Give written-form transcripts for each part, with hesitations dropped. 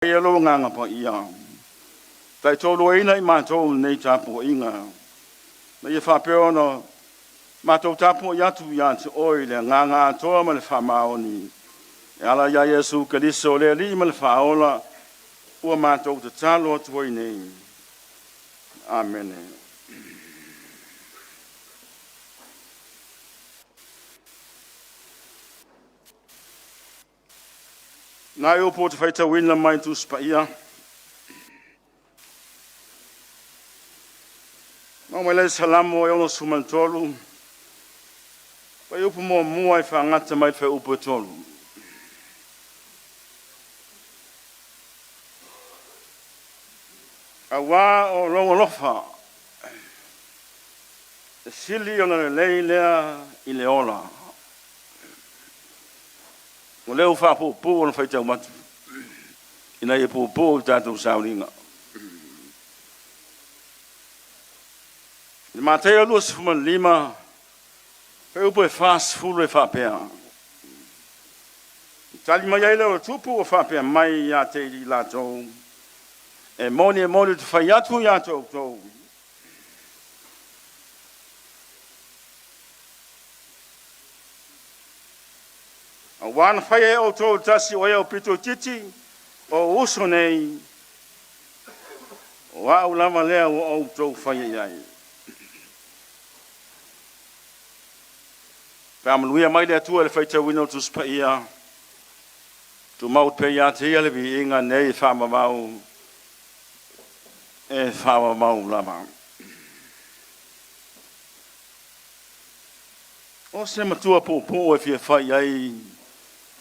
Yellow nganga pa iya. Tai tolo ina I matou nei tapu inga. Na ia whapeo no matou tapu yatu ya te oile nganga toa ma le whamaoni. E ala ya Yesu Keriso le li ma le whaola ua matou te talo atu oi nei. Amen. Na eu po te whaita wina mai tu spaia. Nau mai lei salamo e ono sumantolu. Pai upu mua mua I whangata mai whai upu tolu. A wā o rongo lofa. E sili ona le lei lea I le ola. O leo whapopo ona whaitau matu. Ina e popo I tātou sauringa. I mātea lua sifuman lima, whai upo e fast fulu e whapea. I tali mai ai leo tupu o whapea mai ia te I lātou. E moni te whai atu ia tō tō. A wana whai e o tō tasi o eo pito titi, o uso nei, o au lama lea o tō whai ai. Pēamanuia mai lea tua le whaita wino tu spaia, tu maut pe ia te ia le vi inga nei whamamau, e whamamau lama. O se matua pōpō e fia whai ai,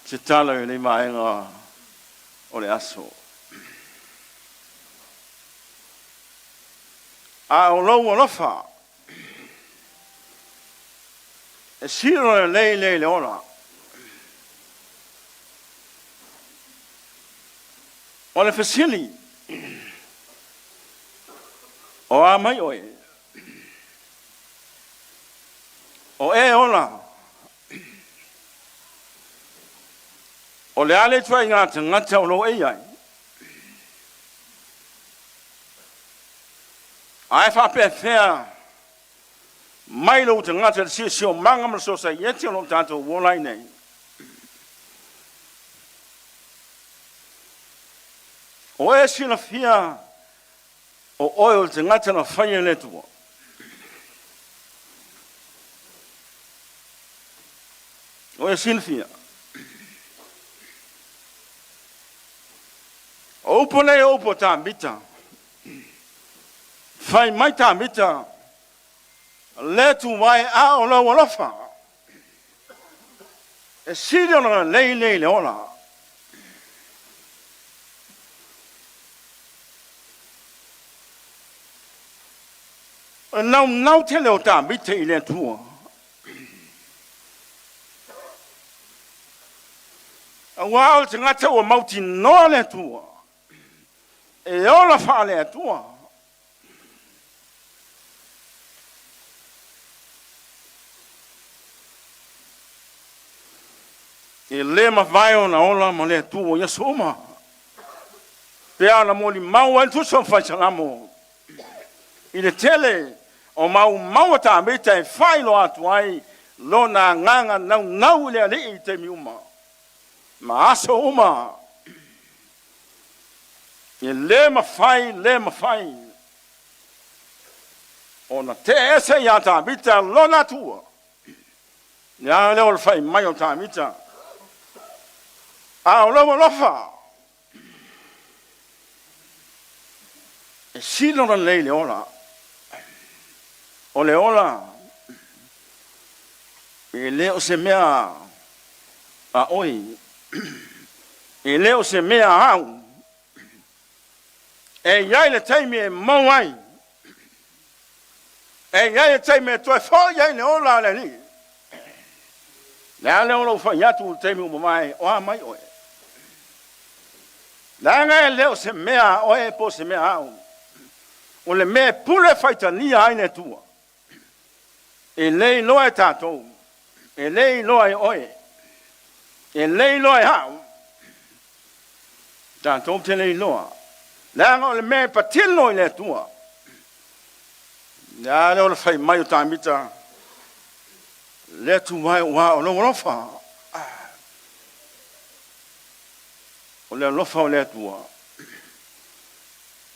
te tala I le maenga o le aso. A o lau o lofa, e siro le le ola. O le fasili, o a mai oe, o e ola, o le ale tua I ngata o lo e ai. Ai whape whea, mai lo te ngata le si o manga ma so sa yeti o lo tātou wolai nei. O e si na fia, o oil te ngata na whaia le tua. O e si na fia. Opo nei opo tā mita. Whai mai tā mita. Le tu mai a o lau alofa. E siri ona lei le ola. E nau te leo tā mita I le tua. A wao te ngata o mauti noa le tua. E ola wha le tua. E le ma vai ona ola ma le tua ia soma. Pea na moli mau an tu so fai salamo. I le tele o mau ta meta e fai lo atu ai lo na nganga nau le I te miuma. Ma aso uma. E le ma fai. Ona te ese ia ta mita lo na tua. Ia le o fai mai o ta mita. A o lofa. E silo na le ola. O le ola. E le o se mea a oi. E le o se mea au. E iai le taimi e mau ai. E iai le taimi e toi fo iai le ola le ni. Le ola ufa iatu le taimi umamai o a mai oe. Langa e leo se mea oe po se mea au. O le mea pule faitania aine tua. E lei loa tātou. E lei loa oe. E lei loa hau. tātou tele loa. Langa o le mea patilo i le tua. Nā leo le whai mai o tāmita. Le tu mai wā o longo lofa. O le lofa o le tua.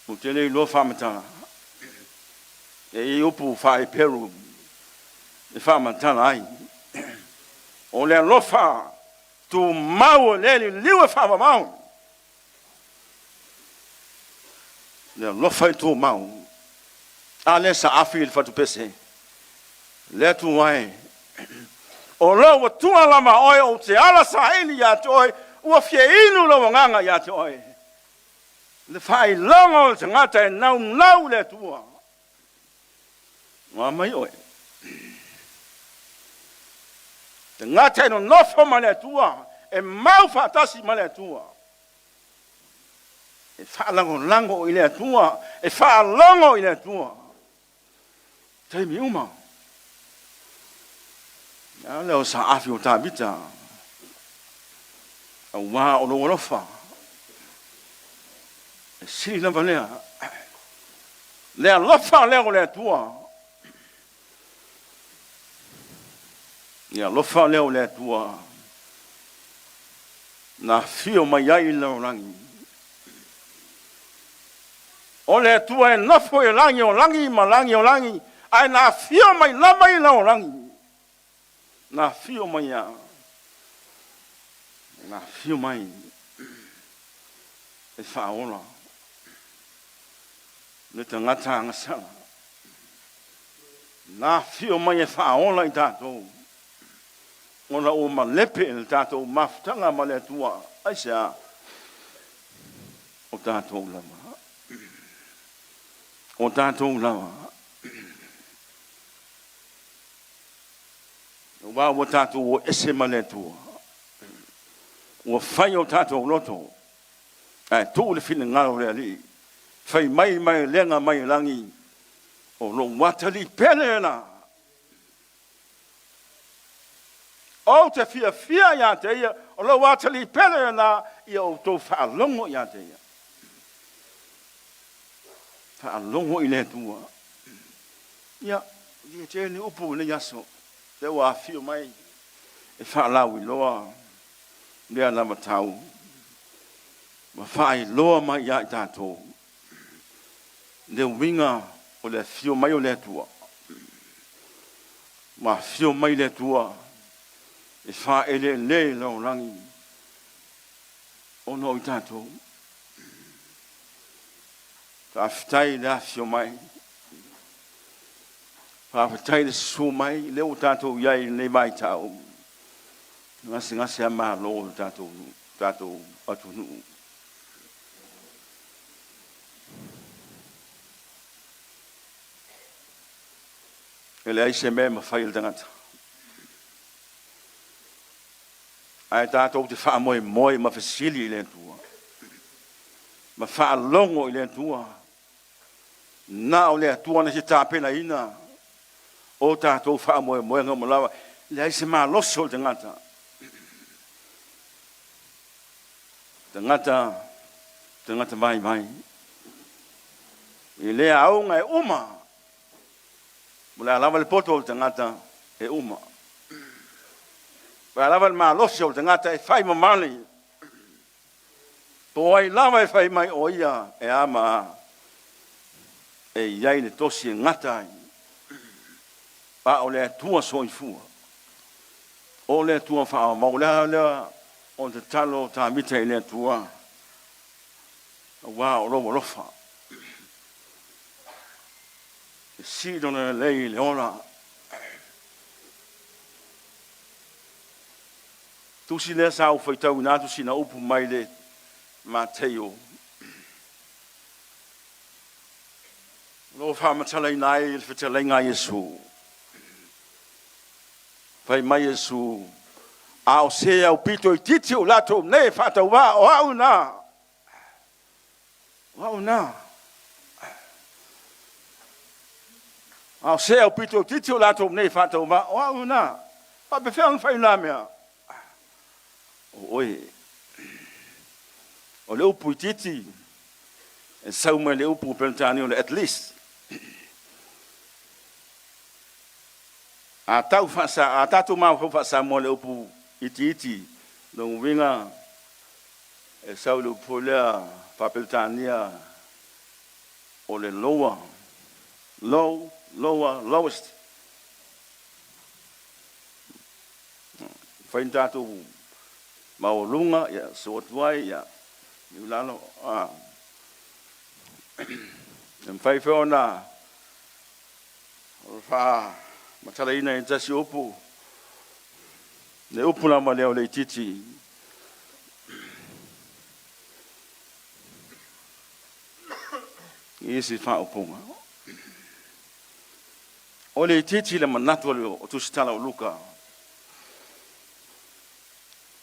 O tele loa whamatala. E i upu whai peru. E whamatala ai. O le lofa. Tu mau le liwe whamamau. Le lofa i tu mau. A le sa afi il fatu pese. Le tu wai. O lo wa tua lama oi o te ala sa ili ya te oi. Ua fie inu lo nganga ya te oi. Le fai longo te ngata e nau le tua. Ngā mai oi. Te ngata e no nofo ma le tua. E mau fatasi ma le tua. E fa lango i le tua. E fa longo i le tua. Te mi uma. Ya leo sa afi o tabita. A wā o lo rofa. E si lava lea. Lea lofa leo le tua. Lea lofa leo le tua. Na fio mai ai leo rangi. O le tua e nafo e langi o langi ma langi o langi. Ai na fio mai lama i leo rangi. Na fio mai a. Na fio mai. E whaola. Le te ngata ngasala. Na fio mai e whaola i tātou. Ona o ma lepe i tātou mafutanga ma le tua. Aisea. O tātou lama. O tātou lama. Wa o tātou o ese ma le tua. O whai o tātou loto. Ai tō le whina ngaro rea li. Whai mai lenga mai langi. O lo watali pele na. O te fia ya te ia. O lo watali pele na. Ia o tō whaalongo ya te ia. Whaalongo i le tua. Ia. Ia te ni upu le yaso. Te wa fio mai. E whaalau i loa. Lea lama tau. Ma whai loa mai ia i tātou. Le winga o le fio mai o le tua. Ma fio mai le tua. E wha ele le lau rangi. O no i tātou. Ta whitai le fio mai. Pa whitai le su mai. Le o tātou iai le mai tau. Ngasi a maa loo tātou atu nuu. Ele ai se mea ma whai il tangata. Ai tātou te wha moe ma whasili i le tua. Ma wha longo i le tua. Nā o le tua na se tāpena ina. O tātou wha moe ngā malawa. Le ai se maa loso il tangata. Tangata mai. I lea au ngai uma. Mula lava le poto o tangata e uma. Wa lava le malosi o tangata e whai mamali. Po ai lava e whai mai o ia e ama e iai le tosi e ngata ai. Pa o lea tua soifua. O lea tua wha mau lea o te talo tā mita i lea tua. Wā o roa rofa. E sidona lei le ora. Tusi lea sa u whaitau nā tusi na upu mai le mā teio. Lo whamatala i nai il whitalenga Yesu. Whai mai Yesu. Ao se au pito i titi o lato ne whatau wā o au nā. Au nā. Ao se au pito i titi o lato ne whatau wā o au nā. Pa pe whang whai nā mea. O oe. o le upu titi e sau mai le upu peltani o le at least a tau fasa a tatu mau fasa mo le upu iti no winga e sau le upu le pa peltania o le lowest fain tatu mau lunga ya sotuai ya Iulai em fai feona fa matala ina e tasi upu le upu la ma le titi isi fa upunga o le titi le manatu o tu stala o luka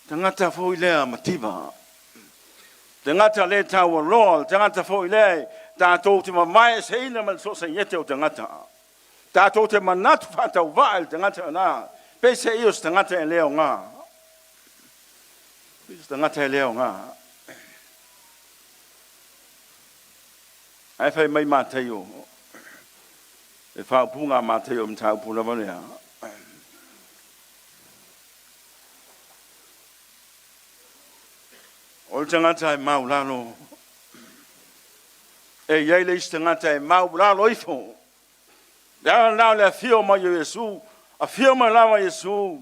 tangata fo ile matiba tangata le tawo lol tangata fo ile ta to te mai se ina mal so se yete o tangata ta to te manatu fa ta val tangata na pe se ios tangata e leo nga ios tangata e leo nga ai fai mai mateo e fa punga mateo mta pula vale o tangata e maulano e yai le tangata e maulano ifo ya na le fio ma Yesu a fio ma la Yesu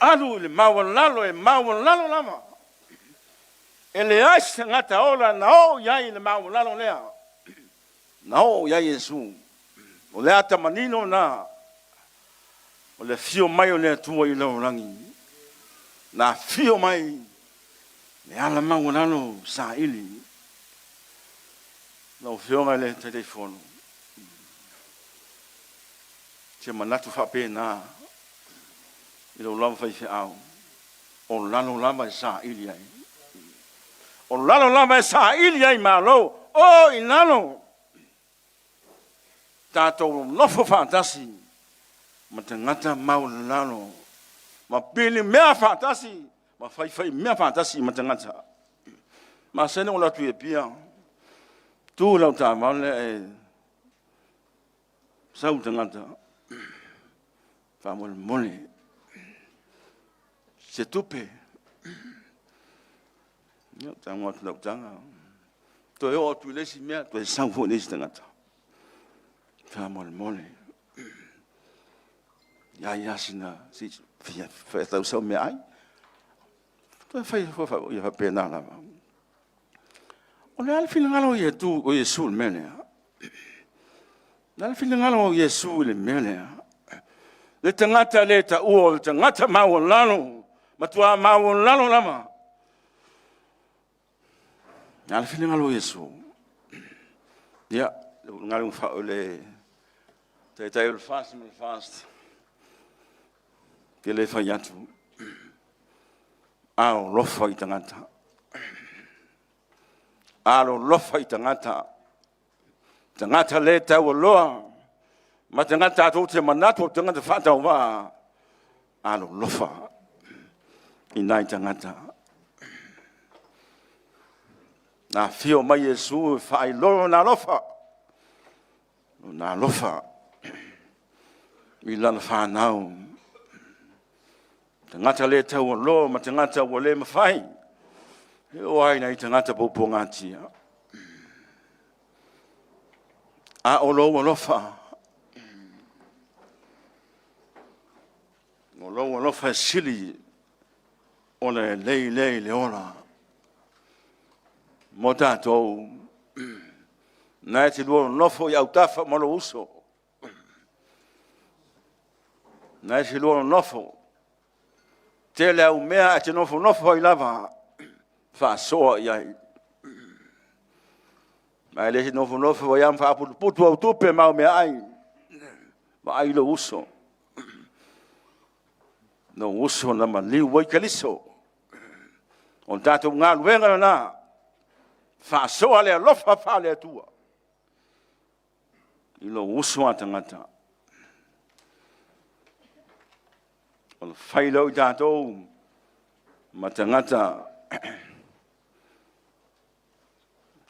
alu le maulano e maulano lama ele ais tangata ola na o yai le maulano lea na o yai Yesu o le ata manino na o le fio mai o le tua i lo rangi na fio mai me ala maulano sa ili no fio mai le telefono se manatu fa pena i lo lava fai fe au o lano lava sa ili ai o lano lava sa ili ai malo o inano tato nofo fantasi ma tangata maulano ma pili mea fantasi ma fai mea fantasi ma tangata ma sene o la tu e pia tu la ta male e sau tangata fa mole se tupe yo tanga la tanga to yo tu le si mea to sau fo le tangata fa mole ya sina si fa tau sau me ai to fai fo ya pena la o le al fil ngalo ye tu o Yesu mele al fil ngalo Yesu le mele le tangata le ta o tangata maulano matua maulano lama al fil ngalo Yesu ya ngalo fa le tai el fast que le fayatu ao lofa i tangata alo lofa i tangata le tau loa ma tangata to te manato tangata fata wa alo lofa i nai tangata na fio mai Yesu fai lo na lofa i lana whanau tangata le tau lo ma tangata o le mawhai e o ai nei tangata popo ngatia a o lo lofa o lo lofa sili o le ona mo tatou na te lo lofo i autafa mo lo uso na te lo lofo te le au mea te nofo i lava fa soa iai ma le nofo i am fa putu au tupe mau mea ai ma ai lo uso no uso na ma liu wai kaliso on tatou ngā luenga na fa soa le lofa fa le tua i lo uso a tangata o le whailo i tātou ma tangata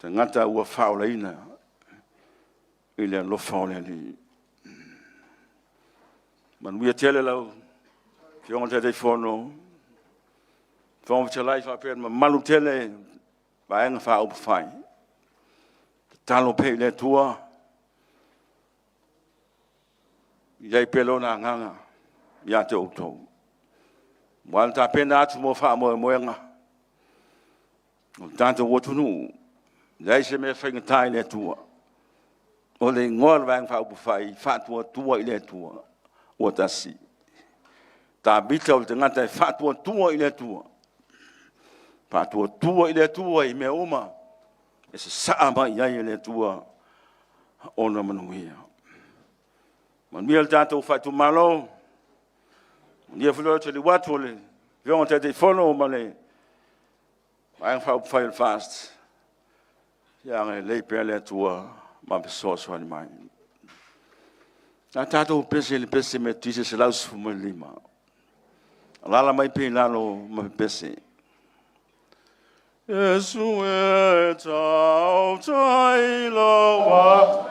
te ngata ua whaoleina i le lofa o le li. Manuia tele lau, fionga te fono, fionga te lai whapea, ma malu tele, ba enga wha upa whai. Talo pe le tua, iai pelo na nganga, ia te outou. Moana ta pena atu mo wha moe moenga, o tanta wotunu, iai se me whainga tai le tua. O le ngoa le wang wha upa whai, wha tua i le tua. O tasi. Ta bita o te ngata e whatua tua i le tua. Whatua tua i le tua i mea oma. E se saa mai iai i le tua o na manuia. Manuia le tātou whaitu malo. Nia whulua te li watu le. Vionga te whono ma le. Maang whau whai le fast. Ia ngai leipea le tua. Ma pesoa ni mai. Nā tātou pese le pese me tise se lausu mo lima. Lala mai pe lalo ma pese. Yesu e tau tai lawa.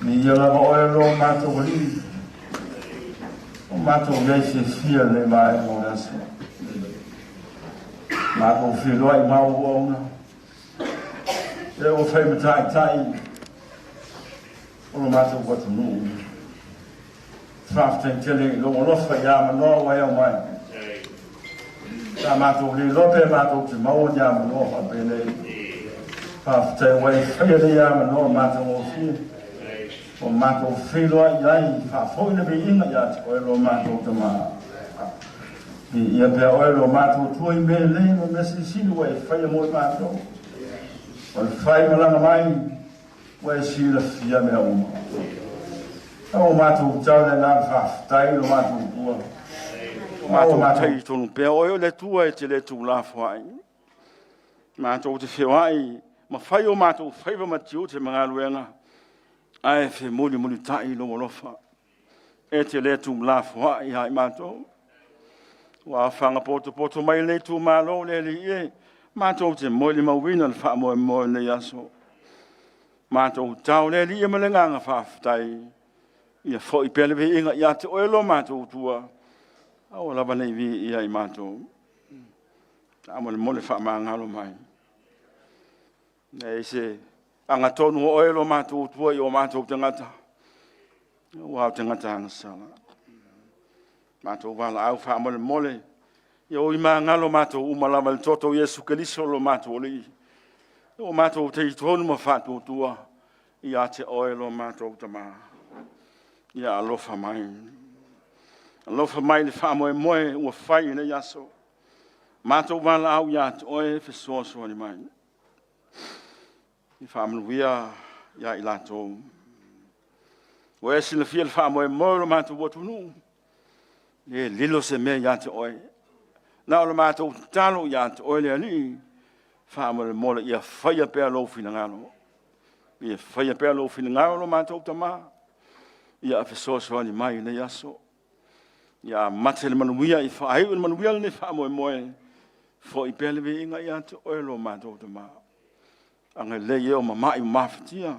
Ni yala ko ero mato wali. O mato gese fia le mai mo naso. Mato filo ai mau ona. E o fai matai tai. o mātou watu nuu. Whaftai tele lo lofa ia manoa wai au mai. Tā mātou li lope mātou te maua ia manoa whapene. Whaftai wai whaia le ia manoa mātou o fia. O mātou whiloa iai whafoi na bi inga ia te oe lo mātou te maa. Ia pia oe lo mātou tua i me le mo mesi sinu wai whaia moi mātou. Wai whai malanga mai wai sila fia mea uma. O mātou tau le ngā whaftai lo mātou tua. O mātou tai tonu pia oe le tua e te le tu la whai. Mātou te whiwai ma whai o mātou whaiva matiu te mga luenga. Ai fe muli tai lo lofa. E te le tu la whai hai mātou. Wa whanga poto mai le tu malo le li e. Mātou te moli mawina le wha moe le yaso. Mātou tau le li e malenganga whaftai. Ia fo I pele be inga ia te oelo mātou tua. Au lava nei vi ia I mātou. Amo le mole wha maangalo mai. Nei se anga tonu o oelo mātou tua I o mātou te ngata. Wau te ngata anga sala. Mātou wala au wha amo le mole. Ia o I maangalo mātou umalama le toto Yesu Keliso lo mātou li. O mātou te tonu ma whātou tua. Ia te oelo mātou te maa. Ia alofa mai. Alofa mai le wha moe ua whai ina yaso. Mātou wala au ia te oe whesoa ni mai. I wha manuia ia I lātou. O e sila fia le wha moe lo mātou watunu. Le lilo se mea ia te oe. Na o le mātou talo ia te oe le ali. Wha moe ia whaia pēr lo fina ngalo. Ia whaia pēr lo fina ngalo lo mātou tamaa. Ia whesoa ni mai le yaso. Ia mate le manuia I whaai le manuia le wha moe. Fo I pele we inga ia te oelo mātou te maa. Anga le eo mamai mawhatia.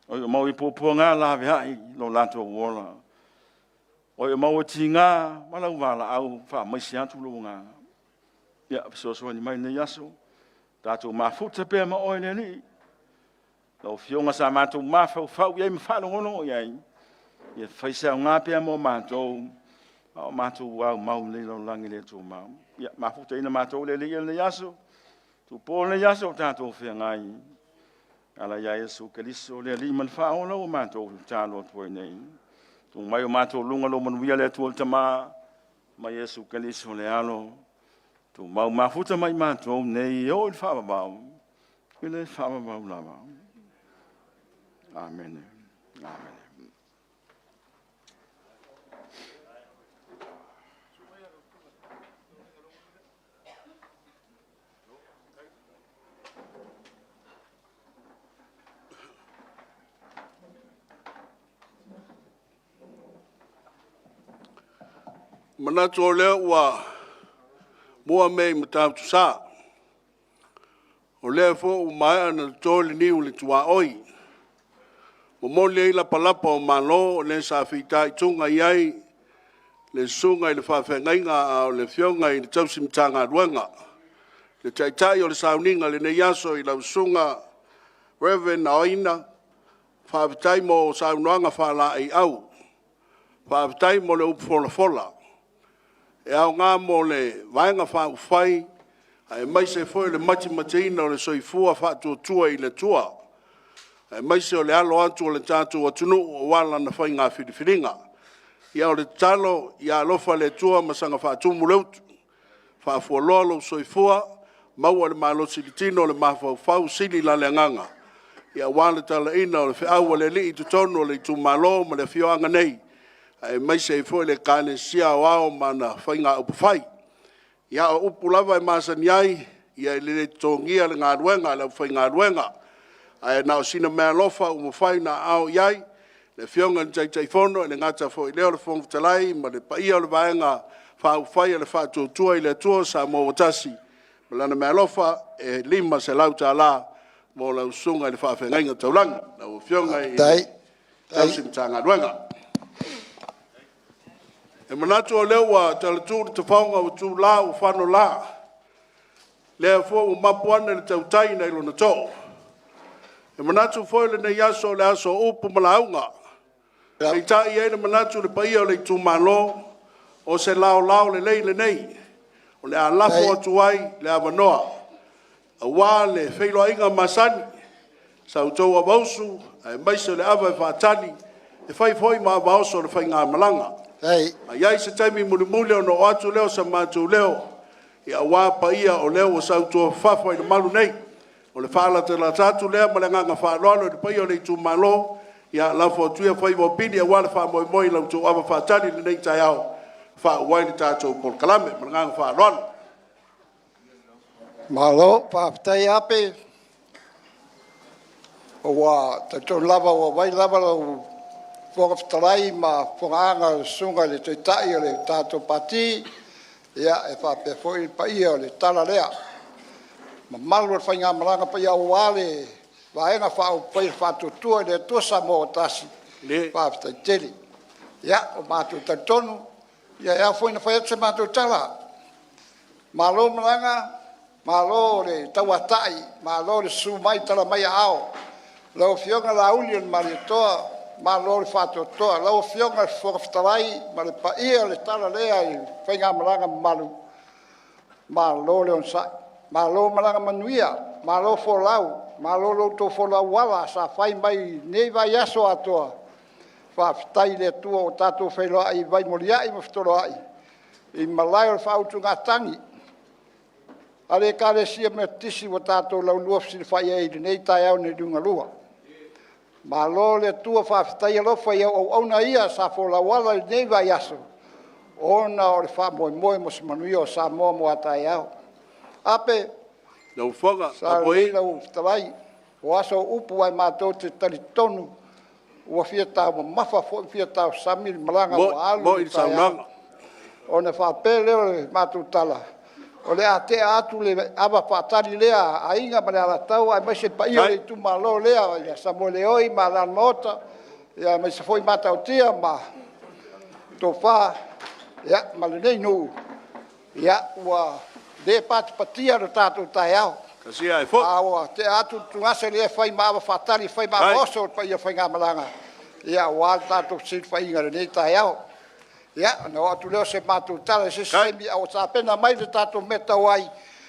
O ia mau I pōpua ngā lawe hai lo lato wola. O ia mau ti ngā malau wala au wha maisi atu lo ngā. Ia whesoa ni mai le yaso. Tātou mawhuta pēr ma oe le li. Lau fionga sa mātou mawhau iai mawhanongono iai. Ia whaisau ngā pia mō mātou. Au mātou wau mau le lau langi le tō mau. Ia mawhuta ina mātou le le yaso. Tu pō le yaso tātou whia ngai. Ala ia Yesu Keliso le li man whaola o mātou tālo tuai nei. Tu mai o mātou lunga lo manuia le tuol tamā. Ma Yesu Keliso le alo. Tu mau mawhuta mai mātou nei o il whaababau. Ile whaababau lama. Amen. Amen. Manato leo wa mua mei matautu sa. O leo fo umai ana tōli ni uli tua oi. O mole la palapa o malo le sa fita tunga iai le sunga le fa fengainga o le fionga I tausim tanga ruanga le taitai o le sauninga le neyaso I la sunga reverend oina fa vitai mo saunuanga fa la I au fa vitai mo le ufola fola e au ngā mo le vaenga fa ufai ai mai se foi le mati matina o le soifua fa tua I le tua e mai se o le alo atu o le tātou atunu o wala na whai ngā whiriwhiringa. Ia o le talo, ia alofa le tua masanga whaatumu leutu. Whaafua loalo soifua, maua le malo silitino le mawhau sili la le nganga. Ia wale tala ina o le whiaua le li I tutonu o le tu malo ma le whioanga nei. E mai se foi le kane sia o ao mana whai ngā upu whai. Ia o upu lava e masani ai, ia le tongia le ngā ruenga, le whai ngā ruenga. Ai na sina mea lofa o mawhai na au iai, le fionga ni tai fono, le ngata fo I leo le fonga talai, ma le paia o le vaenga, wha uwhai le wha tua I le tua sa mo watasi. Ma lana mea lofa, e lima se lau ta la, mo lau sunga le wha whengainga taulangi, na o fionga I tausim tanga ruenga. E manatu o leo wa talatūri te whaunga o tū la o whano la. Lea fo o mapuana le tautai na ilo na tō. E manatu foi le nei aso le aso upu malaunga. Le tai e le manatu le paia le tumalo o se lao le nei. O le alafo atu ai le avanoa. A wā le whailoa inga masani. Sa utou a vausu, e maise le ava e whaatani. E whai foi ma vauso le whai ngā malanga. A iai se taimi muli o no atu leo sa mātou leo. Ia wā paia o leo o sa utou whafo i le malu nei. O le whaala te la tatu lea ma le nganga whaaloano le paia o le tu malo. Ia lafo tuia whai wapini a wā le wha moi moi la utou ava whaatani le nei tai au. Wha uai le tātou pol kalame ma le nganga whaaloano. Malo, whaafitai ape. O wā, tatou lava o wai lava o whakawhitarai ma whakaanga sunga le tuitai o le tātou pati. Ia, e whapefo i paia o le tala lea. Ma malu o whainga maranga paia o wale. Waenga whao pai whatutua le tosa mo o tasi. Whaafitai tele. Ia, o mātou tautonu. Ia, ea whaina whaiatse mātou tala. Malo maranga. Malo le tauatai, malo le sumai tala mai ao. Lau fionga la uli ma le toa, malo le whatotoa. Lau fionga le whakawhitarai, ma le paia le tala lea i whainga maranga malu. Malo le onsai. Malo maranga manuia, malo folau, malo loto folau wala, sa whai mai nei vai aso atoa. Whawhitai le tua o tātou whailoa i vai moriai ma whtoroai. I malai o le whautu ngā tangi. Ale kare sia me tisi wa tātou lau lua fisi whai e nei tai au ne dunga lua. Ma lo le tua whawhitai alo whai au auna ia sa whola wala i nei vai aso. Ona o le wha moe moe mo se manuia o sa moa moa tai au. Ape, Lau whanga, sa rei lau tawai, o aso upu ai mātou te tali tonu, ua fia tau ma mafa fia tau samir malanga o alu. Mo i saunanga. O ne whape leo le mātou tala. O le a te atu le awa whaatari lea, a inga ma le ala tau, ai mai se paia le tu malo lea, ia sa mo le oi, ma la nota, ia mai se foi matau tia, ma tō wha, ia, ma le nei nuu, ia, ua le pati patia no tātou tai au. Kasia e fo. Awa, te atu tungase le whai ma awa whaatari, whai ma oso, paia whai ngā malanga, ia, ua tātou sit whai inga le nei tai au. Ia, no atu leo se mātou tala, se semi au sa pena mai le tātou meta wai.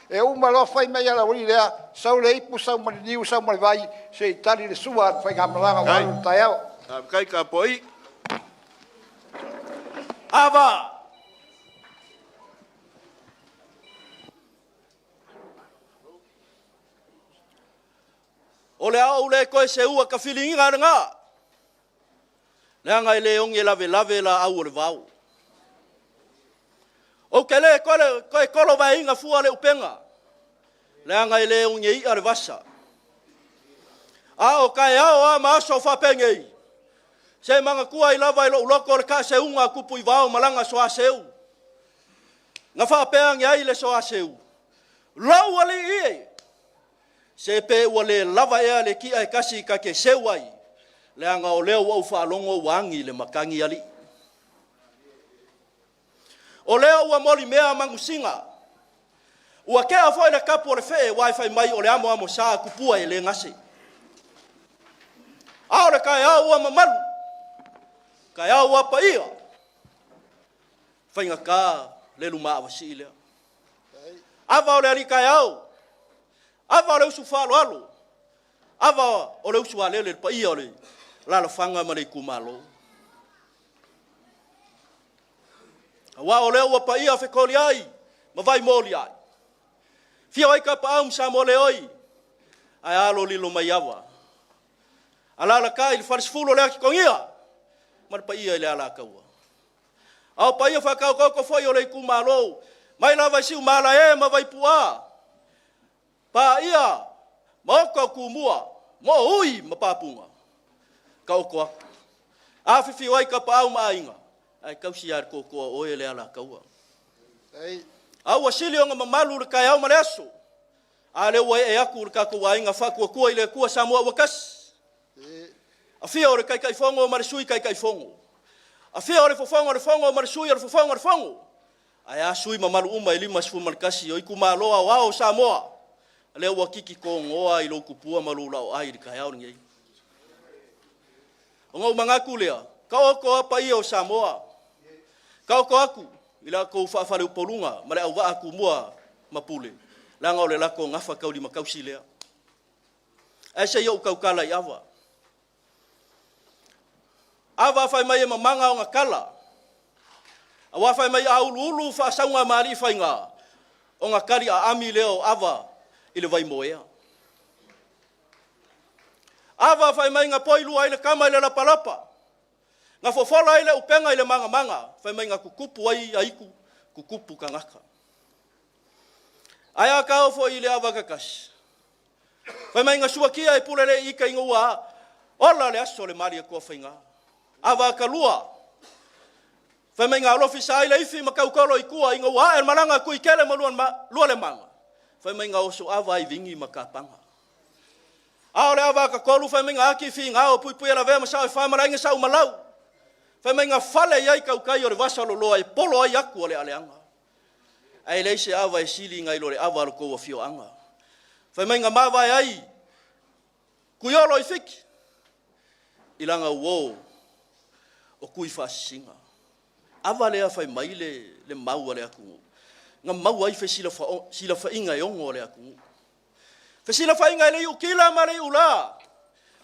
E umalo whai mai ala uri lea, sau le ipu, sau mali niu, sau mali vai, se i tali le sua, whai ngā malanga waru tai au. Kai ka poi. Ava! O le au le koe se ua ka whilingi ngā ngā. Lea ngai le ongi lave la au le vau. O ke le koe kolo vai inga fua le upenga. Lea ngai le ongi i are vasa. A o kai au a maaso whapengei. Se manga kua i lava i lo uloko le ka se unga kupu i vau malanga soa seu. Nga whapeangi ai le soa seu. Lau ali ie. Se pe ua le lava ea le ki ai kasi ka ke seu ai. Le anga o leo au whaalongo wangi le makangi ali. O leo ua moli mea mangusinga. Ua kea foi le kapu o le whee wifi mai o le amo saa kupua e le ngase. Ao le kai au ua mamaru. Kai au ua paia. Whainga ka le luma awasi lea. Ava o le ali kai au. Ava o le usu whaalo alo. Ava o le usu alele le paia o le. Lala whanga ma le kumalo. Wa o leo wa paia whekoli ai. Ma vai moli ai. Fia wai ka pa aum sa mo le oi. Ai alo lilo mai awa. Alala ka ili farisfulo lea ki kongia. Ma le paia ile ala kaua. Au paia whakau koko foi o le kumalo. Mai la vai siu mala e ma vai pua. Pa ia. Ma oka kumua. Mo ui ma papunga. Kau koa. A whiwhi wai ka pāu maainga. Ai kausi ar ko koa oe le ala kaua. Au asili o nga mamalu le kai au ma le aso. A le ua e aku le kako wainga whakua kua i le kua Samoa wakasi. A whia o le kai fongo o marisui kai fongo. A whia o le fofongo le fongo o marisui o le fofongo le fongo. Ai a sui mamalu uma i lima sifu malikasi o iku maloa o ao Samoa. le ua kiki ko ngoa I lo kupua malula o ai ka yao ngi o ngau mangaku lea ka o ko pa I o Samoa ka o ko aku ila ko fa fa le polunga male au wa aku mua mapule la ngau le la ko ngafa ka lima kausi lea ai se yo ka kala yawa ava fai mai manga o ngakala awa fai mai au lulu fa saunga mali fai nga o ngakari a ami leo ava ile vai moea ava fai mai nga poilu ai le kama ile la palapa nga fofola ile upenga ile manga fai mai nga kukupu ai aiku kukupu kangaka aya ka fo ile ava kakas fai mai nga suakia e pulele ika ingua ola le aso le mali ko fai nga ava kalua fai mai nga ofisa ile ifi makau kolo ikua inga wa el malanga ku ikele maluan lua le manga fai mai nga oso ava I vingi makapanga aole ava ka kolu fai mai nga aki fi nga o pui la ve sa fa malangi sa malau fai mai nga fale yai kau kai o le vasalo loa e polo ai aku ole aleanga ai leise ava e sili nga ile ava lo ko fio anga fai mai nga mava ai ku yolo ifiki ilanga wo o kui fa singa ava le fai mai le mau le aku nga mau ai fe sila fa inga yongo le aku fe sila fa inga le ukila male ula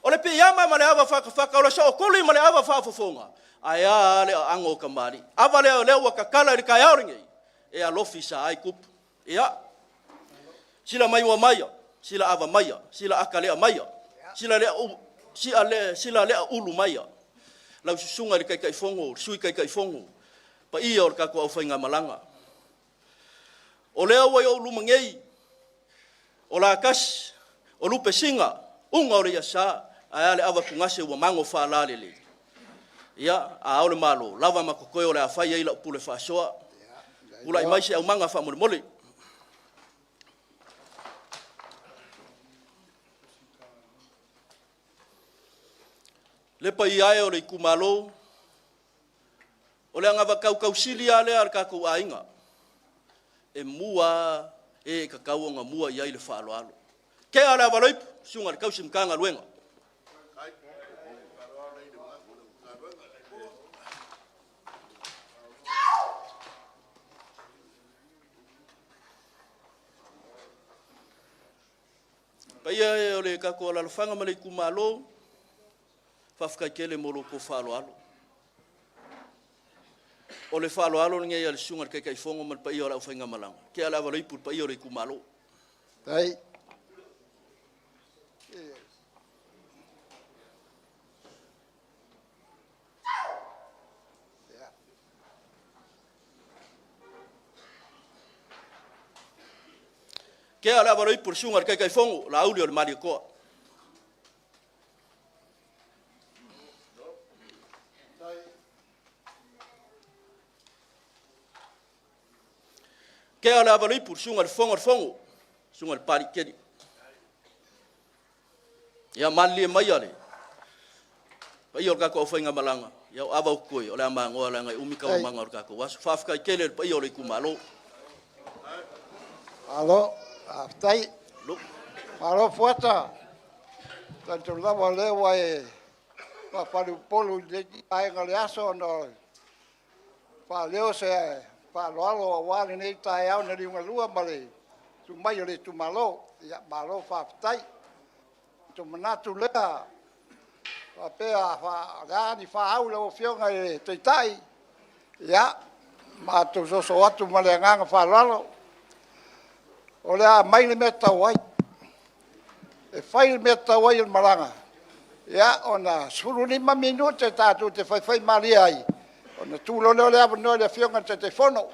o le piyama male ava fa o le so kuli male ava fa fofonga aya le ango kamari ava le wa kakala le kayaringi e a lofisa ai kup ia sila mai wa maya sila ava maya sila akale maya sila le ulu maya lau susunga le kai fongo sui kai fongo pa ia o ka ko fainga malanga o lea wa yo lumangei o la kas o lupe singa unga o le sa ai le ava kungase wa mango fa la le ia a o le malo lava makokoe o le afai ai la pule fa soa ula mai se au manga fa mole le pa ia o le kumalo o le anga kau silia le ar ka ko ainga e mua e ka kau nga mua ia le fa alo ke ala valoi sunga kau simkanga luenga pa ia o le ka ko la fanga male kumalo fafka kele molo ko fa alo o le falo alo ngai al sunga kai fongo mal pa ia la fainga malanga ke ala valoi pu pa ia le kumalo tai ke ala valoi pu sunga kai fongo la auli o le mali ko ke ala valoi pu sunga fongo sunga pari kedi ya mali mai ale pa ia ka ko fainga malanga ya ava ko o le mango la ngai umi ka manga ka ko was fafka kele pa ia le kumalo alo aftai lu alo fuata tanto lava le wai pa paru polu de ai ngale aso no pa leo se pa lo wa ni tai au na ringa lua male tu mai le tu malo ya malo fa aftai tu manatu le pa pe fa ga ni fa au lo fio ngai te tai ya ma tu so atu male nga fa lo o le mai le meta wai e fai meta wai il malanga ya ona sulu ni ma minuto ta tu te fai mali ai ona tu lo le no le fionga te telefono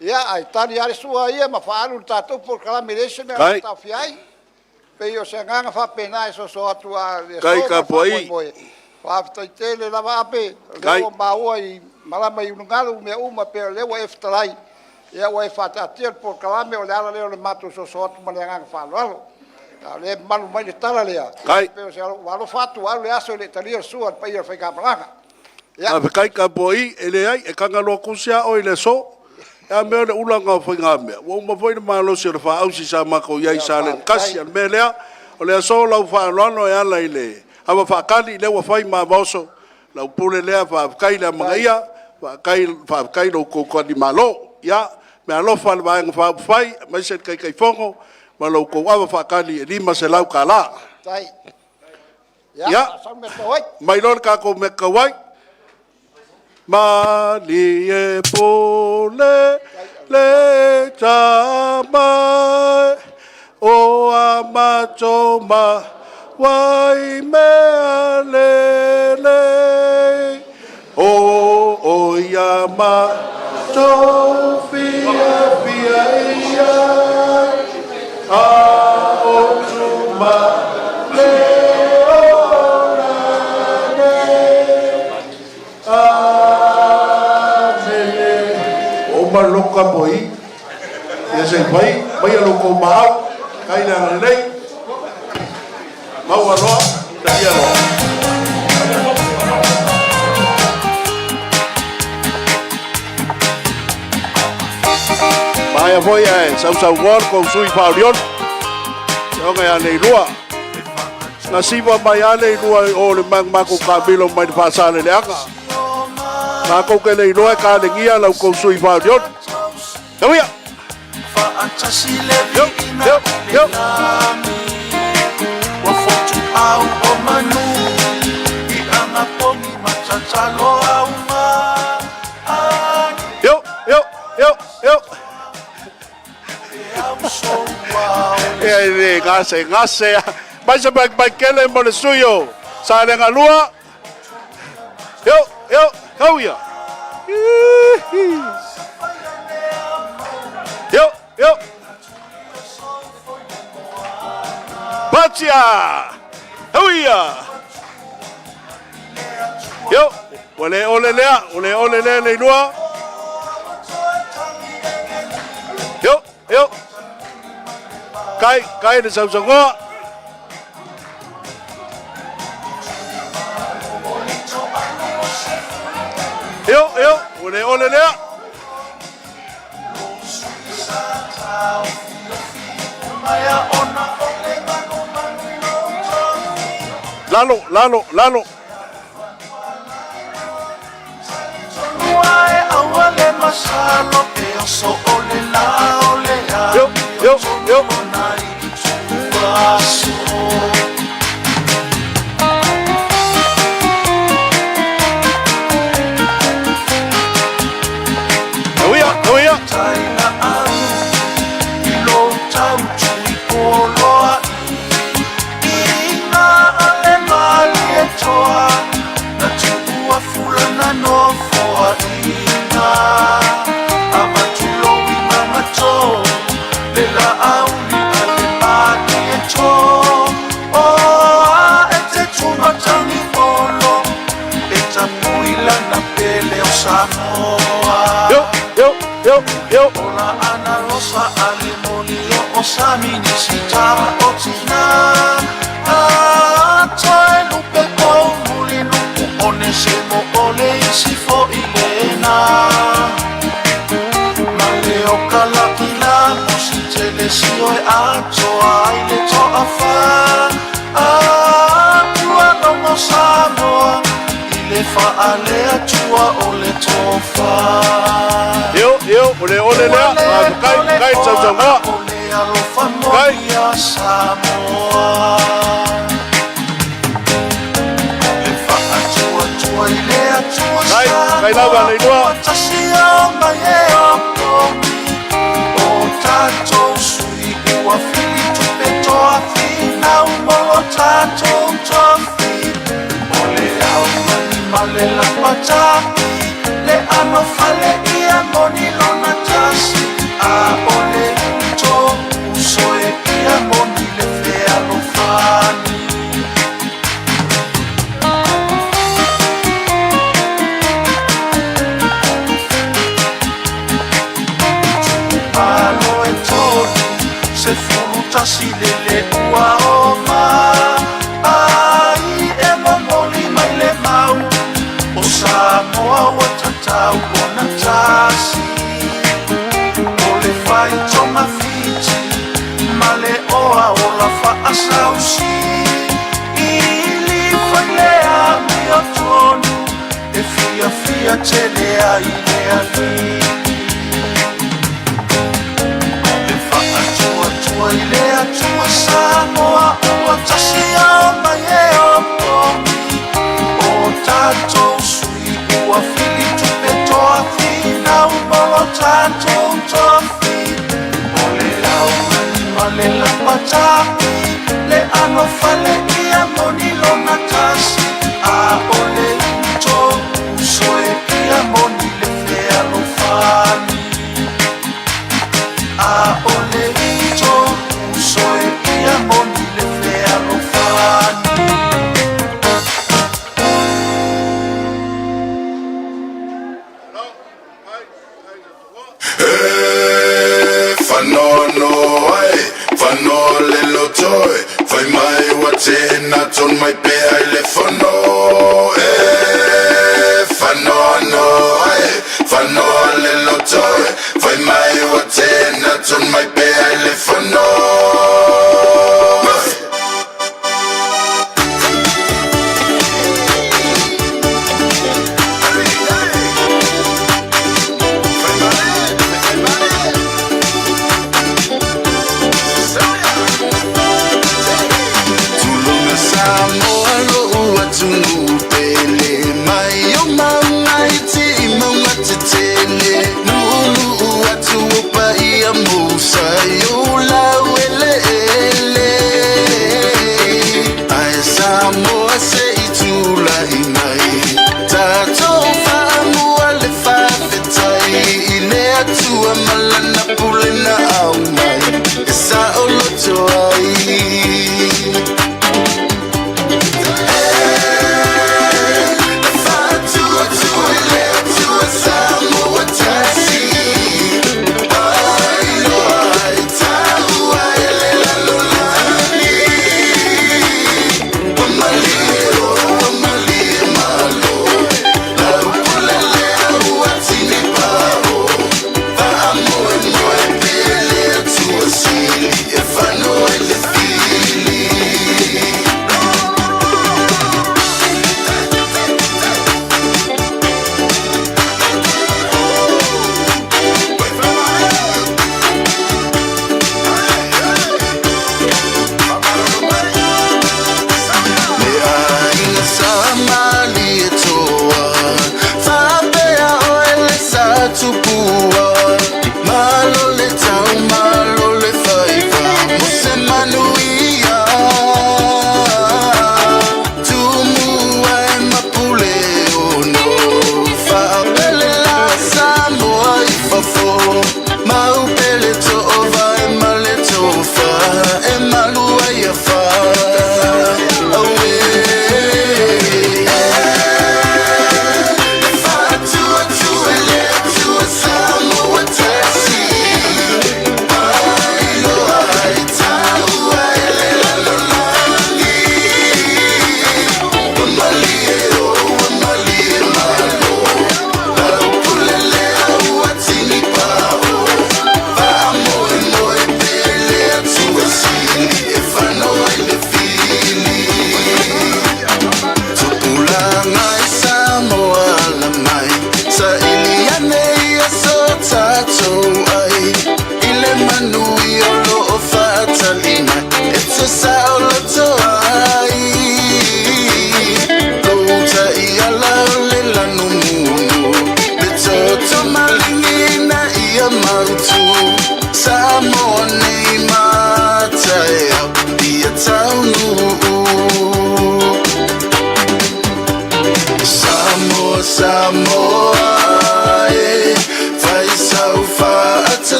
ya ai tani ale sua ia ma fa alu ta tu por kala mirese me ta fiai pe io se nga fa pena so atu a le kai ka poi fa sta tele la va pe le ma oi mala mai un galo me uma pe le wa eftalai ia wa fata tir por kala me o le mato so atu ma le nga fa lo le malu mai tala le pe se lo fatu ale aso le talio sua pe io fa ka malanga ya kai ka poi ele ai e kanga lo kusia o ile so Ya me le ula nga foi nga me. Wo ma foi ma lo se fa au si sa ma ko yai sa le kasi an me le o le so la fa lo no ya la ile. Ava fa kali le wa fai ma boso. La pule le fa kai la ma ia fa kai lo ko ko di malo ya me alo fa ba nga fa fai ma se kai fongo ma lo ko ava fa kali li ma se lau kala. Tai. Ya. Mai lor ka ko me ka wai. Mali e pole le tamai o amatoma wai me le o yama to fia ia a o tuma le loka poi ya se vai loko mau kai na nei mau alo dia lo mai foi sau war ko sui paulion yo ga nei lua na siwa mai ale lua o le mag ko kabilo mai fa sale le aka na ko ke le lua ka le ngia la ko sui paulion. Yo. Yo. Ngase. Vai se vai kele mo le suyo. Sa le ngalua. Yo. Kauya. Yo. Patia. Huia. Yo. Ole lea le lua. Yo. Kai de sau ngoa. Yo. Ole lea. Lalo. Yo. Yo. Ola ana rosa alimoni o samini sitama otina. Toe lupe ko muli nuku one semo ole isifo ilena. Maleo kalakila musitele sioe ato aile to afa. Tua nomo samoa ile fa alea tua ole tofa. Ole lea, kai tsau ngoa. Kai Samoa. Le fa atua ile atua. Kai lava le lua. Tasia mai e okomi. O tato sui ua fili tupe toa fina umolo tato tofi. Ole au male la pataki. Le ano fale ia moni lona tasi. A ole to usoe ia moni le fea lo fani. Palo e toni se furuta si le ua oma. Ai e momoli mai le mau. O Samoa o tatau o na tasi. tapi le ano fale ia moni lona kasi a ole to soe ia moni le fea lo fani a ole to soe ia moni le fea lo fani Fanono ai, fanole lo toi, fai mai watena ton mai pe ai le fano. Fanono ai, fanole lo toi, fai mai watena ton mai pe ai le fano.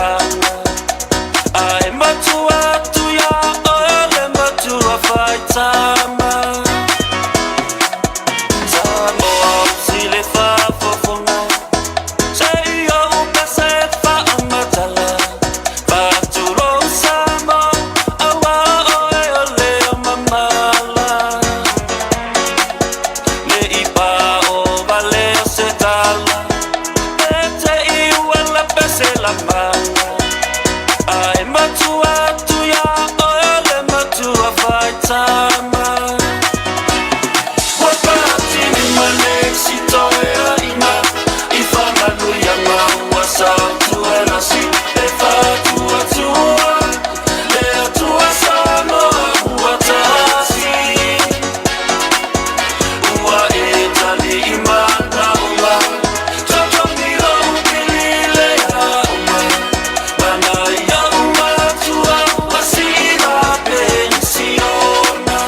tala ai matua tu ya ole matua fai tama tamo sile fa fofonga sei o pese fa matala fa tu lo samo awa ole mamala le ipa o vale se tala ete iuala pese la mala ai matua tu ya ole matua fai tama wapati ni manexi toea ina ifama nuya maua sa tua nasi e fa tua tua le tua sano ua tasi ua e tali imana uma totoni lo upilile ya uma mana ya uma tua wasira pensiona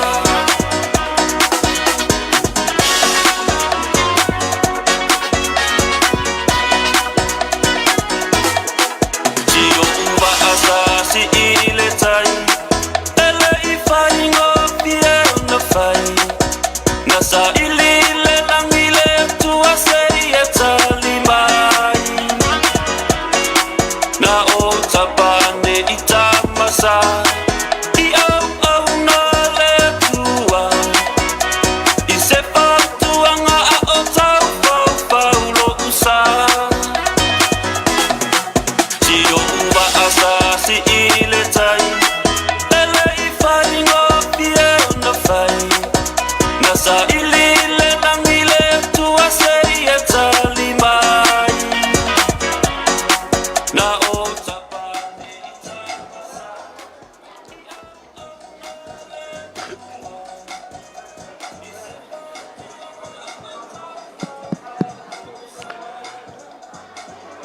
Tio uva asasi ile tai ele ifai ngofie na fai nasa ilile langile tua sei etali mai na o tapane itamasa I au na le tua I se fatuanga a o tau fau fau lo usa Tio uva asasi ile tai ele ifai ngofie na fai nasa ilile langile tua sei etali mai na o tapane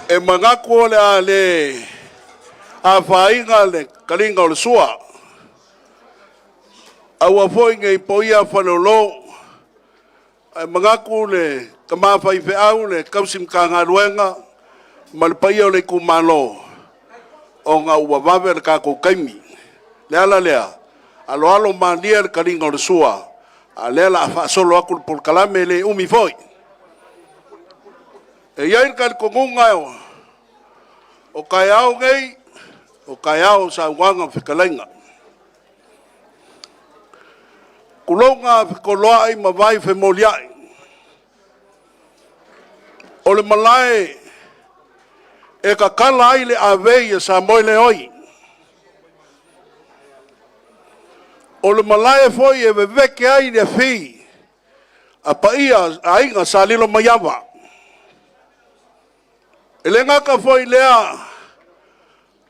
e mangaku ole ale a fainga le kalinga o le sua aua foi ngai poia whanolo e mangaku le kamawhai whiau le kausim ka ngā ruenga ma le paia o le kumalo o ngā ua wawe le kako kaimi le ala lea alo alo mania le kalinga o le sua a lea la a whaasolo aku le polkalame le umi foi e iai ka le kongunga o kai au ngai o kai au sa wanga whikalainga kulonga whikoloa ai mawai whemoliai o le malae e ka kala ai le awei e sa moile oi o le malae foi e veveke ai le whi a paia a inga sa lilo mayawa e le ngaka foi lea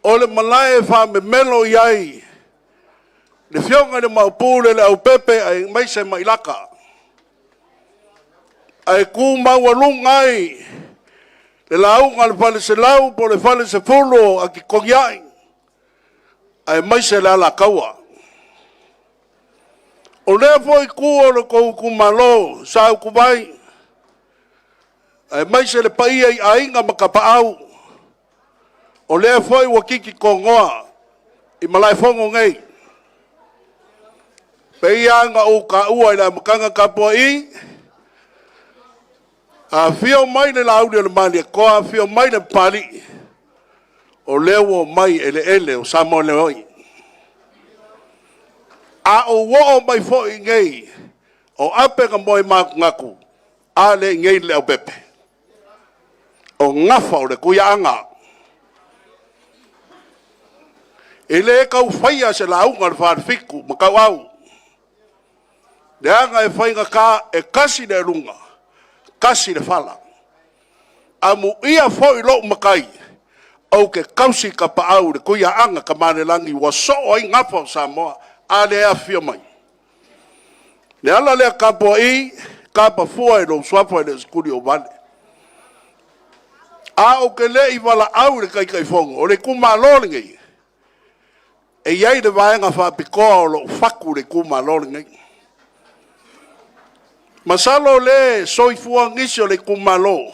o le malae wha me melo iai le fionga le maupule le au pepe ai maise mailaka ai ku mawalunga ai le launga le fale se lau po le fale se fulo a ki kongiai ai maise le ala kaua o le foi ku o le kou kumalo sa kubai ai maise le paia i ainga makapaau o le foi wa kiki kongoa i malai fongo ngai peia nga o ka ua i la makanga kapua i a fio mai le laudi o le mani e koa fio mai le pali o lewo mai ele o samo le oi a o wo mai fo i ngai o ape ka moi maku ngaku a le ngai le au pepe o ngafa o le kuianga ele kau faia se launga le whaarwhiku makau au le anga e whainga ka e kasi le runga kasi le whala a mu ia fo i lo makai au ke kausi ka paau le kuianga ka mane langi wa so ai ngafa o Samoa a le a fio mai le ala le kapo i kapa fua e lo swapo e le skuli o vale a o ke le i wala au le kai kai fongo o le kuma lole ngai e iai le vaenga whapikoa o lo whaku le kuma lole ngai masalo le soifua ngisi o le kuma lo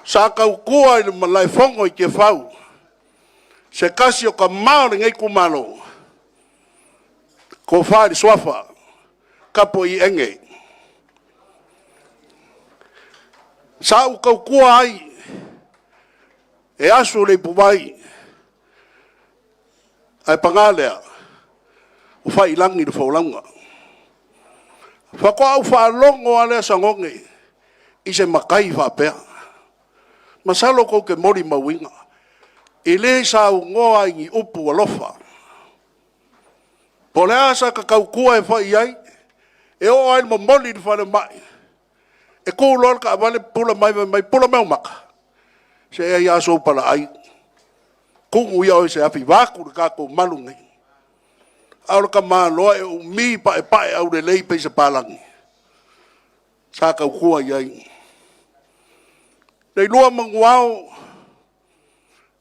sa kau kua i le malai fongo i ke whau Se kasi o ka maore ngai kumalo. Ko whaari swafa. Kapo I enge. Sa u kau kua ai. E asu rei puwai. Ai pangalea. O whai langi do whaulanga. Whakoa au whaalongo alea sangonge. I se makai whapea. Masalo kou ke mori mawinga. I le sa u ngoa ingi upu alofa. Po lea sa ka kau kua e whai ai. E o ai mo moli di whale mai. E kou lor ka avale pula mai pula meu maka. Se e ia so pala ai. Kungu ia oi se api waku ka kou malungi. Aura ka maa loa e umi pa e au le lei pe se palangi. Sa kau kua iai. Nei lua manguao.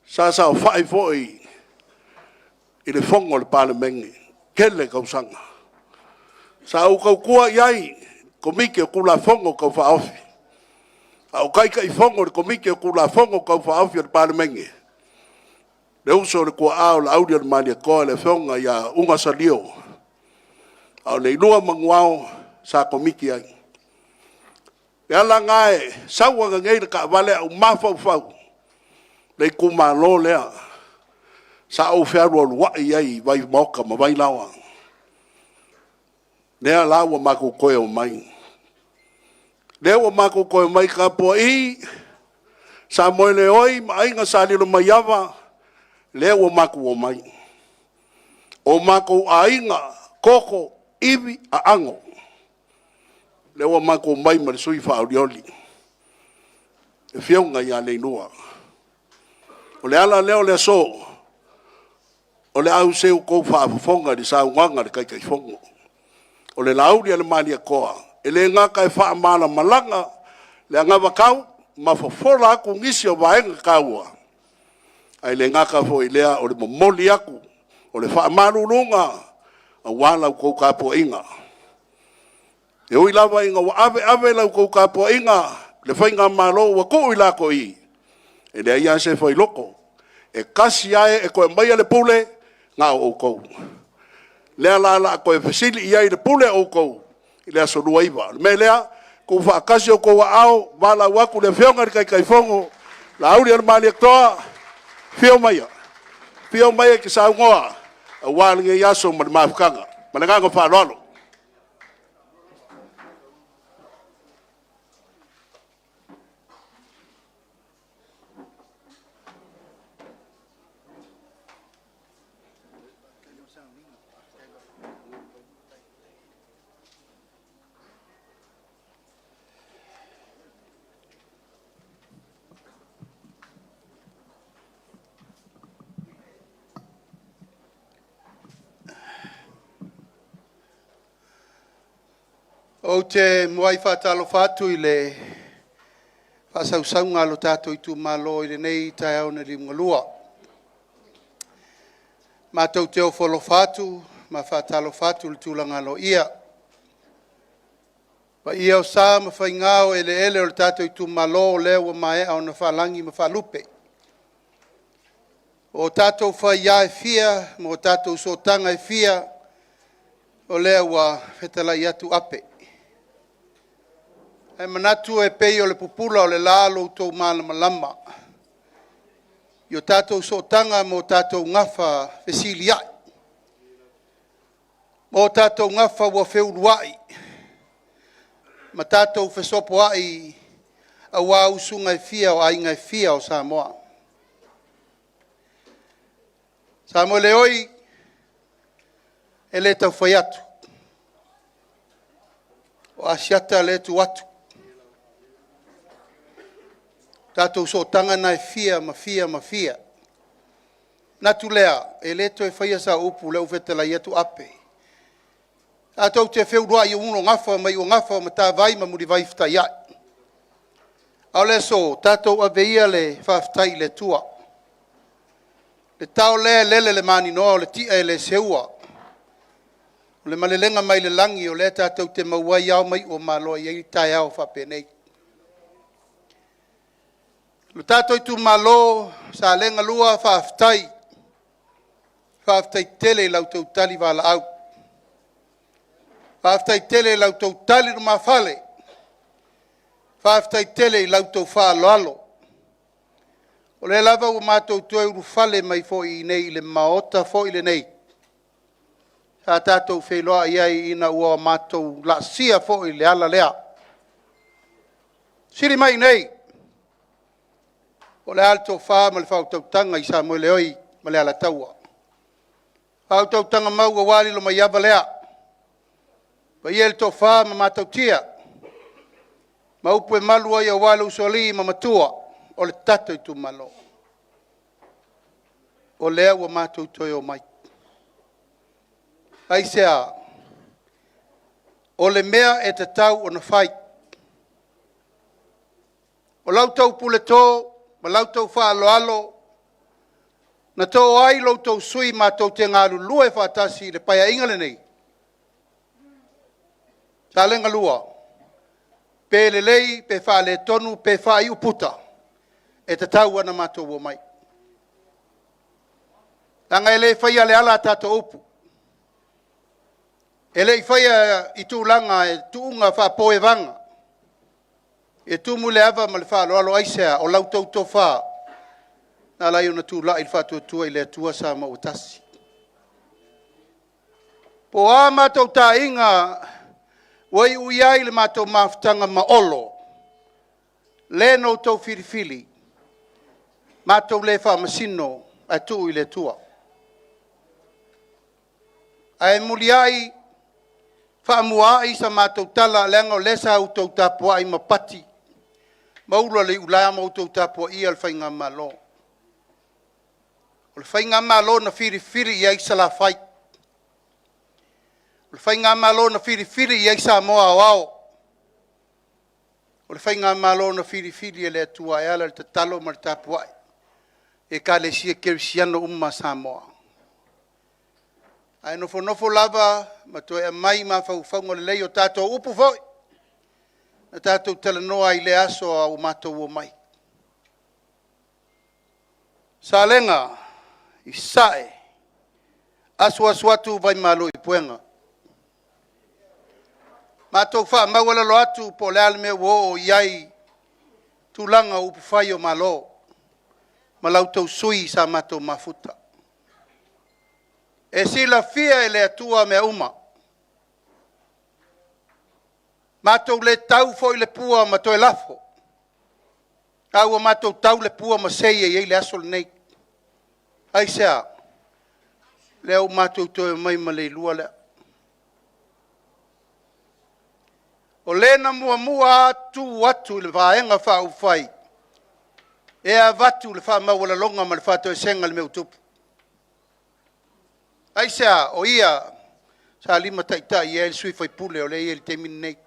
Sa o whae foi. I le fongo le pale mengi. Kele kau sanga. Sa au kau kua iai. Komike o kula fongo kau whaofi. Au kaika I fongo le komike o kula fongo kau whaofi le pale mengi. Le uso le kua ao la audia le mania koa le fonga ia unga salio. Au nei lua manguao sa komiki ai. E ala ngae, sauanga ngei le ka vale au mafau fau. Nei kumalo lea. Sa au whiaru alu wai ai vai moka ma vai lawa. Nea lawa mako koe o mai. Nea wa mako koe mai ka po I. Sa moele oi ma ainga sa lilo mai ava. Lea wa mako o mai. O mako ainga koko iwi a ango. Lea wa mako o mai ma le sui wha aurioli. E whiaunga ia nei nua. O le ala leo le so. O le au seu kou whaafafonga di sa unganga le kai fongo. O le lauri ale mania koa. E le ngaka e wha amana malanga. Le angava kau. Ma fofola aku ngisi o vaenga kaua. Ai le ngaka fo I lea o le momoli aku. O le wha amanu lunga. A wala kou kapo inga. E ui lava inga wa ave lau kou kapo inga. Le whainga malo wa kou I lako I. E le ia se whai loko. E kasi ae e koe mai le pule. Ngā o kou. Lea la koe fesili iai le pule o kou. I lea sonua iwa. Me lea, kou whaakasi o kou ao, wala waku le whionga ni kai fongo, la auri al mali aktoa, whio maia. Whio maia ki sa ungoa, a wālinga I aso ma le mafukanga. Ma le nganga whaalolo. O te moai whātalo whātu I le whasausaunga lo tātou I tū malo I le nei tai au na ringa lua. Mātou te o wholo whātu, ma whātalo whātu le tūlanga lo ia. Pa ia o sā ma whaingao ele o le tātou I tū malo leo wa mai au na whalangi ma whalupe. O tātou whaia e fia, ma o tātou sotanga e fia, o leo wa whetalai atu ape. E manatu e pei o le pupula o le lalo tau malama lama. I o tātou sotanga mo tātou ngafa fesili ai. Mo tātou ngafa wa feuruai. Ma tātou fesopo ai a wā usunga e fia o ainga e fia o Samoa. Samoa le oi e le tau whai atu. O asiata le tu atu. Tātou so tanga na e fia ma fia. Natu lea, e leto e whaia sa upu leu whetela I atu ape. Tātou te wheurua I uno ngafa mai o ngafa ma tā vai ma muri vai whita iai. Au le so, tātou a veia le whaftai le tua. Le tau lele le mani noa, le tia e le seua. O le malelenga mai le langi o le tātou te mauai au mai o malo I tai au whapenei. Lo tātou I tu malo sa lenga lua whaftai. Whaftai tele lau tau tali wala au. Whaftai tele lau tau tali ruma whale. Whaftai tele lau tau whaaloalo. O le lava o mātou tue uru whale mai fo i nei le maota fo i le nei. Sa tātou wheloa iai ina ua mātou la sia fo i le ala lea. Siri mai nei. O le alto wha ma le whautau tanga i sa moe le oi ma le ala taua. Whautau tanga maua wali lo mai ava lea. Pa i el to wha ma mātou tia. Ma upu e malu ai a wale usoli ma matua. O le tato i tu malo. O lea ua mātou toi o mai. Ai sea. O le mea e te tau o na whai. O lau tau pule tō. Ma lau tau wha alo alo. Na tō ai lau tau sui ma tau te ngāru lua e whaatasi le paia ingale nei. Tā lenga lua. Pe le lei, pe wha le tonu, pe wha i uputa. E te tau ana ma tau o mai. Tanga e le whaia le ala tato upu. E le whaia i tūlanga e tūunga wha poe vanga. E tumu le ava ma le wha alo alo aisea o lau tau tō wha. Nā lai ona tū lai wha tua i le tua sa ma utasi. Po a mātou tā inga wai uiai le mātou mawhtanga ma olo. Le no tau whiriwhiri. Mātou le wha masino a tū i le tua. Ai muli ai wha mua ai sa mātou tala lenga o lesa au tau tāpua i mapati. Maula le ulai ama tau tāpua i al whainga malo. O le whainga malo na whiriwhiri i aisa la whai. O le whainga malo na whiriwhiri i aisa moa o ao. O le whainga malo na whiriwhiri e le atua e ala le tatalo ma le tāpua. E ka le sia kerisiano sa moa. Ai nofo lava, ma toi a mai ma whauwhaunga le lei o tātou upu foi. Na tātou talanoa i le aso a o mātou o mai. Salega, i sae, aso atu vai malo i puenga. Mātou wha mawala lo atu po le alme o iai tūlanga upu whai o malo. Ma lautou sui sa mātou mafuta. E sila fia e le atua mea uma. Mātou le tau fo i le pua ma toe lafo. Aua mātou tau le pua ma seia i le asol nei. Ai sea, leo mātou toe mai ma le lua lea. O lena mua atu le vaenga wha ufai. E a vatu le wha mawala longa ma le wha toe senga le meu tupu. Ai sea, o ia, sa lima taita i el sui fai pule o le i el temin nei.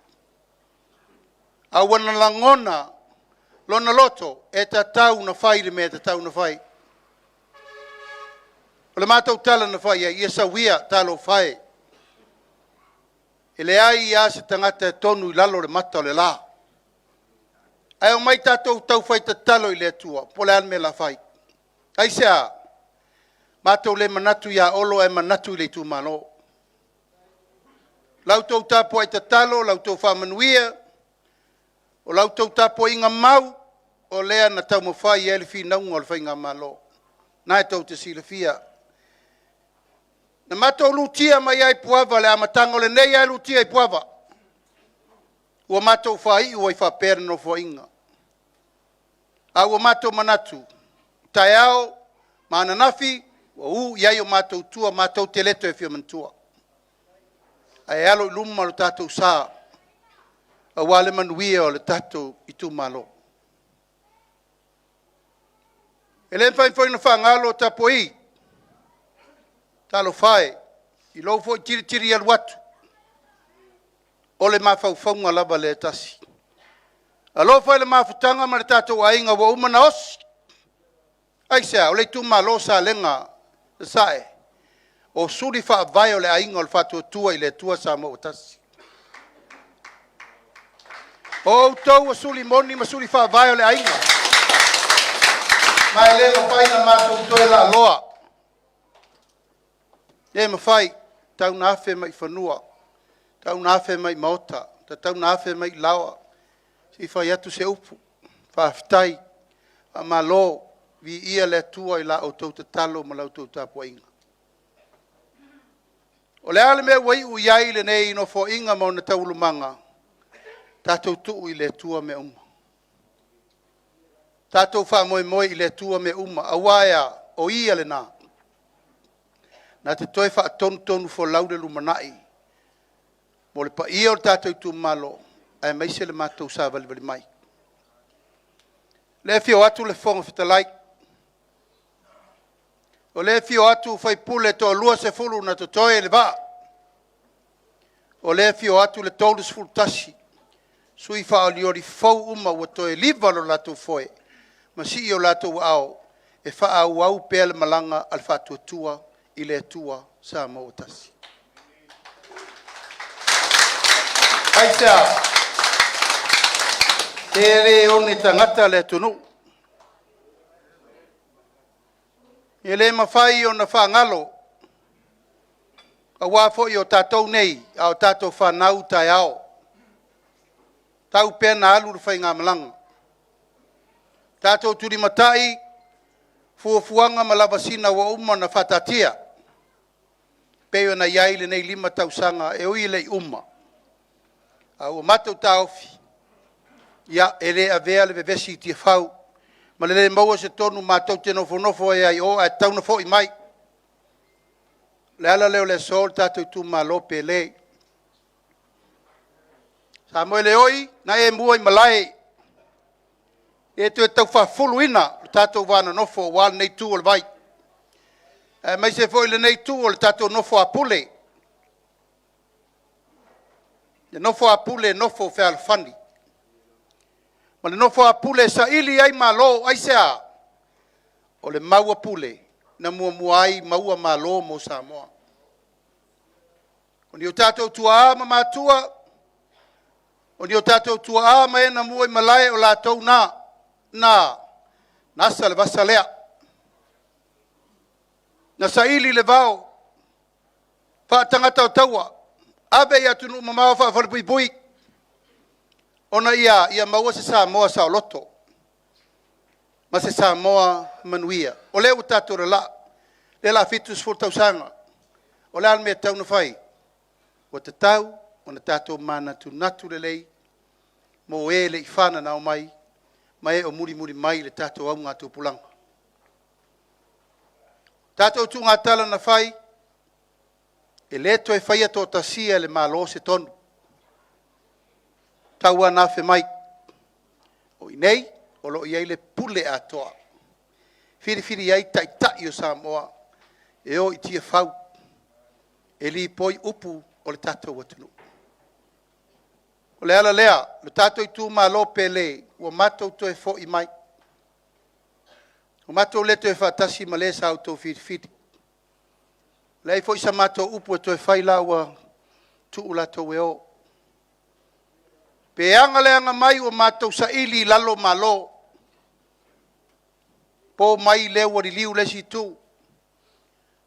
A wana langona, lona loto, e ta tau na whai le mea ta tau na whai. O le mātou tala na whai, ia sa wia talo whai. E le ai ia se tangata tonu i lalo le mata o le la. Ai o mai tātou tau whai ta talo i le atua, po le alme la whai. Ai sea, mātou le manatu ia olo e manatu i le tu mano. Lau tau tāpo ai ta talo, lau tau whamanuia, o lau tau tāpo inga mau, o lea na tau mawhai e le fi naunga o le whainga malo. Nai tau te sila fia. Na mātou lutia mai ai puava le amatanga o le nei ai lutia ai puava. Ua mātou whai ua i whapera no whainga. A ua mātou manatu. Tai ao, maana nafi, ua iai o mātou tua, mātou te leto e fia mantua. Ai alo i luma lo tātou sā. A wale manuia o le tātou i tu malo. E le mwhai na whangalo tapo i. Talo whae. I lo fo i tiri alu atu. O le mawhauwhaunga lava le tasi. A lo whae le mawhutanga ma le tātou ainga wa umana osi. Aisea, o le tu malo sa lenga sae. O suri wha vai o le ainga o le whatua tua i le tua sa mo tasi. O tau o suli moni ma suli wha vai o le ainga. Mai le o whaina mātou toe la loa. E mawhai, tau na awhe mai whanua, tau na awhe mai maota, tau na awhe mai lawa, si whai atu se upu, whawhitai, a malo, vi ia le tua I la o tau te talo ma lau tau tāpua inga. O le ale mea wai u iai le nei no fo inga mo na tau lumanga, tātou tuu I le tua me uma. Tātou wha moe moe I le tua me uma, a waia o ia le nā. Na te toi wha tonu tonu fo laude lumanai, mo le pa ia o tātou tu malo, ai maise le mātou sa vali vali mai. Le fio atu le fonga fitalai, o le fio atu fai pule to lua se fulu na to toe le va. O le fio atu le tolu se fulu tasi, sui fa o liori fau uma wa toe liva lo lato foe, ma si I o lato au, e fa au pea le malanga al fa tua I le tua sa mo tasi. Aisa, tere oni tangata le tunu. E le mawhai o na whangalo, a wafo I o tātou nei, a o tātou whanau tai ao. Tau pēna alu le whai ngā malanga. Tātou turi matai, fuafuanga malawasina wa uma na whatatia. Peo na iai le nei 5 tausanga e ui le uma. A ua matau taofi. Ia e le avea le vevesi tia whau. Ma le maua se tonu matau te nofo e ai o a tau na fo I mai. Le ala leo le sol tātou tu malope le. Sa moe le oi, na e mua I malai. E tu e tau whafulu ina, tātou wana nofo wāna nei tu o le vai. Mai se foi le nei tu o le tātou nofo a pule. Le nofo a pule nofo fe alfani. Ma le nofo a pule sa ili ai malo ai sea. O le maua pule, na mua ai maua malo mo Samoa. O ni o tātou tua ama matua, o ni o tātou tua ama e na mua I malai o lātou na nasa le vasalea. Na saili le vao, wha tangata o taua, abe ia tunu mamawa wha whalipui pui, ona ia maua se Samoa sa o loto, ma se Samoa manuia. O leo tātou le la fitus fur tausanga, o le almea tau na whai, o te tau, o na tātou mana tu natu le lei, mo e le I whana nao mai, mai o muri mai le tātou au ngā tūpulanga. Tātou tu ngā tala na whai, e le toi whai ato tasia le malo se tonu. Tau ana whe mai. O inei, o lo iei le pule atoa. Whiri ai tai o Samoa, e o I tia whau. E li poi upu o le tātou watunu. O le ala lea, le tātou I tū malo pele, ua mātou toi fo I mai. O mātou le toi whatasi ma le sa autou whiri. Lei fo I sa mātou upu e toi whaila ua tuu latou e o. Pe anga le anga mai o mātou sa ili lalo malo. Po mai le ua riliu le si tu.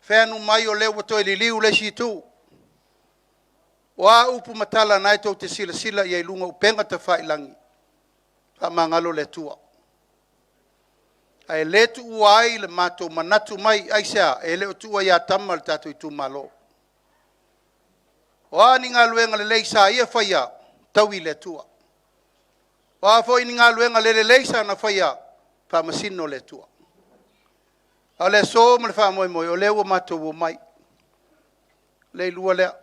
Wheanu mai o le ua toi riliu le si tu. O a upu matala nai tau te sila I lunga upenga te whailangi. Ka mangalo le tua. Ai le tu uai le mato manatu mai aisea e le tua ia tama le tatu I tu malo. O a ni ngā luenga le leisa ia whaia tau I le tua. O a fo I ni ngā luenga le leisa na whaia pa masino le tua. A le so ma le wha moi o le ua mato ua mai. Le lua lea.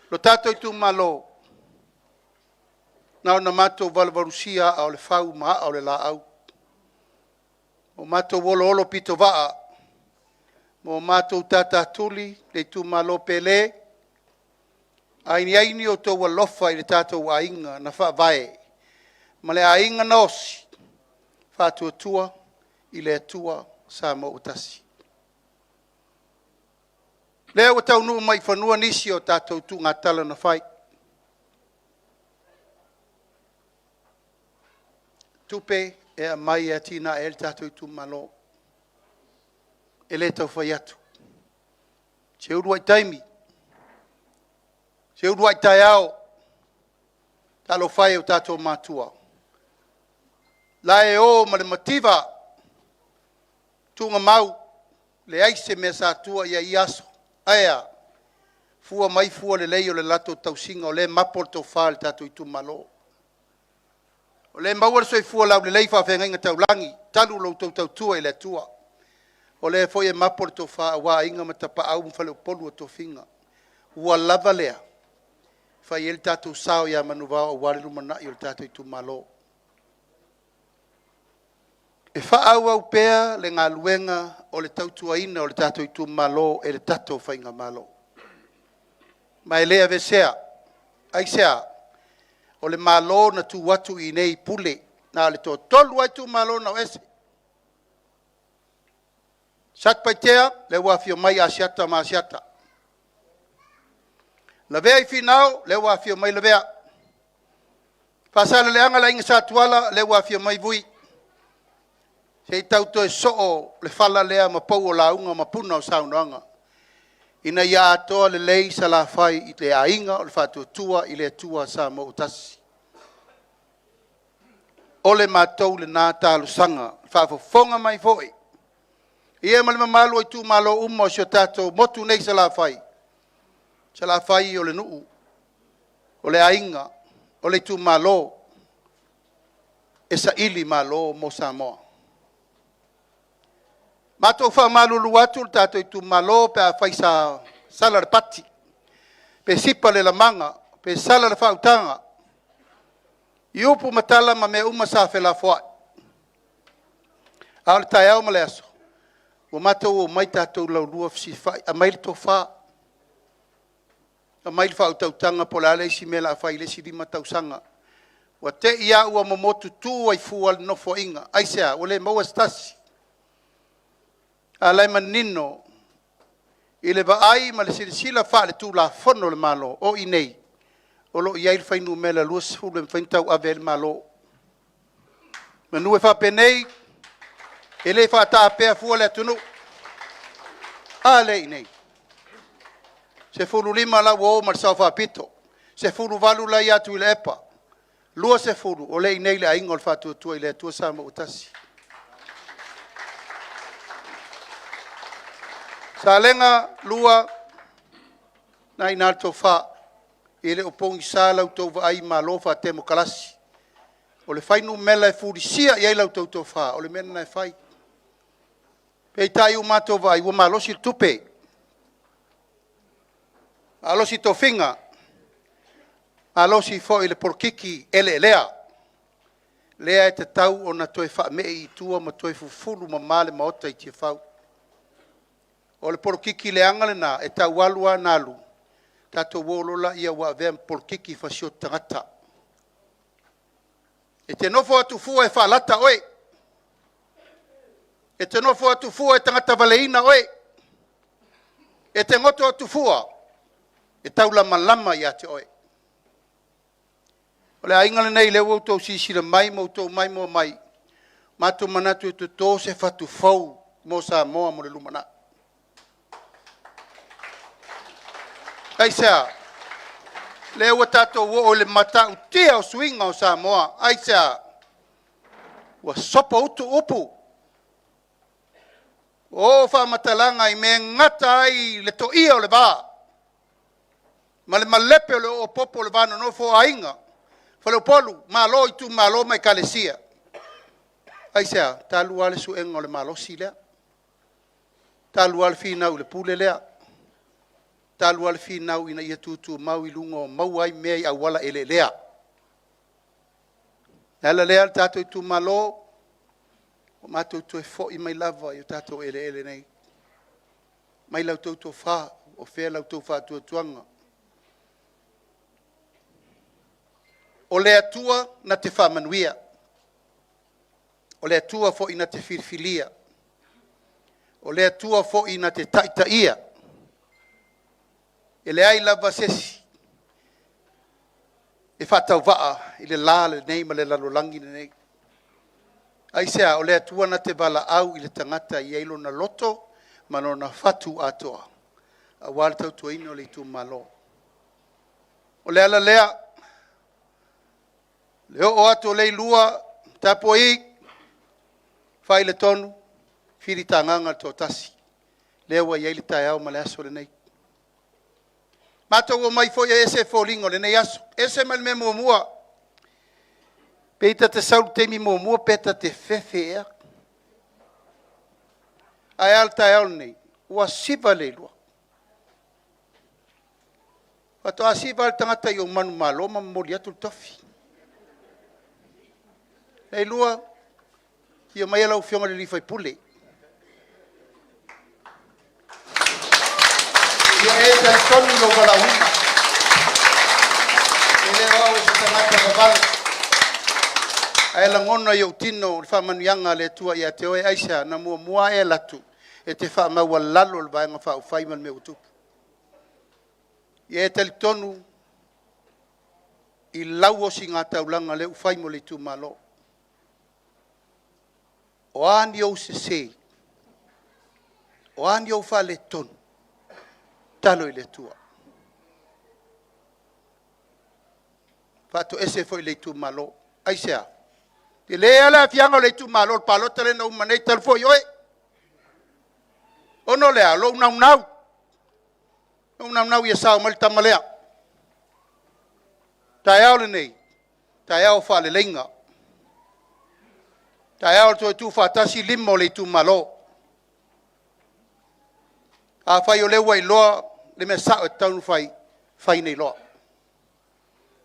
Lo tato I tu malo. Nau na mato valvarusia au le whau maa au le la au. O mato olo pito waa. Mo mato tata tuli le tu malo pele. Aini o tau alofa I le tato ainga na wha vae. Ma le ainga nosi. Wha tua I le tua sa mo utasi. Lea o tau nuu mai whanua nisi o tātou tu ngā tala na whai. Tupe e a mai e tina e le tātou tu malo. E le tau whai atu. Se urua i taimi. Se urua i tai ao. Talo whai o tātou mātua. Lae o ma le mativa. Tunga mau. Le aise me sa tua ia i aso. Aia. Fua mai fua le lei o le lato tausinga o le mapol to wha le tātou i tu malo. O le maua soi fua lau le lei whawhenga inga taulangi. Talu lau tau tua i le tua. O le foi e mapol to wha wa inga matapa au mwhale o polu o to finga. Ua lava lea. Whai ele tātou sao ia manuwa o wale lumana i o le tātou i tu malo. E wha au pēa le ngā luenga o le tautua ina o le tātou i tu malo e le tātou whainga malo. Mai lea vesea, aisea, o le malo na tu watu i nei pule, na le tō tolu ai tu malo na ese. Sak paitea, le wafio mai asiata ma asiata. La vea i finau, le wafio mai la vea. Pasala le anga la inga sa tuala, le wafio mai vui. Se i tauto e soo, le fala lea ma pou o la unga ma puna o saunanga. Ina ia atoa le lei sa la fai i le ainga o le whātua tua i le tua sa mo utasi. O le mātou le nā tālu sanga, whaafofonga mai foi. Ia ma le mamalu i tu malo umma o sio tātou motu nei sa la fai. Sa la fai o le nuu, o le ainga, o le tu malo, e sa ili malo mo Samoa. Mato fa malulu atu tato itu malo pe fai sa salar pati. Pe sipa le lamanga, pe salar fa utanga. Iupu matala ma me uma sa fe la foi. Al taiao maleso. O mato o mai tato la lua si fai a mai to fa. A mai fa utanga polale si mela fai le si di matau sanga. Wa te ia ua momotu tu ai fual no fo inga. Aisea o le mau stasi. Alai manino i le vaai ma le silasila fa le tu la fono le malo o inei o lo ia il fainu mela luas fu le faintau ave le malo manu e fa penei e le fa ta pe fu le tunu ale inei se fu lima la wo ma sa fa pito se fu valu la ia tu le epa luas se fu o le inei le aingo fa tu ile tu sa mo utasi. Salega lua na ina to fa ele o pongi sala o to vai malo fa temo kalasi o le fainu mela e furisia ia ila to fa o le mena na fai pe tai o mato vai o malo si tupe alo si to finga alo si fo ile porkiki ele lea lea te tau o na to fa me i tua ma to fulu ma male ma ota i te fau. O le porkiki le angale na e ta walua nalu. Tato wolola ia wa vem porkiki fasio tangata. E te nofo atu fua e whalata oe. E te nofo atu fua e tangata valeina oe. E te ngoto atu fua e tau lama lama ia te oe. O le aingale nei le wautou sisira mai mautou mai mo mai. Mato manatu e tuto se fatu fau mo Samoa mo le lumana. Aisea, le ua tato o le mata utia o swinga o Samoa. Aisea, ua sopa utu upu. O wha matalanga i me ngata ai le to ia o le ba. Ma le malepe o le o popo o le vano no fo ainga. Whale polu, malo i tu malo mai kalesia. Aisea, talu ale su enga o le malo si lea. Talu ale fina u le pule lea. Talu al finau ina ia tutu mau i lungo mau ai mei a wala ele lea. Nala lea tato i tu malo, o mato tu e fo i mai lava i tato ele nei. Mai lau tauto fa, o fea lau tau fa tua tuanga. O lea tua na te fa manuia. O lea tua fo ina te filfilia. O lea tua fo ina te taitaia. E le ai lava sesi. E whatau waa i le la le nei ma le lalolangi nei. Aisea o le atua na te wala au i le tangata i eilo na loto ma no na whatu atoa. a wale tau tuaina o le itu malo. O le ala lea, leo o ato le lua, tapo i, fai le tonu, firi tanganga to tasi. Leo wa iei le tae au ma le aso le nei. Mato o mai foi ese folingo le nei aso. Ese mal me mua. Peita te sau te mi mua, peta te fefe ea. Ai alta e al nei. Ua siva le lua. Pato a siva al tangata i o manu malo, ma mori atu tofi. Nei lua, i o mai alau fionga le li fai pule. Ia e te tonu lo wala uma. E le wau se tangata wawala. Ai la ngona i o tino, le whamanianga le tua i a te oe aisa, na mua e latu. E te wha maua lalo le vaenga wha ufaiman me utupu. I e te tonu i lau o si ngā taulanga le ufaimo le tu malo. O ani o se se, o ani o wha le tonu, talo i le tua. Whato ese foi le tu malo, aisea. Te le ala fianga le tu malo, palo tale na umanei tal foi oe. Ono lea, lo unau. Unau ia sao mal tamalea. Tai au le nei. Tai au fa le lenga. Tai au tu fa tasi limo le tu malo. A fai o le wai loa le me sa o tau fai nei loa.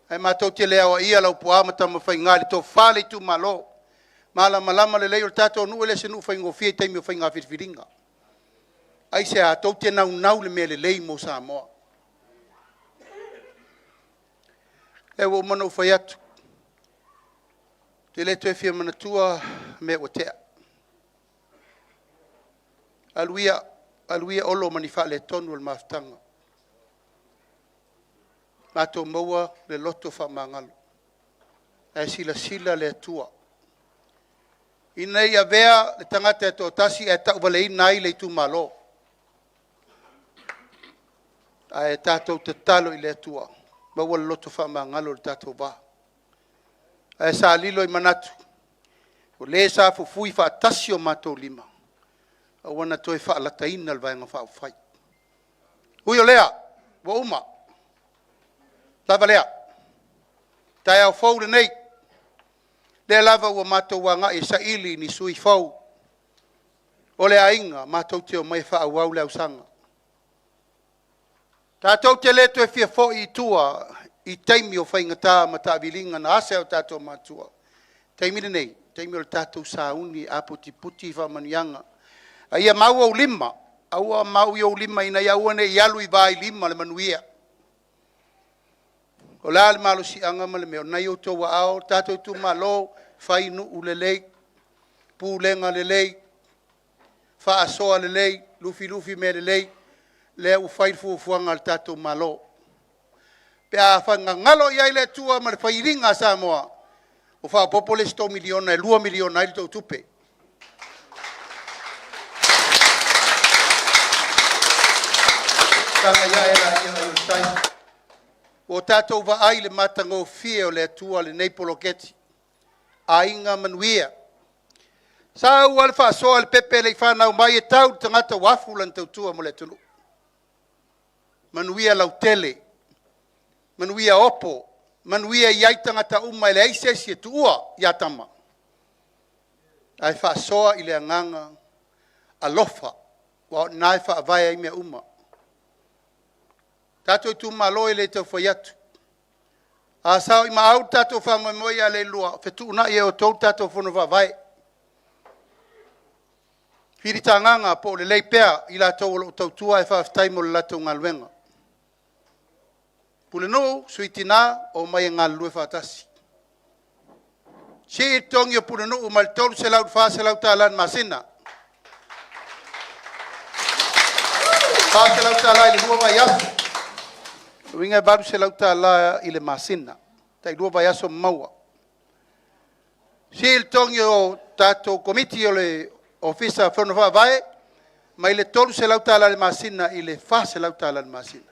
Ai matou te lea o ia lau pua mata ma fai ngali to fa le tu malo. Malama le lei o tato nu ele se nu fai ngofia i taimi o fai ngā whiriwhiringa. Ai se a tau te nau le mele lei mo sa moa. E wo mana ufai atu. Te le tue fia mana tua me o tea. Aluia olo mani wha le tonu al maftanga. Mato maua le loto wha mangalo. E sila le tua. Ina ia vea le tangata e to tasi e tau wale inai le tu malo. Ai tātou te talo i le atua. Maua le loto wha mangalo le tātou wā. Ai sa lilo i manatu. O le sa fufui wha tasi o mātou lima. A wana toi wha alata ina le vaenga wha ufai. Ui o lea, wa uma. Lava lea. Tai au fau le nei. Le lava ua mātou wanga e sa ili ni sui fau. O le ainga mātou te o mai wha au le au sanga. Tātou te leto e fia fo i tua i taimi o whaingatā ma tā vilinga na ase o tātou mātua. Taimi nei, taimi o le tātou sauni a puti whamanianga. A ia mau au lima, aua mau i au lima ina iauane i alu i vai lima le manuia. O la le malo si anga ma le meo, nai o tō wa ao, tātou tu malo, whainu u le lei, pūlenga le lei, wha asoa le lei, lufi me le lei, le u fai fuanga al tatou malo. Pe a whanga ngalo i aile tua ma le whairinga sa moa. O wha popole 100 miliona e 2 miliona i tau tupe. Tanga ia era i tai. O tatou wa aile matanga o fie o le tua le nei poloketi. A inga manuia. Sa ua le wha soa le pepe le whanau mai e tau tangata wafu lan tau tua mo le tulu. Manuia lautele, manuia opo, manuia iai tangata uma i le aisesi e tuua i atama. Ai wha soa i le anganga alofa, wa nai wha avaya i mea uma. Tato i tu malo i le tau whai atu. A sao i maau tato wha moi a le lua, whetu una i e o tau tato whono wha vai. Whiri tanganga po le leipea i la tau o tau tua e wha taimo le lato ngaluenga. Pule no, suitina o mai ngā lue whātasi. Si i tongi o pule no, o mai tolu se lau wha se lau tālan masina. Wha se lau tāla i le hua vai aso. Winga baru se lau tāla i le masina. Tai lua vai aso maua. Si i tongi o tātou komiti o le ofisa whanau wha vai, mai le tolu se lau tala le masina i le fa se lau tala le masina.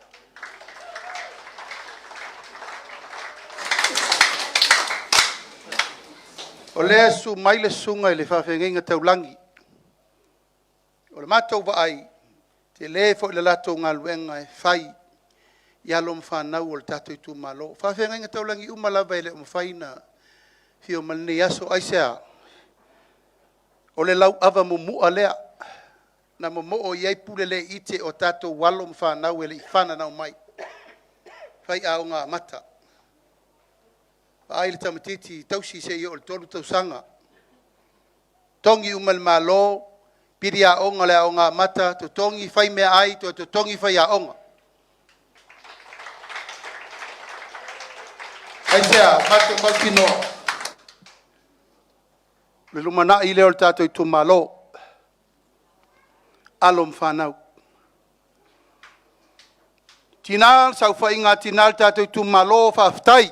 O le su mai le sunga i le whawhengenga taulangi. O le mātou wa ai, te le fo i le lato ngā luenga e whai, i alom whanau o le tato i tu malo. Whawhengenga taulangi umalawa i le umwhaina, fio malini aso aisea. O le lau awa mua lea, na mo o iai pule le ite o tato walom whanau e le i whana nau mai. Whai a o ngā mata. Ai le tamatiti tausi se i o le tolu tausanga. Tongi umal malo, piri a onga le a o ngā mata, to tongi whai mea ai, to tongi whai a onga. Ai sea, mato malpino. Le lumana i leo le tato i tu malo. Alom whanau. Tina, sau whai ngā tina le tato i tu malo whaftai.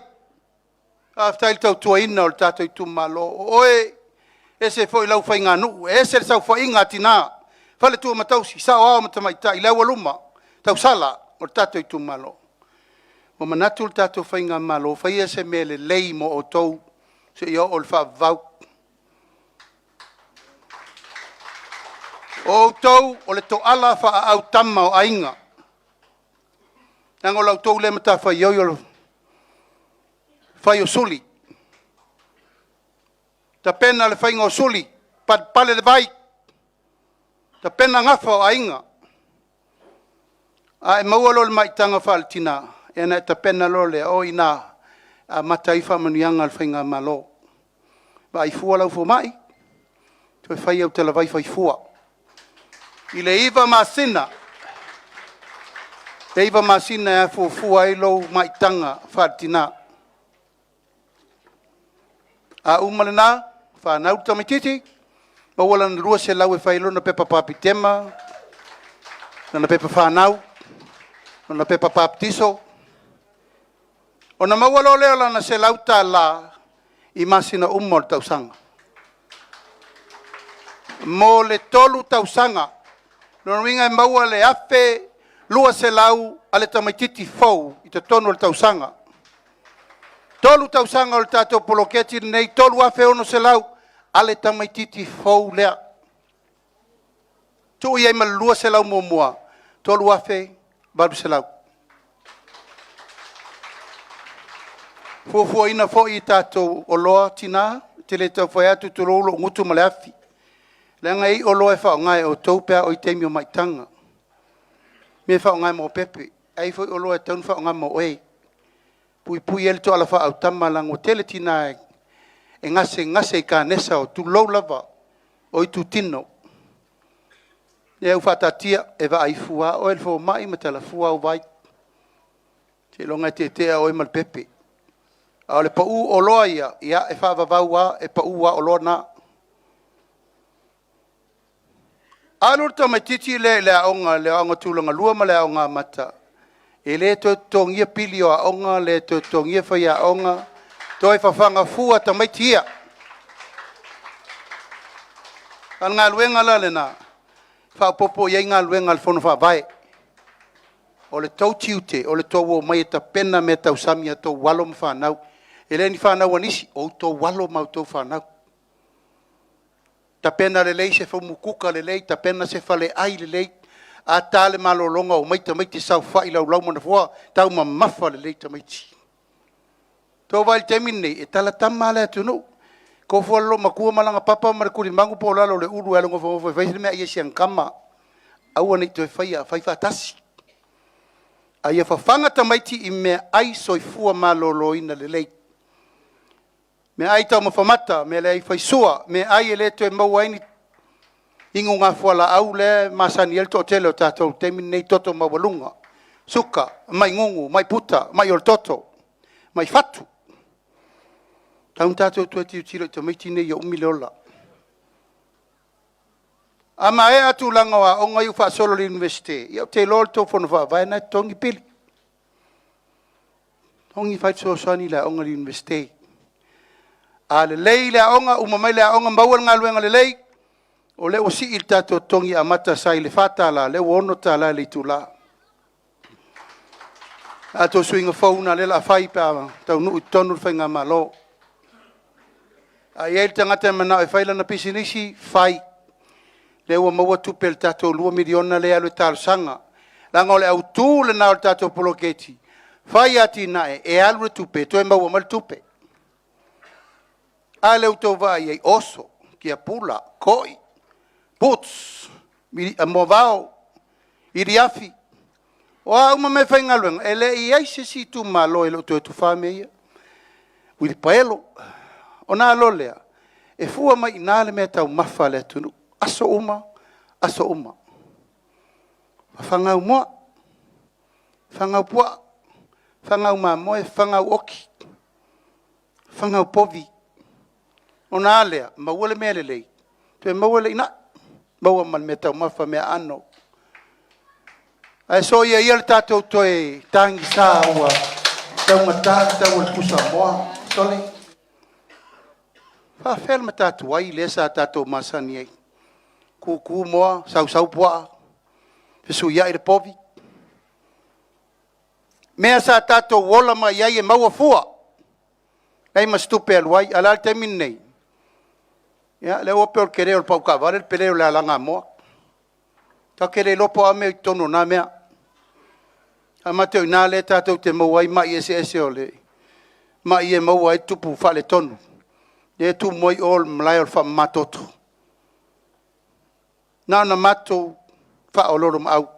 Whaftai le tau tua ina o le tato i tu malo. Oe, ese fo i lau whai ngā nuu. Ese le sau whai ngā tina. Whale tua matausi, sao ao matamaita, i lau aluma. Tau sala o le tato i tu malo. Mo manatu le tato whai ngā malo. Whai ese me le lei mo o tau. Se i o le whavau. O tau o le to ala wha au tama o ainga. Nang o lau tau le mata whai o whai o suli. Ta pena le whai o suli. Pale le vai. Ta pena ngafa o ainga. A e maua lo le maitanga wha tina. E na ta pena lo le o ina. A mata iwha manuianga le whai ngā malo. Ba i fua lau fua mai. Tu e whai au te la vai whai fua. I le iwa masina. Le iwa masina e fua i lo maitanga wha tina. A umalena, whanau tamititi, ma wala na rua se lau e whailo na pepa papitema, na pepa whanau, na pepa papitiso. O na mawalo leo la na se lau ta la i masina umol tausanga. Mo le tolu tausanga, no winga e maua le afe, lua se lau ale tamititi fau i te tonu le tausanga. Tolu tausanga o le tatou poloketi nei tolu afe ono se lau ale tamaititi fau lea. Tu iai malua se lau mua. Tolu afe baru se lau. Fua ina fo i tatou o loa tina, te le tau whai atu tu rolo ngutu male afi. Lenga i o loa e whao ngai o taupea o i teimi o maitanga. Me whao ngai mo pepe. Ai fo i o loa e taun whao ngai mo oe. Pui ele to ala fa au tama lango tele tina e ngase I ka nesa o tu lau lava o I tu tino. E au whatatia e wa ai fua o ele fo mai ma tala fua o vai. Te longa te o e mal pepe. A le pa u o loa ia e wha vavau a e pa u a o loa na. Alur ta mai titi le aonga tūlanga lua ma le aonga mata. E le to tongia pili o aonga, le to tongia whai aonga, to e whawhanga fua ta mai tia. An ngā luenga la le nā, whapopo iei ngā luenga le whono whawai. O le tau tiute, o le tau o mai e ta pena me tau samia tau walo ma whanau. E le ni whanau anisi, o tau walo mau tau whanau. Ta pena le lei se whamukuka le lei, ta pena se whale ai le lei. A tale malolonga o maita sau whai lau mana fua, tau ma mafa le leita maiti. Tau vai temine, e tala tamma le atunu. Ko fua lo makua malanga papa marakuri mangu po lalo le uru alonga fo faisile mea iesi ang kama. Aua nei toi whai whatasi. Aia whawhanga tamaiti I mea ai soi fua maloloina le lei. Mea ai tau mawhamata, mea le ai whaisua, mea ai e le toi mauaini ingo ngā fuala au le masani el to tele o tātou temi nei toto mawalunga. Suka, mai ngungu, mai puta, mai ol toto, mai fatu. Taun tātou tuati utiro I tamaiti nei o umileola. Ama e atu langa wa o ngai ufa solo li universite. Iau te lol to fono wa vai na tongi pili. Tongi fai so sani la o ngai universite. A le lei la onga umamai la onga mbawal ngā luenga le lei. O le o si il tato tongi a mata sai le fatala, le ono tala le tula. Ato suinga fauna le la fai pa tau nu tonu whainga malo. A iei tangata mana e whaila na pisinisi, fai. Le ua maua tupe le tato 2 miliona le alu tal sanga. Langa o le au tū le nao le tato poloketi. Fai ati nae, e alu le tupe, toi maua mal tupe. A leu tau vai ei oso, kia pula, koi, boots, mo vao, iriafi. O a uma me whainga luenga, e le i eise si tu malo e lo tu e tu whame ia. Wili paelo, o nā lolea, e fua mai nāle mea tau mawha le tunu, aso uma, aso uma. Whangau moa, whangau pua, whangau mā moe, whangau oki, whangau povi. O nā lea, mawale mea lelei. Tue mawale ina, maua man me tau mawha mea ano. Ai so ia le tātou toe tangi sā ua, tau matā, tau al kusa moa, sole. Whawhel ma tātou ai, le sa tātou masani ei. Kuku moa, sau poa, fesu ia i le povi. Mea sa tātou wola ma iai e maua fua. Ei ma stupe aluai, ala te min nei. Ya, le ope o kere o pau kawale, le pere o le alanga moa. Ta kere lopo ame i tono na mea. A mateo ina le tātou te maua i mai ese o le. Mai e maua i tupu whale tonu. E tu moi ol mlai o wha matoto. Nā na mato wha o loro mau.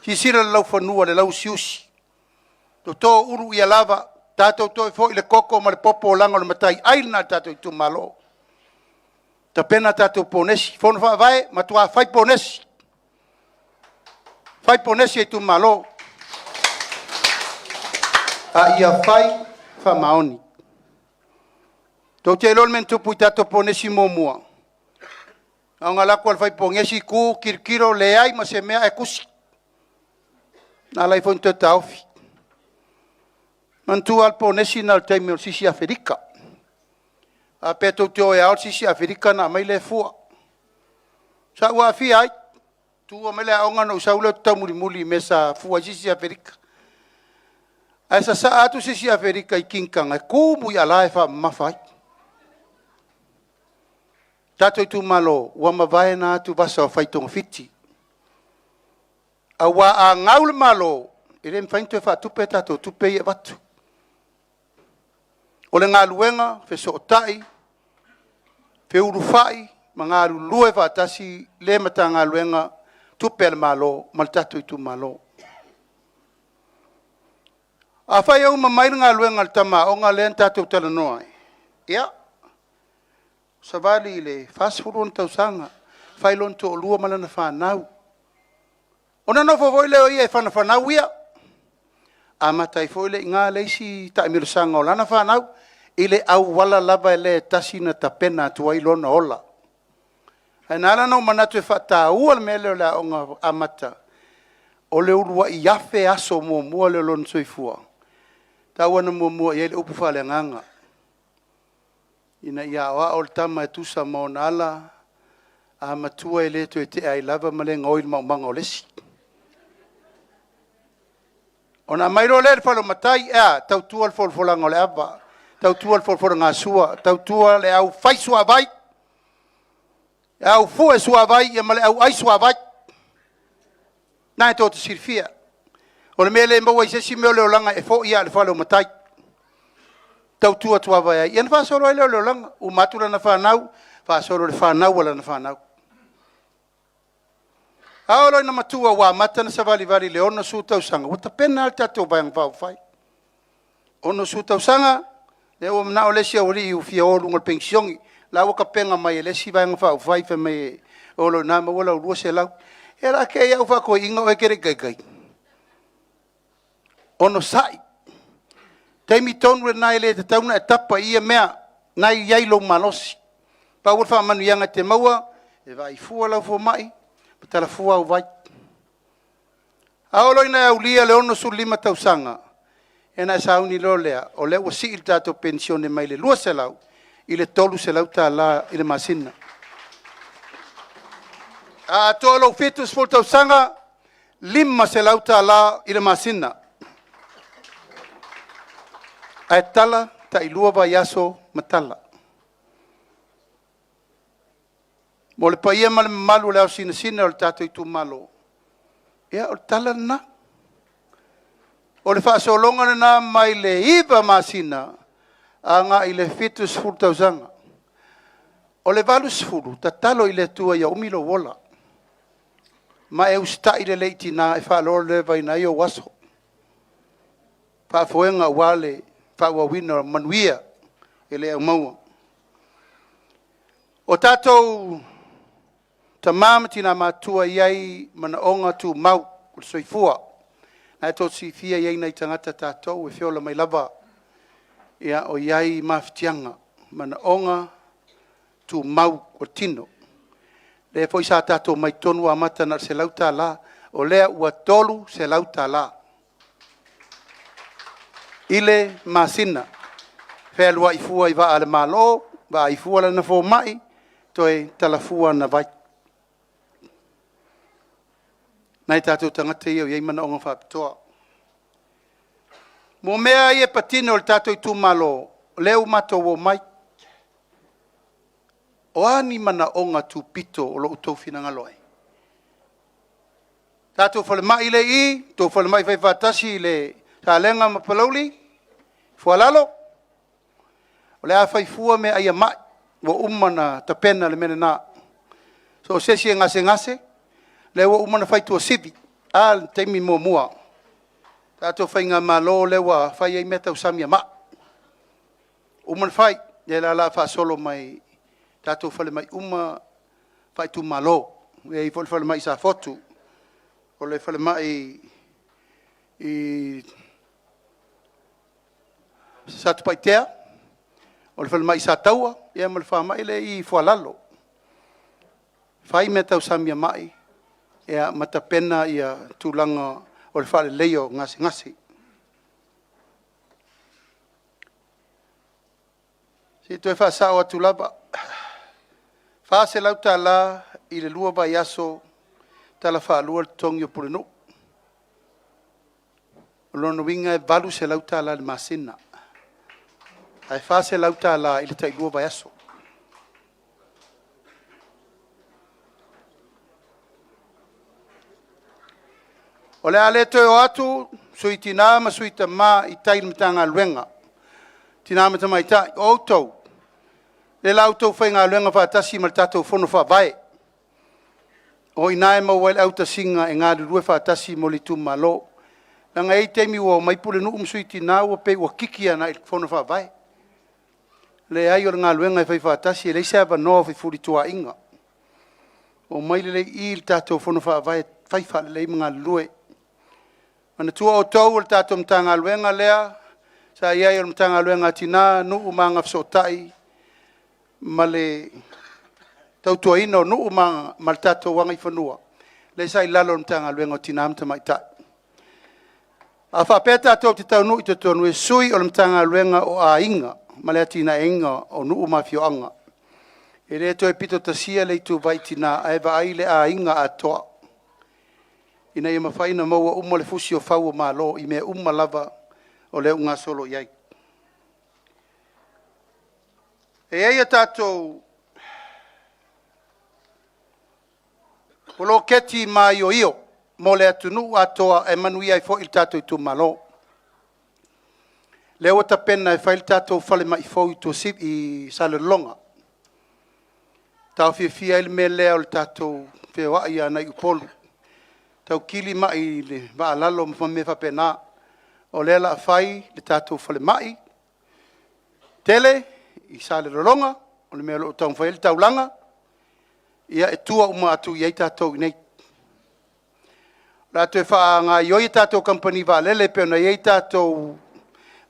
Si sira le lau whanua le lau siusi. To tō uru i alava, tātou toi fo i le koko ma le popo o langa o le matai. Aina tātou i tu malo. Ta pena tātou ponesi. Fono wha vai, matua whai ponesi. Whai ponesi e tu malo. A ia whai wha maoni. Tau te lol men tupu i tātou ponesi mōmua. Au ngā lako al whai pongesi ku kirkiro leai ma se mea e kusi. Nā lai fo nte taufi. Mantu al ponesi nal teimi o sisi Afrika. A peto te oe au sisi Afrika na mai le fua. Sa ua fi ai. Tu o mele aonga no saule tau muli mesa fua sisi Afrika. Ai sa atu sisi Afrika i kinkanga. Kumu i alae wha mawhai. Tato i tu malo, ua mawae na atu basa o whaitonga fiti. A ua a ngaule malo, i rem whainto e wha tupe tato, tupe i e watu. O le ngā luenga, whe so o tai, whe uru whai, ma ngā lue wha atasi, le mata ngā luenga, tupe le malo, mal tato i tu malo. A whai au ma maira ngā luenga le tama, o ngā lean tato tala noa. Ia. Savali le fasfurun tau sanga, whailon to lua malana whanau. Ona no fawoi leo ia e whanau ia. A matai fwoi le ngā leisi ta emiru sanga o lana whanau, ile au wala lava le tasina ta pena tuai lona ola. Hai nara no manatu e whata ua le mele o le aonga amata. O le urua i afe aso mua le lon soifua. Ta wana mua i ele upu whale nganga. Ina ia oa o le tama e tusa maona ala, a matua e leto e te ai lava ma le ngoi le maumanga o lesi. Ona mairo le whalo matai, tau tua le wholfolanga o le ava, tau tua le wholfolanga ngā sua, tau tua le au whai sua vai, au fue sua vai, ia ma le au ai sua vai. Nā e tōta sirfia. O le mele maua i sesi meo leo langa e fo ia le whalo matai. Tau tua tua vai ai. Ian whaasoro ai leo langa. U matura na whanau. Whaasoro le whanau wala na whanau. Aolo ina matua wa mata na savali vali le ono su tau sanga. Wata pena al tato bayang whau whai. Ono su tau sanga. Le o mna o lesi au ri u fia olu ngal pengsiongi. La waka penga mai e lesi bayang whau whai fe mai olo nama wala urua se lau. E la ke iau whako inga o e kere gai. Ono sai. Taimi tonu e nai le te tauna e tapa ia mea nai iai lo malosi. Pa ua wha manu ianga te maua, e vai fua lau fua mai, pa tala fua au vai. Aolo ina au lia le ono su 5 tausanga, e nai sauni lo lea, o le ua si il tato pensione mai le 2 se lau, i le 3 se lau ta la i le masina. A tolo fitus fultau sanga, lima se lauta la ila masina. Ai tala ta ilua ba yaso matala. Mo le paia ma le malu le au sina o le tatou i tu malo. Ia o le tala na. O le whaasolonga na mai le iwa masina a ngā i le fitus fultau sanga. O le valus fulu, ta talo i le tua ia umilo wola. Ma e usta i le leiti na e whaalor le vai na i o waso. Whaafoenga wale, whaawawina manuia e le au maua. O tātou ta mamati na matua iai mana onga tu mau o soifua. Na e tō si fia iai nei tangata tātou e whiola mai lava. Ia o iai maftianga mana onga tu mau o tino. Le foi sa tātou mai tonu a mata na se lauta la. O lea ua tolu se lauta la. Ile masina. Whea lua i fua i wa ale malo. Wa i fua la na fo mai. Toi talafua na vai. Nai tātou tangata iau iei mana onga whapitoa. Mo mea i e patino le tātou i tu malo. Leu mato wo mai. O ani mana onga tu pito o lo utou fina ngaloe. Tātou whale mai le i, tō whale mai whai whātasi le Salega ma palauli, fualalo. O le a whai fua me aia mai, wo umana ta pena le mene nā. So sesi e ngase, le wo umana whai tua sivi, a teimi mua mua. Tātou whai ngā malo le wa whai ei meta usamia ma. Umana whai, le la la wha solo mai, tātou whale mai uma whai tu malo. E i whale mai sa fotu. O le whale mai i sa tupaitea. O le whale mai sa taua. E ma le wha mai le i fualalo. Whai me tau samia mai. E a matapena i a tūlanga o le whale leo ngasi. Si tu e wha sao atu lava. Wha se lauta la i le lua vai aso tala wha lua le tongi o purenu. Lono winga e valu se lauta la le masina. Ai wha se lauta la i le tai lua vai aso. O le ale toi o atu, sui tina ma sui ta ma i tai mitanga luenga. Tina ma ta mai tai, o tau. Le lautou whai ngā luenga whaatasi ma le tātou whono whaavae. O inae ma wail auta singa e ngā rurue whaatasi mo li tu malo. Nanga ei teimi ua mai pule nu umsuiti nā ua pe ua kikia na i whono whaavae. Le ai o ngā luenga e whai whaatasi e leisa ava noa whai furi tua inga. O mai le i le tātou whono whaavae whai whaale le ngā rurue. Mana tua o tau o le tātou mta ngā luenga lea. Sa iai o mta ngā luenga tina nu umanga whasotai. Ma le tautua ino nuu ma le tātou wanga i whanua. Le sai lalo na tanga luenga o tina amta mai tai. A whapea tātou te tau nuu i te tonu e sui o le tanga luenga o a inga. Ma le atina inga o nuu ma fioanga. E le toi pito tasia le tu vai tina a eva ai le a inga a toa. Ina i mawhaina maua le fusi o whau o malo i mea lava o le unga solo iai. E eia tātou polo keti mai o io, mo le atunu atoa e manuia i fo il tātou i tu malo. Le o tapena e whail tātou whale mai fo i tu sip i salelonga. Tau fia il me lea o le tātou whia ia na i upolu. Tau kili mai le waa lalo me whapena. O le la whai le tātou whale mai. Tele, i sale rolonga, o le mea lo tau whaele taulanga, ia e tua uma atu i tātou i nei. Rato e wha ngā ioi tātou company wa lele peo na i tātou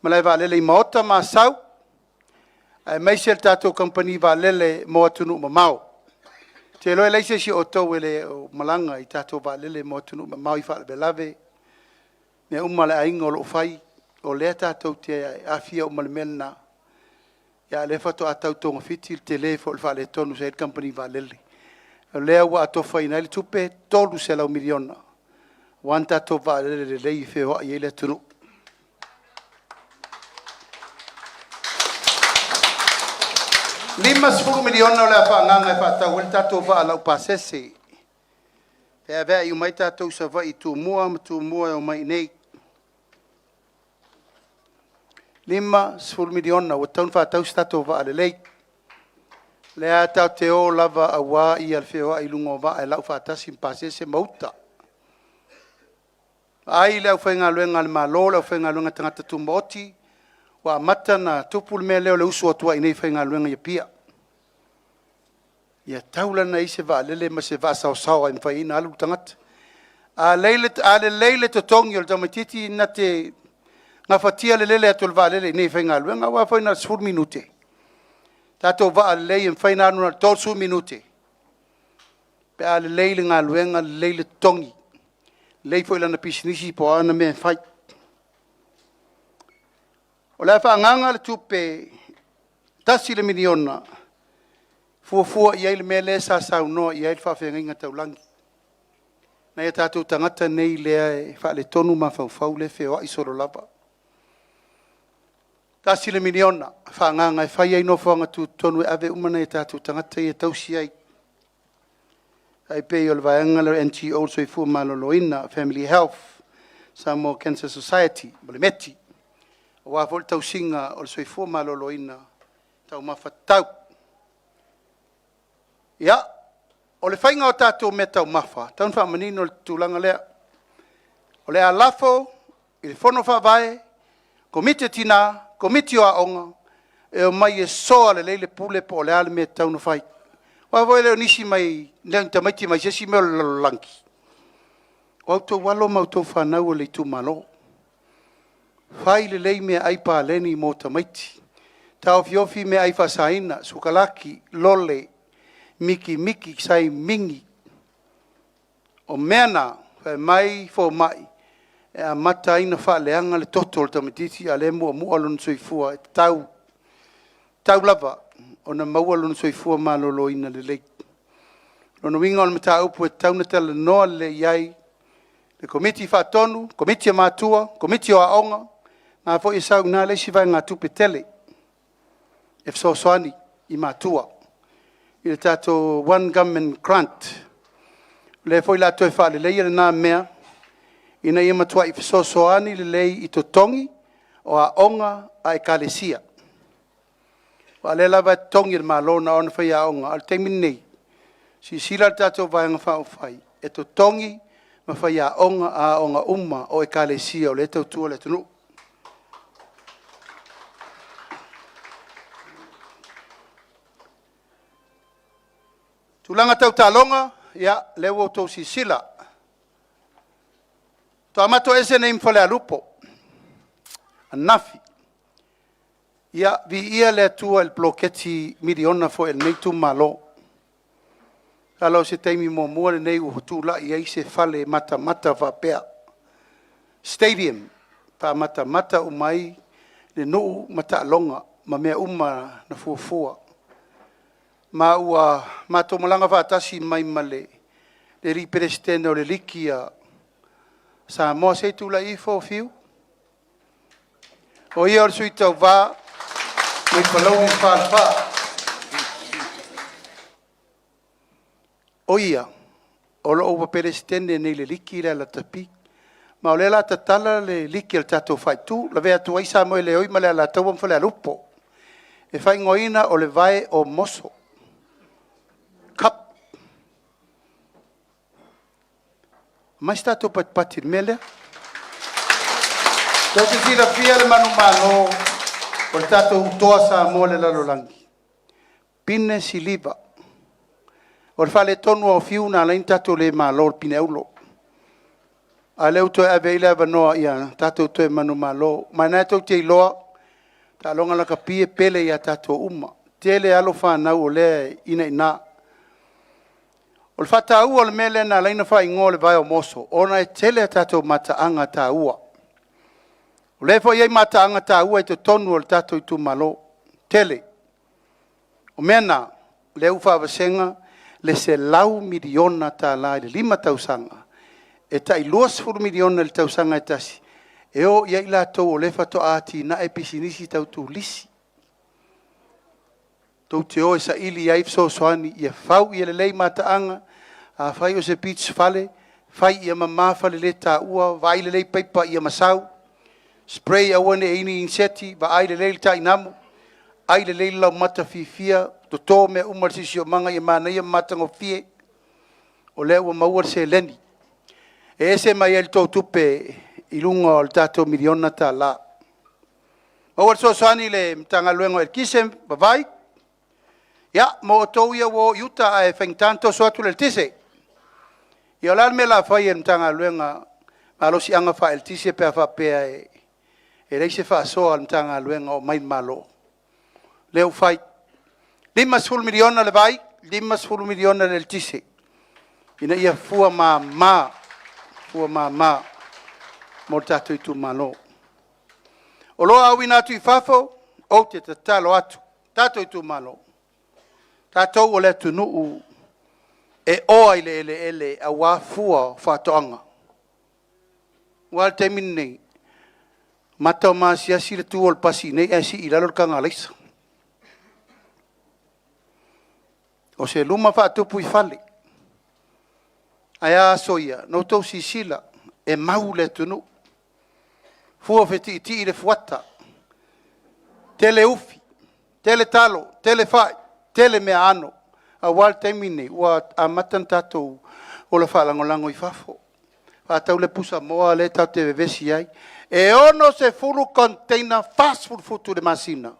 malai wa lele i maota ma sau, ai meise tātou company wa lele mo atunu ma mau. Te loe leise si o tau ele o malanga i tātou wa lele mo atunu ma mau i wha lebe lave, me umale a inga o lo whai, o lea tātou te awhia umale melna, ya le fato atau tonga fitil te le fo le tonu se company va lele lea ua atofa ina le tupe tolu se lau miliona. Wan tatou va'alele lelei fehoa'i ai le atunuu. Lima sepulu miliona o le afa'agaga e fa'atau le tatou va'alau pasese. Veavea i umai tatou sava'i tumua ma tumua e o mai nei. 5 miliona ua taunu fa'atau se tatou va'alelei. Lea tau te o lava auā ia le fehoa'i luga o va'a e la'u fa'atasi ma pasese mauta. Ai le au whaingaluenga le malo, le au whaingaluenga tangata tumaoti, wa amata na tupu le mea leo le usu atua i nei whaingaluenga ia pia. Ia taula na ise wa lele ma se wa sao ai mwhaina alu tangata. A leile to tongi o le tamaititi na te ngafatia le lele atu le wa lele i nei whaingaluenga, wa whaina 10 minute. Tato wa lele i mwhaina anu na 12 minute. Pe a leile ngā luenga leile tongi. Lei foi lana pisinisi po ana me fai. O le whaanganga le tupe tasi le miliona fuafua i aile mea le sa saunoa i aile whawhenga inga taulangi. Na ia tātou tangata nei lea e wha le tonu ma whau le wheo i soro lava. Tasi le miliona whaanganga e whai ai no whanga tu tonu e ave umana e tātou tangata i e tausi ai. Ai pei o le vaenga le NGO so i fu maloloina Family Health Samoa Cancer Society o le meti o wa vol tau singa o le so i fu maloloina tau mafatau ia o le fainga o tatou me tau mafa tau fa manino le tulanga lea o le alafo i le fono fa vai komite tina komite o aonga e o mai e soa le leile pule po le ale me tau no fai. Wa voi le nisi mai le tamaiti mai sesi me lo lanki. O to walo ma to fa na o le tu malo. Fai le lei me ai pa leni mo tamaiti. Ta ofiofi me ai fa saina sukalaki lole miki sai mingi. O mena fa mai fo mai. E a mata ina fa le anga le totol tamatiti ale mo alon soifua tau lava. Ona maua lona soifua maloloina le lei. Lona winga ona mata upu e tauna tala noa le iai. Le komiti whaatonu, komiti a mātua, komiti o aonga. Ngā fo i sau ngā leisi vai ngā tupe tele. E fsosoani i mātua. I le tato One Government Grant. Le fo i lato e wha le leia le nā mea. Ina i matua i fsosoani le lei i totongi o aonga a e kalesia. Wa le lava tongi le malona ona fai aonga al te minei. Si sila tato vai ngā whao fai. E to tongi ma fai aonga uma o e kalesia o le tau tua le tunu. Tulanga tau talonga, ya lewo tau si sila. To amato ese nei mfale alupo. Anafi. Ia vi ia le tua il bloketi miliona fo el neitu malo. Kalau se teimi mo mua le nei uhutula ia se fale mata va pea. Stadium pa mata umai le nuu mata longa ma mea uma na fuafua. Ma ua mato malanga fatasi mai male le ri presidente o le likia sa mo se tula i fo fiu. O ia o suita va me palau ni fa. O ia o lo o presidente nei le likia la tapi. Ma o le la tatala le likia tato fai tu la vea tu ai sa mo le oi male la tau fale alupo. E fai ngoina o le vai o moso. Kap. Mas tato pat mele. Tau te tira fia le manu malo. O tato utoa sa mo le lalolangi. Pine siliva. O le fale tonu o fiu na lain tato le malo pine ulo. A leu to ave ile vanoa ia tato to manu malo. Mana to te loa. Ta longa la kapie pele ia tato uma. Tele alo fa na o le ina. O le fata ua le mele na laina fa ingo le vai o moso. Ona e tele tato mata anga ta ua. O le fo iei mata anga ta ua i te tonu o le tato i tu malo. Tele. O mena le ufa vasenga le se lau miliona ta la le 5 tausanga e tai 2 miliona le tausanga e tasi e o ia ila tau o le fato ati na e pisinisi tau tu lisi tau te o e sa ili ia ifso soani ia fau ia le lei mataanga a fai o se beach fale fai ia mama fale le ta ua vai le lei paipa ia masau spray a wane e ini inseti va ai le lei ta inamu ai le lei lau mata fifia to to me umar sisi o manga ia mana ia mata ngofie o le ua mauar se leni e ese mai el tau tupe ilunga o le tato miliona ta la mauar so soani le mtanga luengo el kisem bavai ya mo to ia wo yuta e fengtanto so atu le tise ia la me la fai en tanga luenga malo si anga fa el tise pe fa pe e reise fa so al tanga luenga o mai malo leu fai 5 miliona le vai 5 miliona le tise ina ia fua ma mo tato itu malo o lo awina tu fafo o te talo atu tato itu malo tatou o le tunuu e oa i le ele a wafua whatoanga. Wal te min nei, matau maasiasi le tu o le pasi nei e si i lalo kanga leisa. O se luma whaatupu i whale. Aia soia, no tau si sila e mau le tunu. Fua wheti i ti i le fuata. Tele ufi, tele talo, tele whai. Tele mea ano, a wal temine, ua a matan tatou o la whalangolango i fafo. Whatau le pusa moa le tau te vevesi ai. E ono se furu container fast food futu de masina.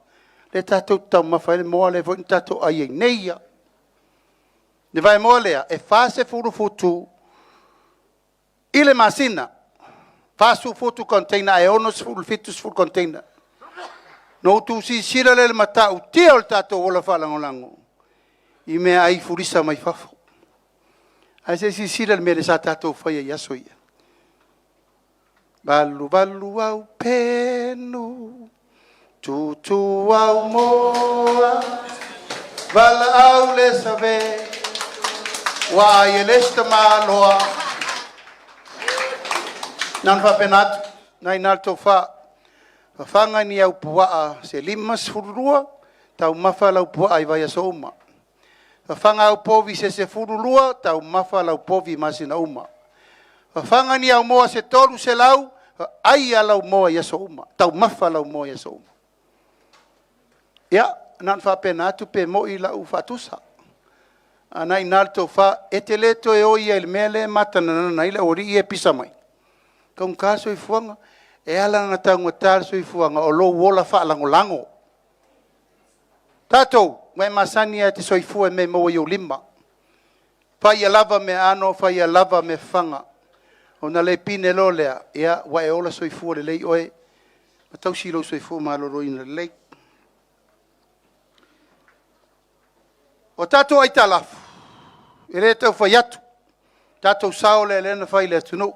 Le tatou tau mawhaile moa le voin tatou ai ei neia. Ne vai moa lea, e fase furu futu i le masina. Fast food futu container, e ono se furu fitus futu container. No tu si sira le mata u te o tato o la whalangolango. I mea ai furisa mai fafo. Ai se si sira le mere sa tato whaia yaso ia. Balu balu au penu, tutu au moa, vala au le save, wa ye lesta maloa. Nan fa penatu, nai nalto fa. Whanga ni au puaa se 5 fururua, tau mawha lau puaa i vai aso uma. Whanga au povi se fururua, tau mawha lau povi masina uma. Whanga ni au moa se toru se lau, ai a lau moa i aso uma. Tau mawha lau moa i aso uma. Ia, nan wha pena atu pe mo i lau whatusa. Anai nalto wha ete leto e oi el mele matanana ila ori i e pisa mai. Kaun kaso i fuanga. E ala nga tango tarso i fuanga o lo wola whaalangolango. Tatou, mai masani e te soifua me mo i o 5. Whai a lava me ano, whai a lava me whanga. O na le pine lo lea, ea, wa e ola soifua le lei oe. Matau silo soifua maloro ina le lei. O tatou ai talafu. E le tau whai atu. Tatou sao le lena whai le tunu.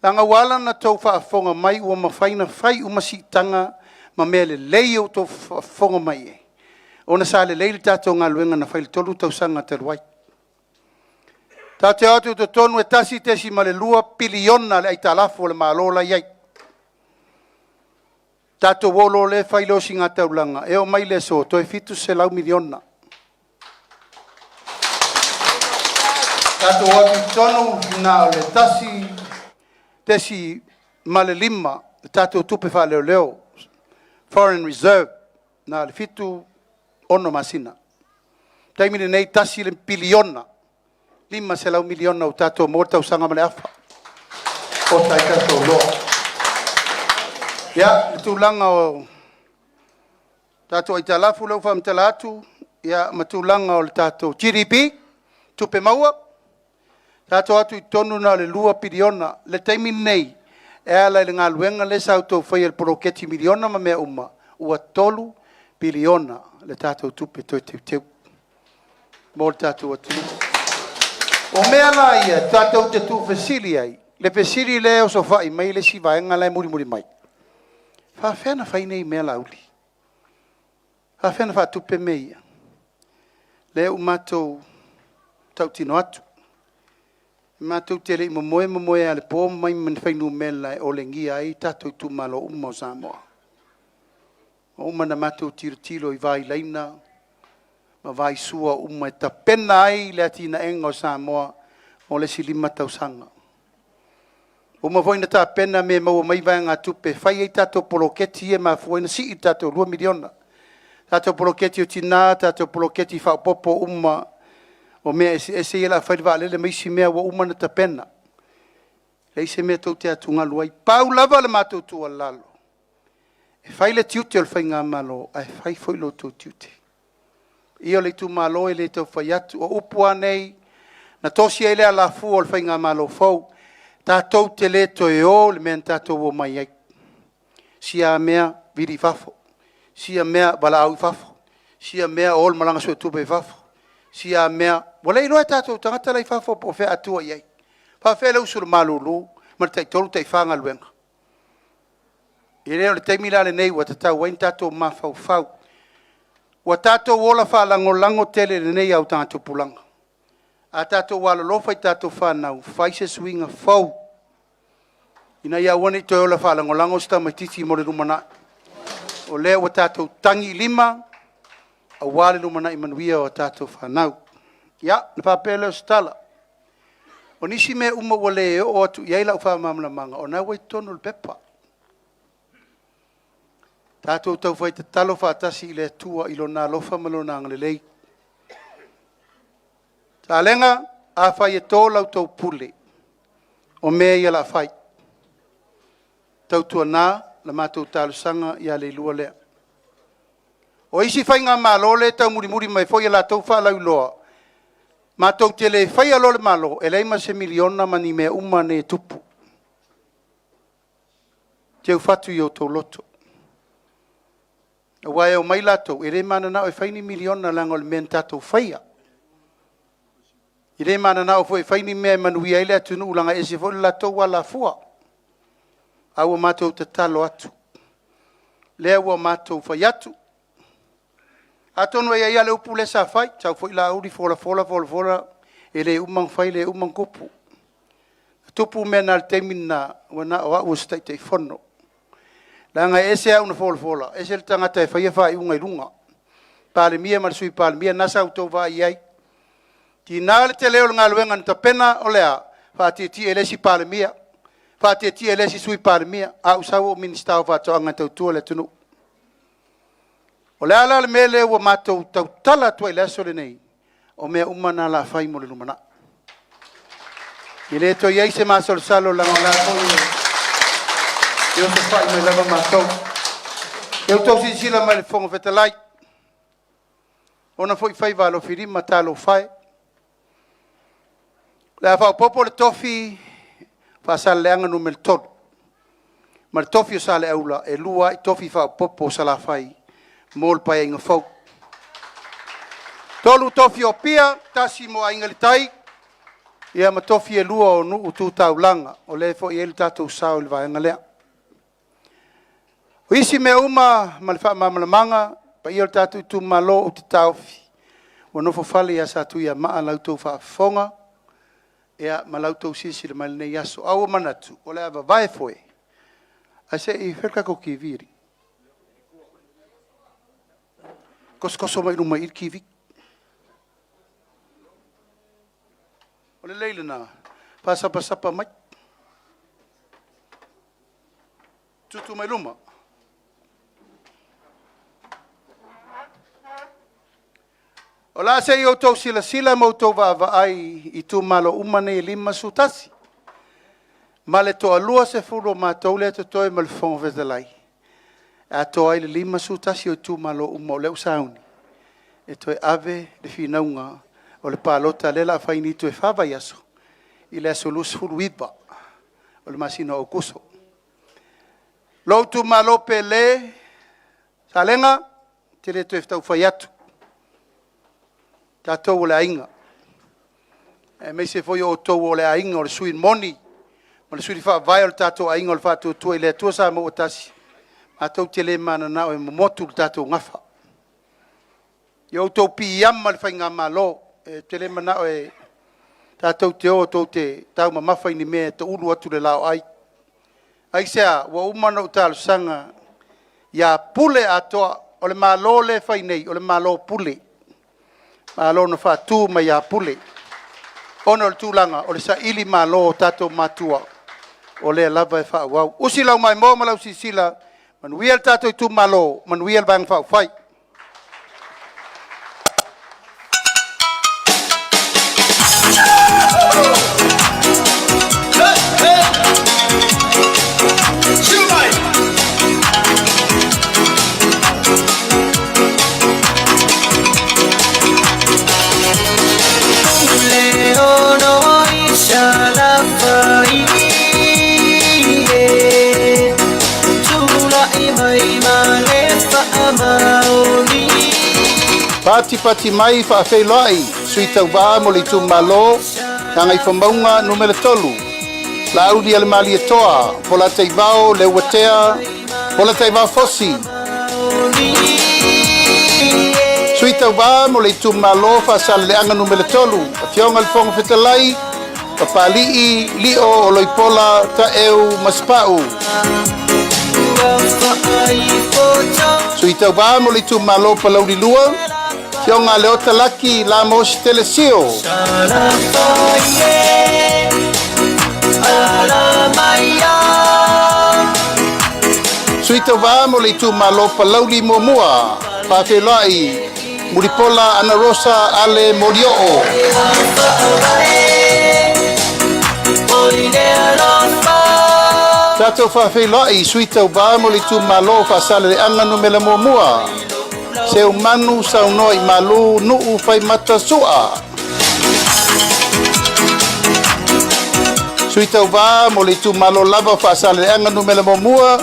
Langa wala na tau whaafonga mai ua mawhaina whai umasitanga ma mea le lei o tau whaafonga mai e. O na sa le leili tātou ngā luenga na whai le tolu tau sanga te ruai. Tātou atu te tonu e tasi tesi ma le 2 piliona le aitalafo le malola iai. Tātou wolo le whai losi ngā taulanga. E o mai le so, toi fitu se lau miliona. Tātou atu tonu na le tasi tesi male 5, tatou tupe wha leo leo, Foreign Reserve, na le fitu ono masina. Taimine nei tasi le piliona, 5 se lau miliona o tatou morta usanga male afa. O tai tatou loa. Ia, le tūlanga o tatou aitalafu lau whamtala atu, ia matūlanga o le tatou GDP, tupe maua, Tato atu I tonu na le 2 piliona, le taimi nei, e ala le ngā luenga le sa auto whai el poroketi miliona ma mea uma, ua 3 piliona le tato tupe toi teu teu. Mo le tato atu. O mea la ia, tato te tu fesili ai, le fesili le o so whai mai le si vaenga lai muri muri mai. Whawhena whai nei mea la uli. Whawhena wha tupe mea. Le umatou tau tino atu. Mātou te rei moe ale pō mai man whainu mela o le ngia ai tātou tu malo o Samoa. O mana mātou tiro I vai leina, ma vai sua e ta pena ai le atina enga o Samoa o le silima tau sanga. O ma voina ta pena me mau mai vai ngā tupe, whai ei tātou poloketi ma fuaina si I tātou 2 miliona. Tātou poloketi o tina, tātou poloketi whaopopo o mea ese ila whairiwa lele maisi mea wa umana ta pena. Le ise mea tau te atunga luai. Pau lava le mātou tua lalo. E whai le tiute o le whai ngā malo, ai whai whailo tau tiute. Ia le tu malo e le tau whai atu o upua nei, na tosi e le ala fu o le whai ngā malo fau, tātou te le to e o le mea tātou o mai ai. Sia mea viri fafo, sia mea bala au fafo, sia mea o le malanga sua tupe fafo, sia mea wala ilo tātou tangata lai fafo po whea atua iai. Pa whea lau suru malulu, mara tai tolu tai whanga luenga. I reo le teimi la le nei wa tatau wain tātou mawhau fau. Wa tātou wola whalango lango tele le nei au tātou pulanga. A tātou wala lofa I tātou whanau, whaise suinga fau. Ina ia wane toi ola whalango lango sta mai titi mo le rumana. O lea wa tātou tangi lima, a wale lumana I manuia o tātou whanau. Ia, na whapele o stala. O nisi me uma wale e o atu iai lau whamamla manga, o nau wai tonu le pepa. Tātou tau whai te talo whaatasi I le tua ilo nā lofa malona angalelei. Salega, a whai e tō lau tau pule, o mea ia la whai. Tau tua nā, la mātou tālu sanga ia le lua lea. O isi whai ngā mālo le tau muri mai fo ia la tau whalau loa. Mātou te le whai alo le mālo, e leima se miliona mani mea umane tupu. Teu whatu I o tau loto. A wai o mai latou, e re mana nao e whaini miliona lango le mea tātou whaia. I re mana nao fo e whaini mea manuia ele atu nuulanga e se fo le latou wala fua. Aua mātou te talo atu. Lea ua mātou whai atu. Atonu e ia le upu le sa whai, tau fo I la uri fola, e le umang whai le umang kupu. Tupu mea nal temina, wana o au stai te whono. Langa ese au na fola, ese le tangata e whaia whai unga I runga. Pāle mia marsui pāle mia nasa au tau vai iai. Ti nāle te leo ngā luenga nita pena o lea, whaati ti e lesi pāle mia, whaati ti e lesi sui pāle mia, au sau o ministau whato anga tau tua le tunu. O le ala le mele ua mātou tau tala tua I le aso le nei, o mea umana la whai mo le lumana. I le to iei se māsol salo langa la koi, e o se whai mai lava mātou. E o tau sinsila mai le whonga whetalai. Ona foi whai walo whirima talo whai. Le whao popo le tofi, whaasale leanga numel tolu. Ma le tofi o sale aula, e lua I tofi whao popo o sala whai. Mol pai inga fau. Tolu tofi o pia, tasi mo a inga le tai. Ia ma tofi e lua o nuu tu tau langa. O le fo I elu tatou sao le vai inga lea. O isi me uma ma le wha mamalamanga, pa ia le tatou tu malo o te taufi. O nofo fale ia sa tu ia maa lautou wha fonga. Ia ma lautou sisi le malene yaso. Aua manatu, o le ava vai foe. A se I whekako ki viri. Koskoso mai ruma Ir kiwi. O le leile nā, pasapa mai. Tutu mai ruma. O la se I o tau sila mo tau vava ai I tu malo umane I lima sutasi. Ma le toa lua se furo ma tau le to toi ma le fonga vezelai. A toa I le lima sutasi o tu malo uma o leu sauni. E toi ave le finaunga o le palota le la whaini tu e whawa yaso. I le aso lus furu iba o le masina o kuso. Lou tu malo pe le salenga te le tu e ftau whaiatu. Tātou o le ainga. E mei se foi o tau o le ainga o le suin moni. Ma le suri wha vai o le tātou ainga o le whātua tua I le atua sa mo o tasi. Mātou te le mana nao e momotu le tātou ngafa. I o tau pi iama le whainga malo. E te le mana o e Tātou te o tō te tau mamawhai ni mea te uru atu le lao ai. Ai sea, wa umana utalo sanga, ia pule atoa, o le malo le whai nei, o le malo pule. Malo na whātū mai ia pule. Ono le tūlanga, o le sa ili malo tātou matua, o le lava e whāwau. Usi lau mai mō malau sisila, manuia le tātou tu malo, manuia le bang whau whai. Pati mai whaafeiloi, sui tau wā mo le tu malo, ngai whamaunga numele tolu. La audi ale mali e toa, pola tei vao, le watea, pola tei vao fosi. Sui tau wā mo le tu malo, whaasale le anga numele tolu, a fionga le fonga whetalai, papalii, lio o loipola, ta eu maspau. Sui tau wā mo le tu malo palauri lua, Kionga leo talaki la mosi telesio. Suita wa mo le tu malo palauli mo mua. Whawhelai muripola ana rosa ale morioo. Tato whawhelai suita wa mo le tu malo whasale anga numela mo mua. Se umanu sau noi malu nuu fai mata sua. Suita wa mo le tu malo lava whaasale anga numela mo mua,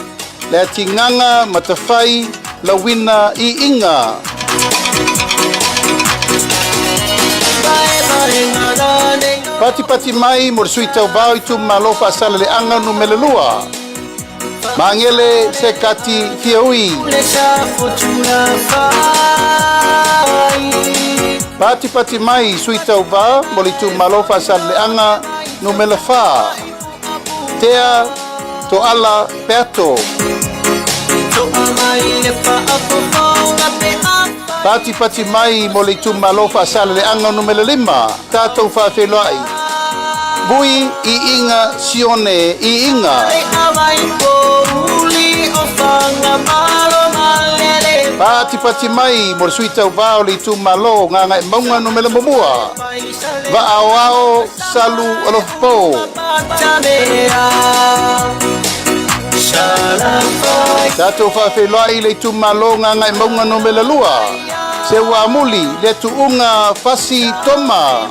le atinganga matawhai lawina I inga. Pati mai mo le suita wa I tu malo whaasale le anga numela lua. Mangele se kati fiaui. Pati mai suita uva molitu malofa sale anga numela fa. Tea to ala peto. Pati mai molitu malofa sale anga numela 5. Tato fa felai. Bui I inga sione I inga. Pati mai mo suita vao le tu malo nganga maunga no mele momua. Va ao salu alopo. Tato fa felai le tu malo nganga maunga no mele lua. Se wa muli le tu unga fasi toma.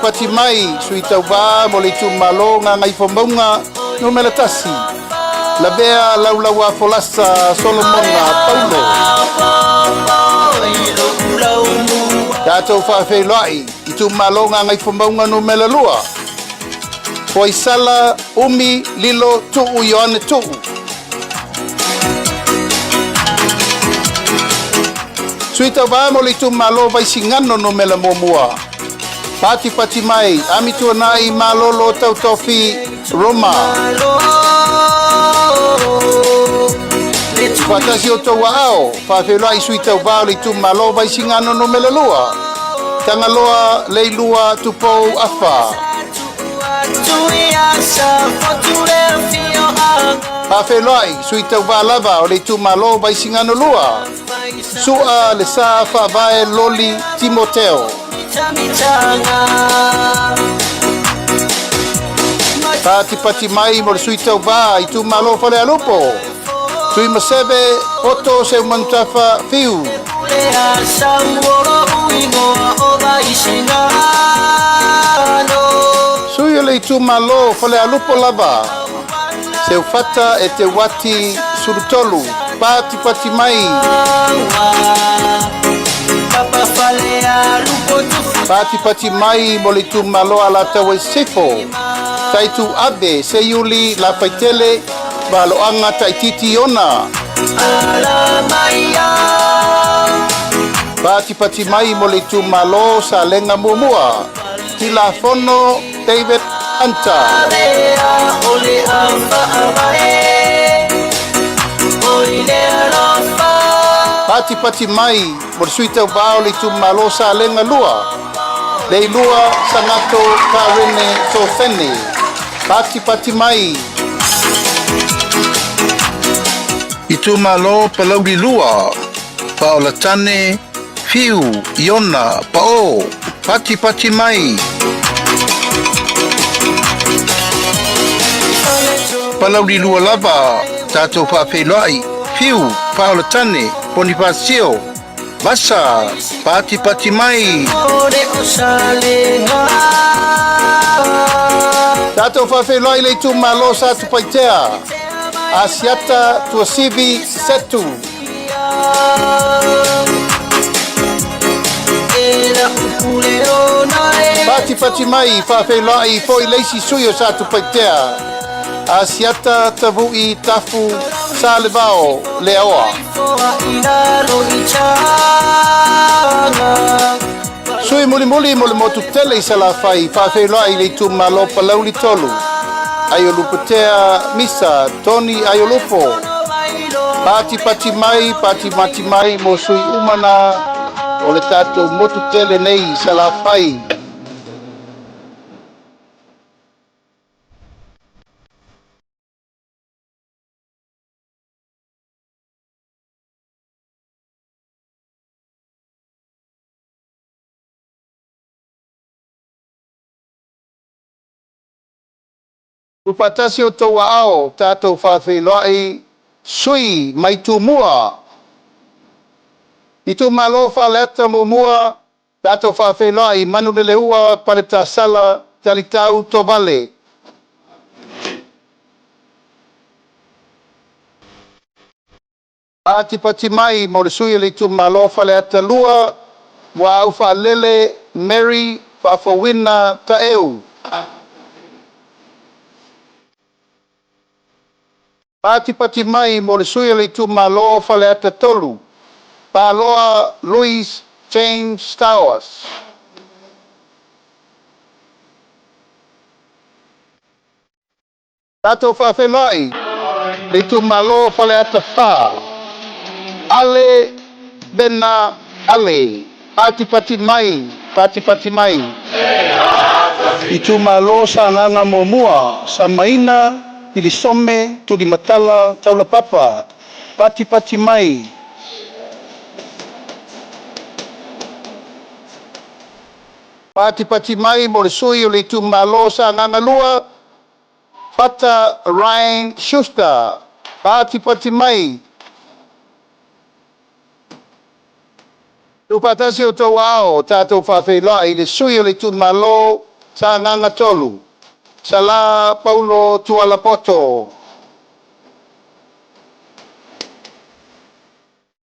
Pati mai suita wa mo le tu malo nganga I fomaunga no mele tasi. La bea laulaua folasa Solomona Paulo. Tato whawhelai I tu malo nganga I fomaunga no mele lua. Poisala umi lilo tuu Ioane tuu. Suita wa mo le tu malo vai singano no mele momua. Pati mai amitu nai malolo tau tofi Roma. Fatasi o tau ao, whawhelai suita wao le tu malo vai singano no mele lua. Tangaloa leilua tupou afa. Whawhelai suita wao lava o le tu malo vai singano lua. Sua le sa whavae loli Timoteo. Pati mai mo suita va I tu malo fale alupo. Tui masebe oto se mantafa fiu. Sui le tu malo fale alupo lava. Se ufata e te wati surutolu. Pati mai. Pati mai mo le tu malo ala tawe sefo. Taitu abe se Iulai la faitele balo anga taititi ona. Pati mai mo le tu malo Salega mua. Tilafono David Anta. Pati mai mo suita bao le tu malo Salega lua. Le lua sangato karene tofene. Pati mai. Itu malo palau di lua. Paola tane fiu iona pao. Pati mai. Palau di lua lava. Tato whawhelai. Fiu paola tane. Bonifacio. Masa. Pati mai. Tato whawhelai le tu malo sa tu paitea. Asiata tua sivi setu. Pati mai whawhelai foi leisi suyo sa tu paitea. Asiata tavui tafu sa levao leoa. Sui muli mo le motu tele sa la fai whawhelai le tu malo palau li tolu. Ayoluputea misa Tony Ayolupo. Pati mai mo sui umana o le tato motu tele nei sa la fai. Upatasi o tau ao tato whawhelai sui mai tu mua. I tu malo whaleta mo mua tato whawhelai manu le ua pareta sala talitau to vale. Pati mai mo le sui le tu malo whaleta lua wa au whalele Mary whawhawina ta eu. Pati mai mo le sui le tu malo whaleta tolu. Paloa Louis James Towers. Tato whawhelai le tu malo whaleata wha. Ale bena ale. Pati mai. I tu malo sa nganga mo mua. Sa maina, tili some, tuli matala, taula papa. Pati mai. Pati mai mo le sui o le tu malo sa nganga lua. Fata Ryan Schuster. Pati mai. Upatasi o tau ao tato whawhelai le sui o le tu malo sa nganga tolu. Sala Paulo Tualapoto.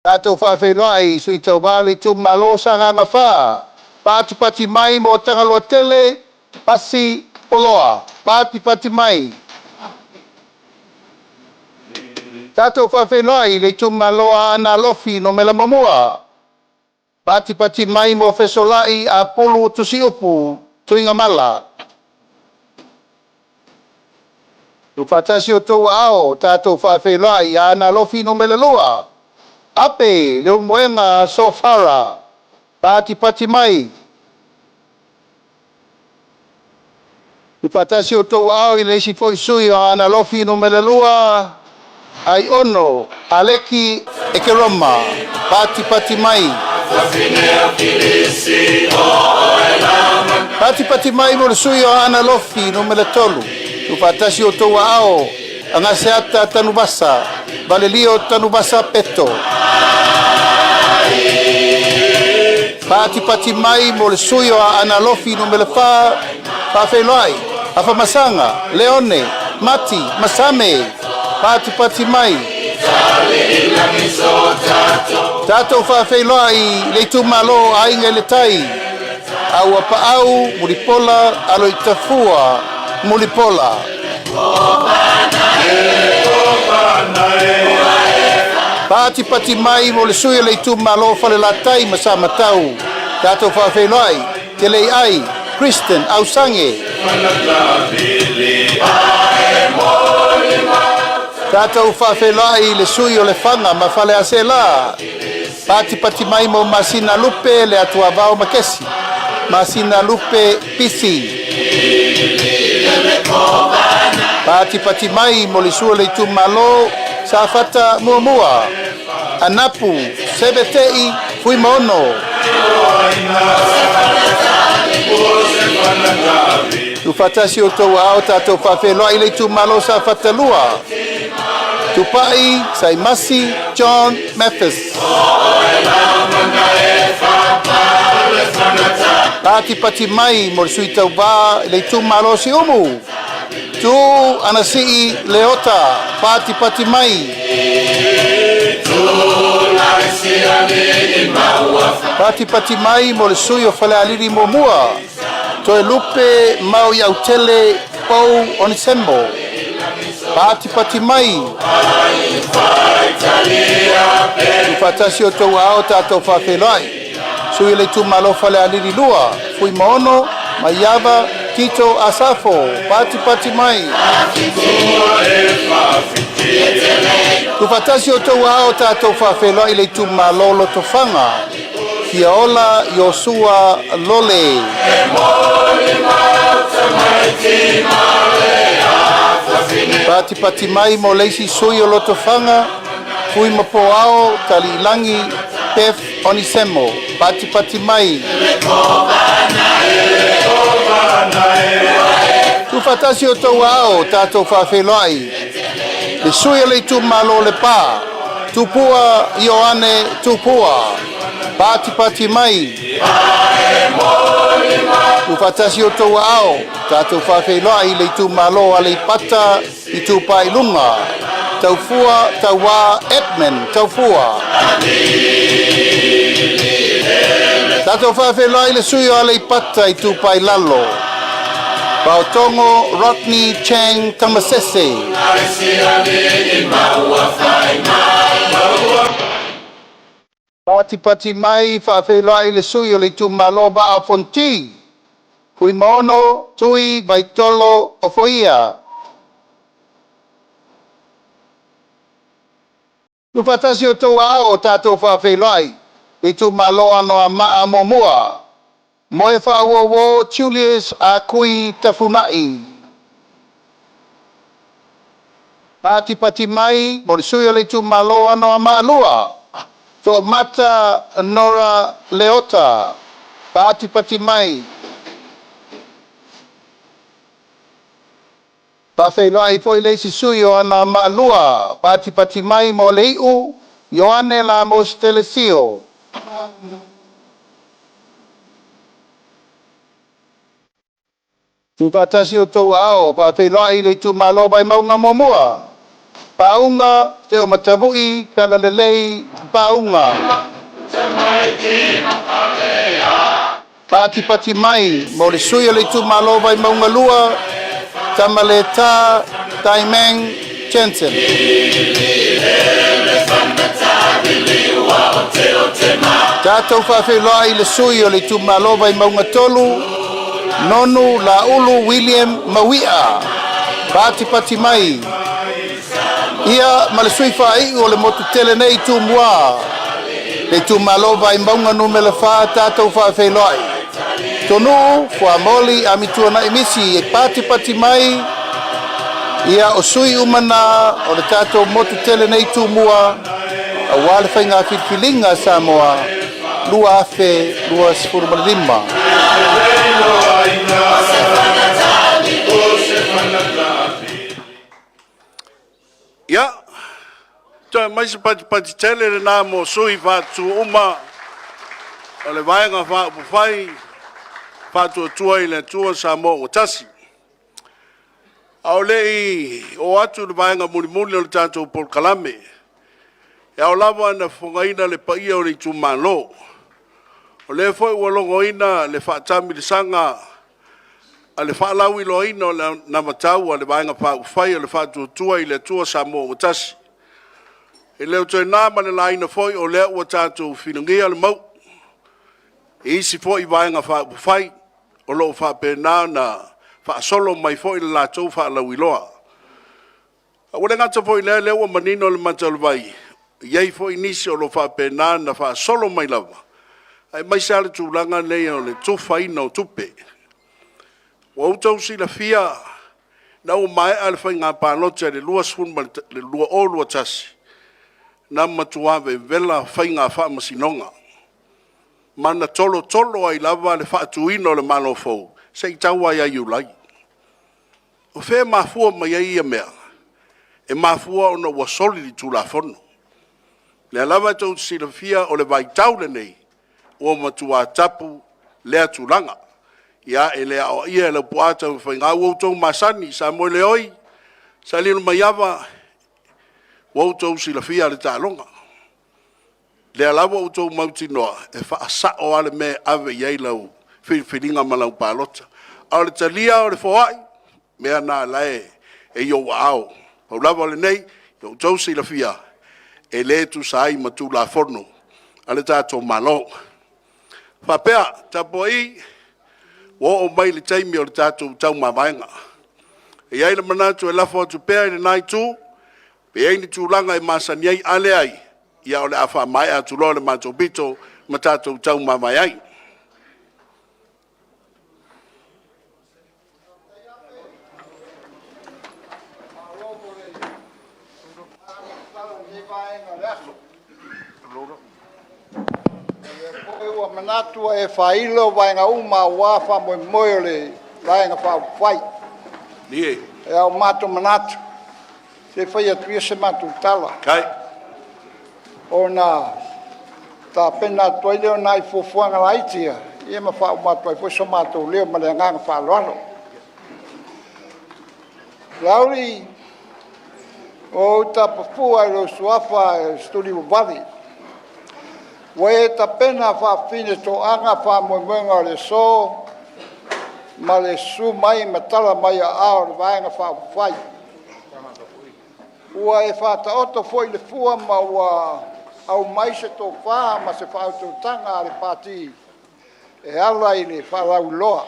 Tato whawhelai sui tau wale tu malo sa nganga wha. Pati mai mo tangaloa tele, pasi poloa. Pati mai. Tato whawhelai le tu maloa ana lofi no mela mamua. Pati mai mo fesolai a polu tusi upu, tuinga mala. Upatasi o tau ao, tato whawhelai a ana lofi no mela lua. Ape, leo moenga sofara. Pati mai. Upatasi o tau ao i leisi foi sui o ana lofi no mela lua. Ai ono, aleki e ke roma. Pati mai. Pati mai mo sui o ana lofi no mele tolu. Upatasi o tau ao. Anga seata tanubasa. Valelio tanubasa peto. Pati mai mo sui o ana lofi no mele fa. Whawhelai. Afa masanga. Leone. Mati. Masame. Pati mai. Tato whawhelai le tu malo ainga le tai. Au apau, mulipola, alo itafua, mulipola. Pati mai mo le sui le tu malo fale la tai ma sa matau. Tato fa felai, te le ai, Kristen, au sange. Tato fa felai le sui o le fanga ma fale ase la. Pati mai mo masina lupe le atua vao makesi. Masina lupe pisi. Pati mai mo le sui le tu malo sa fata mua. Anapu, sebetei, fui mono. Tu fatasi o tau ao tatou whawheloa i le tu malo sa fatalua. Tu pai, sai masi, John Mathis. Pati mai mo le sui tau wā i le tu malo si umu. Tu anasii leota, pati mai. Pati mai mo le sui o whale aliri mo mua. Toe lupe mau iau tele pou onisembo. Pati mai. Tu fatasi o tau ao tatou whawhelai. Sui le tu malo whale aliri lua. Fui mono, maiava, Tito Asafo, pati mai. Tu fatasi o tau ao tatou whawhelai le tu malolo to whanga. Kia ola Yosua Lole. Pati mai mo leisi sui o loto whanga. Fui mapo ao tali langi pef onisemo. Pati mai. Tu fatasi o tau ao tatou whawhelai. Le sui le tu malo le pa. Tupua Ioane tupua. Pati mai. Tu fatasi o tau ao tatou whawhelai le tu malo a le pata i tu pai lunga. Tau fua, tau wā, Edmund, tau fua. Tatou whawhelai le sui a le pata i tu pai lalo. Pautongo Rodney Chang Tamasese. Pati mai whawhelai le sui o le tu malo ba a fonti. Hui mono tui baitolo o foia. Tu fatasi o tau ao tatou whawhelai. Le tu malo ano a maa momua. Moe whaua Julius a kui tafunai. Pati mai, mo le sui o le tu malo ano a maa lua. To mata Nora Leota. Pati mai. Pawhelai foi le si sui o ana maa lua. Pati mai mo le iu. Ioane la Mostelesio. Tu fatasi o tau ao, pawhelai le tu malo bai maunga momua. Paunga, te o matavui, kala lelei, paunga. Pati mai, mo le sui le tu malo bai maunga lua, tamaleta, taimeng, Jensen. Tatou whawhelai le sui o le tu malo bai maunga tolu, Nonu la ulu William Mawia. Pati mai. Ia ma le sui whai o le motu tele nei tu mua. Le tu malo vai maunga numele wha tatou whawhelai. Tonu, wha moli a mitua na emisi e pati mai. Ia o sui umana o le tatou motu tele nei tu mua. A wale whainga whitwhilinga Samoa. Lua afe, lua sifurmalima. Ya, toi mai se pati tele na mo sui fatu uma ole vaenga fa fai fatu tua ile tua sa mo o tasi. Aole o atu le vaenga muli le tanto por kalame. Ya olava na fongaina le paia o le tumalo. Ole foi o longoina le fatami le sanga ale whaalawi loina na matau ale vaenga wha ufai ale wha tua i le tua sa mo utasi. E leo toi nā mane la ina foi o lea ua tātou whinangia le mau. E isi foi vaenga wha upufai, o loo wha pēnā na wha solo mai foi le lātou wha lau iloa. Ua ngata foi lea lea ua manino le matalwai. Iei foi nisi o loo wha pēnā na wha solo mai lava. Ai mai sale tūlanga nei o le tufa ina o tupe. Ua utau si la fia na o mai ale whai ngā pālote le lua sfun le lua o lua tasi. Na matuave vela whai ngā wha masinonga. Mana tolo ai lava le wha atuino le malo fau. Se i tau ai a Iulai. O whea mafua mai ai ia mea. E mafua ona ua soli li tūla whono. Le lava tau silafia o le vai taule nei. O matua tapu lea tūlanga. Ia e lea o ia le puata whai ngā wautou masani sa moe le oi. Sa lino mai ava wautou silafia le tālonga. Le alawa wautou mautinoa e wha o ale me ave iei lau whiringa malau pālota. Au le talia o le whawai mea nā lae e yo au. Pau lava le nei, wautou silafia e le tu sai matu la forno. Ale tātou malo. Whapea, tapoi wo o mai le taimi o le tātou tau mawaenga. E iei le manatu e lafo atu pea i le nai tū, pe ei ni tūlanga e masani ai ale ai, ia o le awha mai atu lo le mātou pito, ma tātou tau mawai ai. Ua manatua e whailo vaenga uma wā wha moe moe le vaenga wha whai. Nie. E au mato manatu. Se whai atuia se matu tala. Kai. O nā tā pena toi leo nai fufuanga laitia. Ia ma wha umatua e fwoi so mato leo ma le nganga wha loalo. Lauri o ta pafua e lo suafa e studi wavali. Wai ta pena wha fine to anga wha moemoenga le so, ma le su mai ma tala mai a ao le vaenga wha whai. Ua e wha ta oto foi le fua ma ua au mai se tō wha ma se wha auto tanga le pāti e ala i le wha lau loa.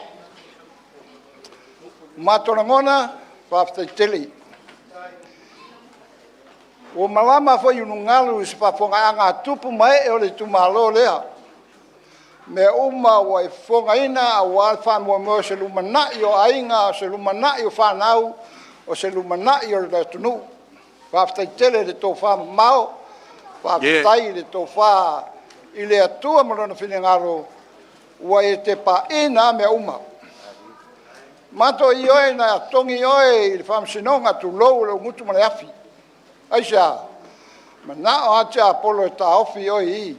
Mātona ngona, wha ftai teli. O malama foi unu ngalu se pafonga anga tupu mai e o le tumalo lea. Me uma o e fonga ina a walfa mo se lumana o ainga se lumana o fanau o se lumana o le tunu. Va ftai tele le tofa mau. Va ftai le tofa i le atua mo no fine ngalo o e te pa ina me uma. Mato i oe na tongi oe i le famsinonga tu lou le ngutu mo le afi. Aisha, ma na o atia apolo e ta ofi o i.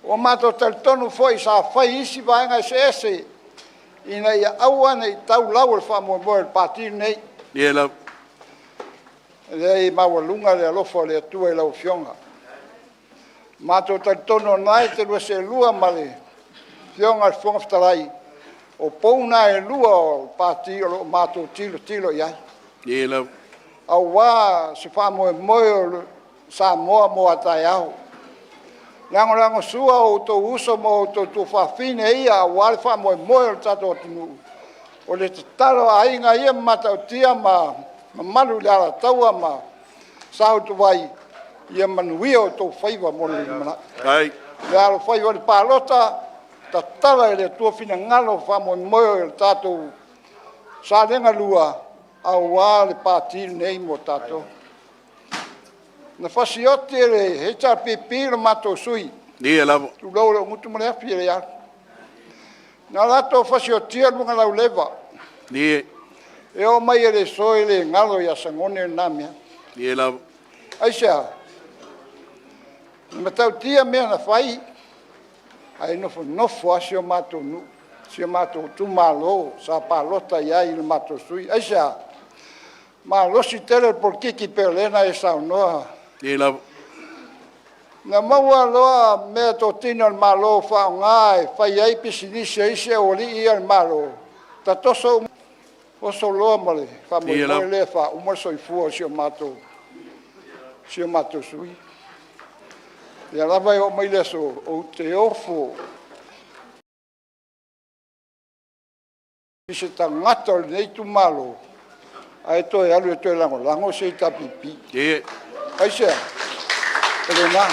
O mato tal tonu foi sa fai isi vaenga se ese. Ina ia aua nei tau lau le wha mo el pati nei. Ie lau. Lei maua lunga le alofo le atua i lau fionga. Mato tal tonu nai te lua se lua ma le fionga le fionga ftarai. O pouna e lua o pati o mato tilo iai. Ie lau. Au wā se wha moe sa moa moa tai au. Lango sua o tō uso mo o tō whawhine ia au wā le wha moe o tato o tunu. O le taro a inga ia matau tia ma malu le ala taua ma sao tu wai ia manuia o tō whaiwa mo le mana. Kai. Le alo whaiwa le pālota ta tala e le tua whina ngalo wha moe o tato sa renga lua. Au wā le pātiri nei mo tātou. Na whasioti e le hecha pipi le mato sui. Ni e lavo. Tu lau le ngutu mo le api e le ar. Na lato whasioti e lunga lau leva. Ni e. E o mai e le soe le ngalo i asangone e namia. Ni e lavo. Aisha. Na tau tia mea na whai. Ai nofo asi o mato nu. Si o mato tu malo. Sa palota iai le mato sui. Aisha. Ma losi tele por kiki pelena e saunoa. Ni lau. Na maua loa mea to tino al malo wha ngai, whai ai pisinisi e ise o li i al malo. Ta toso loa male, wha mo le wha umar soi fua si o mato. sia mātou sui. Ia lava o mai leso o te ofo. I se tangata o nei tu malo. Ai toi alu e toi lango se ta pipi. Ai sea. Ele nā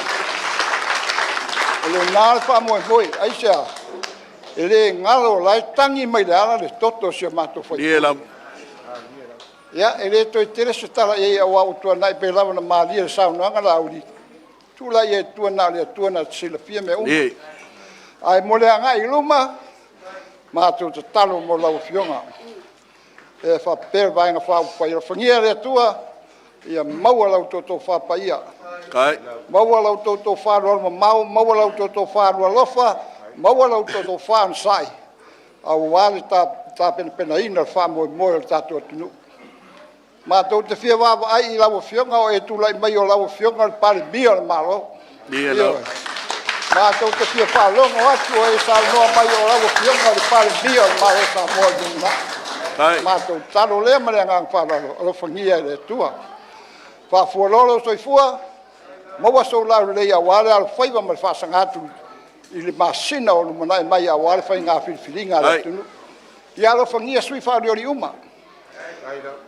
le wha moe, ai sea. Ele ngalo lai tangi mai le ala le toto sia mātou whai. Ia, ele toi tere se tala e au au tua nai pe lawa na maalia sao noanga la auri. Tula e tua na le tua na sila pia me uma. Ai mole anga i luma, mātou te talo mo lau fionga. E wha pere vai nga whau pai. Whangia le tua, ia maua lau toto wha paia. Maua lau toto wha roa mau, maua lau toto wha roa lofa, maua lau toto wha ansai. Au wale ta pena ina wha moe le tato atunu. Mātou te whia wawa ai i lawa fionga o e tūlai mai o lawa fionga le pare bia le malo. Mātou te whia whalongo atu o e sa noa mai o lawa fionga le pare bia le malo sa moa duna. Mātou taro lea mare ngang whalalo, alo whangia le tua. Whafualolo soi fua, maua sou lau lei a wale alo whaiva mai whasangatu i le masina o lumanai mai a wale whai ngā whiriwhiringa le tunu. I alo whangia sui whaoriori uma.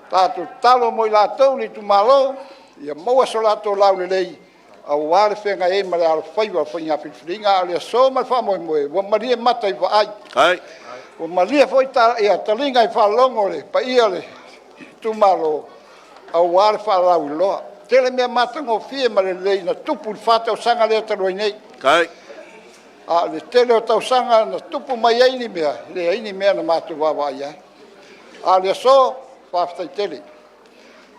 Tātou talo mo i lātou ni tu malo, ia maua so lātou lau le lei, a wāre whenga e mare alo whaiwa whainga whiriwhiringa, a lea so mai whamoe moe, wa maria mata i waai. Wa maria fwoi e a talinga i whalongo le, pa ia le, tu malo, a wāre whalau i loa. Tele mea matango fie mare lei na tupu i whātau sanga lea taroi nei. A le tele o tau sanga na tupu mai aini mea, le aini mea na mātou wawai ai. A lea so, whaftai tele.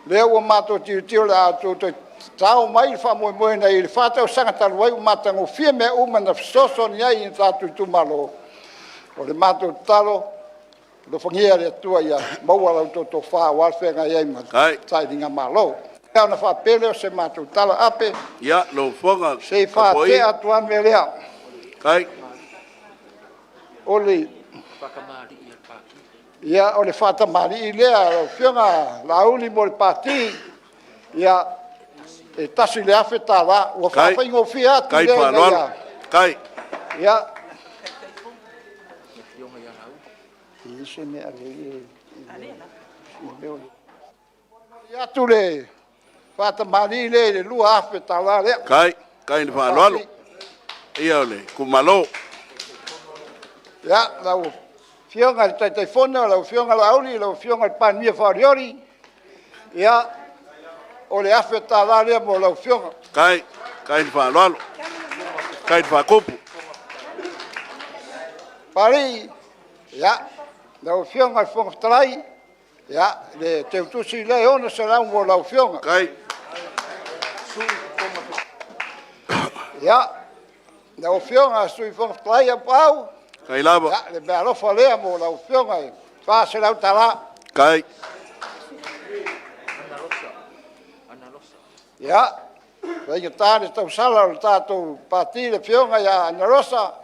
Lea ua mātou tio le ātou te tau mai i whamoe nei i le whātau sanga taru ai u mātango fie mea uma na fisoso ni ai i tātou tu malo. O le mātou talo, lo whangia le tua ia maua lau toto wha walwhenga iai ma tai ringa malo. Lea na whapele o se mātou tala ape. Ia, lo whonga. Se whate atuan me lea. O le ia o le whatamari i lea o whionga lauli mo le pāti ia e tasi le awhi tā la ua whawhaingo whia atu lea ia ia i se mea i atu le whatamari i le lua awhi tā la lea kai ni whanoalo ia ole kumalo ia lau fionga le tai fona, lau fionga la auli, lau fionga le pan mia whaoriori. Ia, o le awhi tā la lea mo lau fionga. Kai ni whanoalo. Kai ni whakopu. Pari, ia, lau fionga le fonga whatarai. Ia, le teutusi le ona sa lau mo lau fionga. Ia, lau fionga sui fonga whatarai a pau. Kai lava. Ja, le mea rofa lea mo lau fionga e. Whaase lau tala. Kai. Ia, whainga tāne tau sala o tātou pāti le fionga ia Ana Rosa,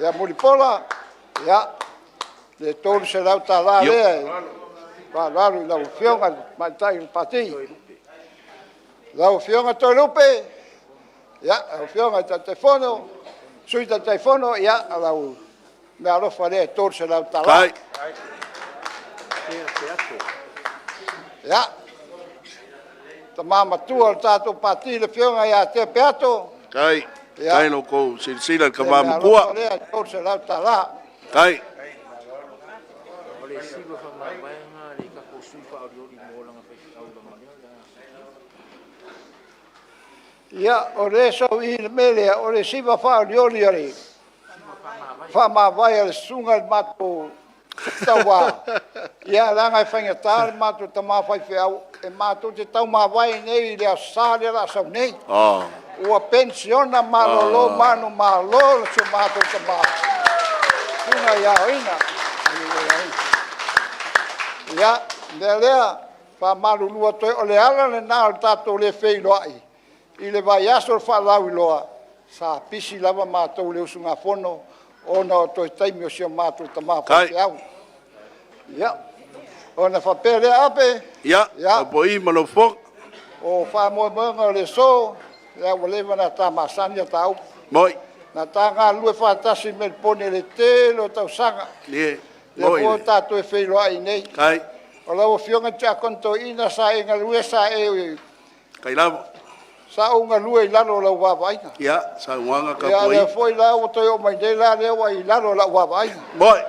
ia Mulipola, ia, le tōru se lau tala lea. Whaalaru i lau fionga, mai tai le pāti. Lau fionga toi lupe, ia, lau fionga ta telefono, sui ta telefono, ia, lau me alofa lea tōru se lau tala. Ia, ta mama tua o tātou pāti le fionga ia te peato. Kai no kou sila ka mamu kua. Me alofa lea tōru se lau tala. Kai. Ia, o le sau i le melea, o le siva whaoriori ari. Whamawai le sunga le mato taua. Ia, langa i whaingatā le mato ta mawhai whiau. E mato te tau mawai nei i lea sāle la sau nei. Ua pensiona malolo, manu malolo, le su mato ta mato. Sunga ia oina. Ia, lea, whamalu lua toi, o le ala le nā o tātou le whei loai. I le vai aso le whalau i loa, sa pisi lava mātou le usu ngā whono, ona o toi taimi o sia mātou ta mātou te au. Ia, ona whapere ape. Ia, apo i malo fok. o fa mo mo le so ya wale na ta masanya tau Moi. na ta nga lu fa ta si me pone le te lo tau sanga Le. le po ta to e fe lo ai nei Kai. o la o fionga cha konto ina sa e nga lu sa e Kai lava. sa o nga lu e lalo la wa vai Ya, sa wanga ka ya poi. le foi la o to o mai de la le wa i lalo la wa vai Moi.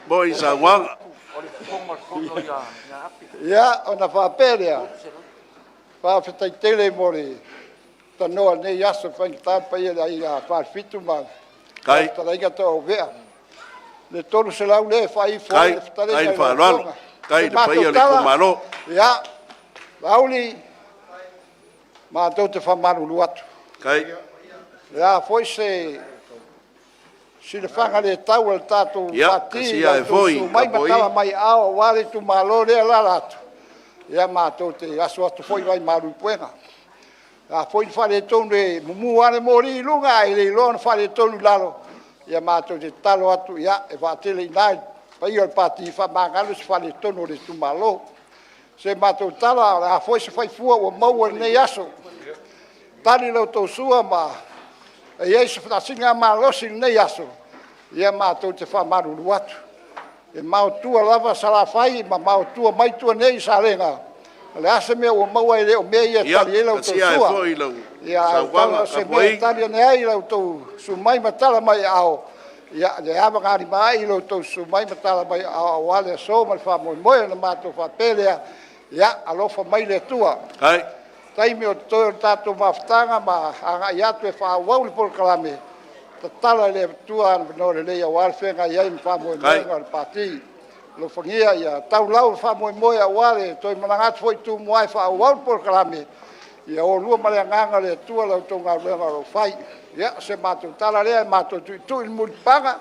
Moi sa wanga. ya ona fa pelea fa fita tele mori ta no ne ya so fa ta pa ia ia fa fitu ma Kai. ta ia to vea le tolu se la ule fa i fo Kai. Kai fa lo. Kai de pa ia le kumalo. ya lauli ma to te fa maru luatu Kai. ya foi se si le fanga le tau al tato kasi ai foi, mai ka foi. matala mai ao wale tu malo le la lato ya ma to te aso atu foi vai maru puenga a foi fale tonu mumu ane mori lunga i le lon fale tonu lalo ya ma to te talo atu ya e va tele nai pa io pati fa magalo se fale tonu le tu malo se ma to tala a foi se fai fua o mau ne aso tali lo to sua ma e ei se fa singa malo si ne aso ia ma to te fa maru luatu e mau tua lava sala fai ma mau tua mai tua nei salenga le ase me o mau ai le o me ia tali lo to sua ia wanga se me tali nei lo to su mai matala mai ao ia le ava ngari mai lo to su mai matala mai ao wale so ma fa mo mo na ma to fa pelea ia alo fa mai le tua Kai. tai me o to tato maftanga ma anga ia tu fa wau por kalame tala le tua no le ia walfenga ia in fa mo mo pati lo fangia ia tau lau fa mo mo ia wale to mananga foi tu mo fa wau por kalame ia o lu ma le nganga le tua lo tonga le lo fai ia se matu tala le matu tu il mul paga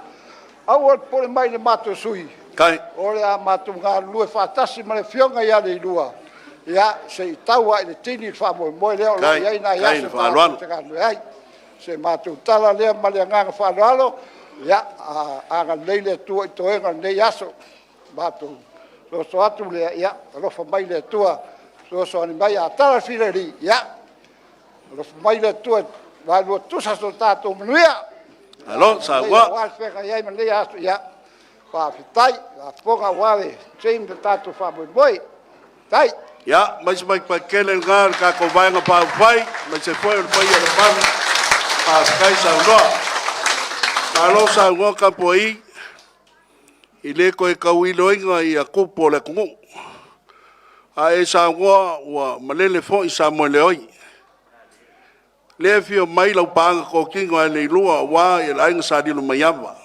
au por mai le matu sui Kai. ore a matu nga lu fa tasi ma le fionga ia le lua ia se tau ai le tini fa mo mo le lo ia na ia se fa ai se matu tala le ma le nganga fa lalo ia a leile tu to e ne yaso matu lo so atu le ia lo fa mai le tua so ni mai a tala fileri ia lo fa mai le tua va lo tu sa soltato mnuia Alo sa wa. wa fe ga ia me le yaso ia fa fitai la foga wale chain de tato fa boy tai Ya, mas mai pa kele ngar ka ko vai nga pa vai, mas se foi o pai da pan. As kai sa no. Alo sa ngo ka poi. Ile ko e kawilo inga i a kupo le kungu. A e sa ngo wa malele fo i sa mo le oi. Le fio mai lau panga ko kingo le lua wa e la inga sa di lu mayava.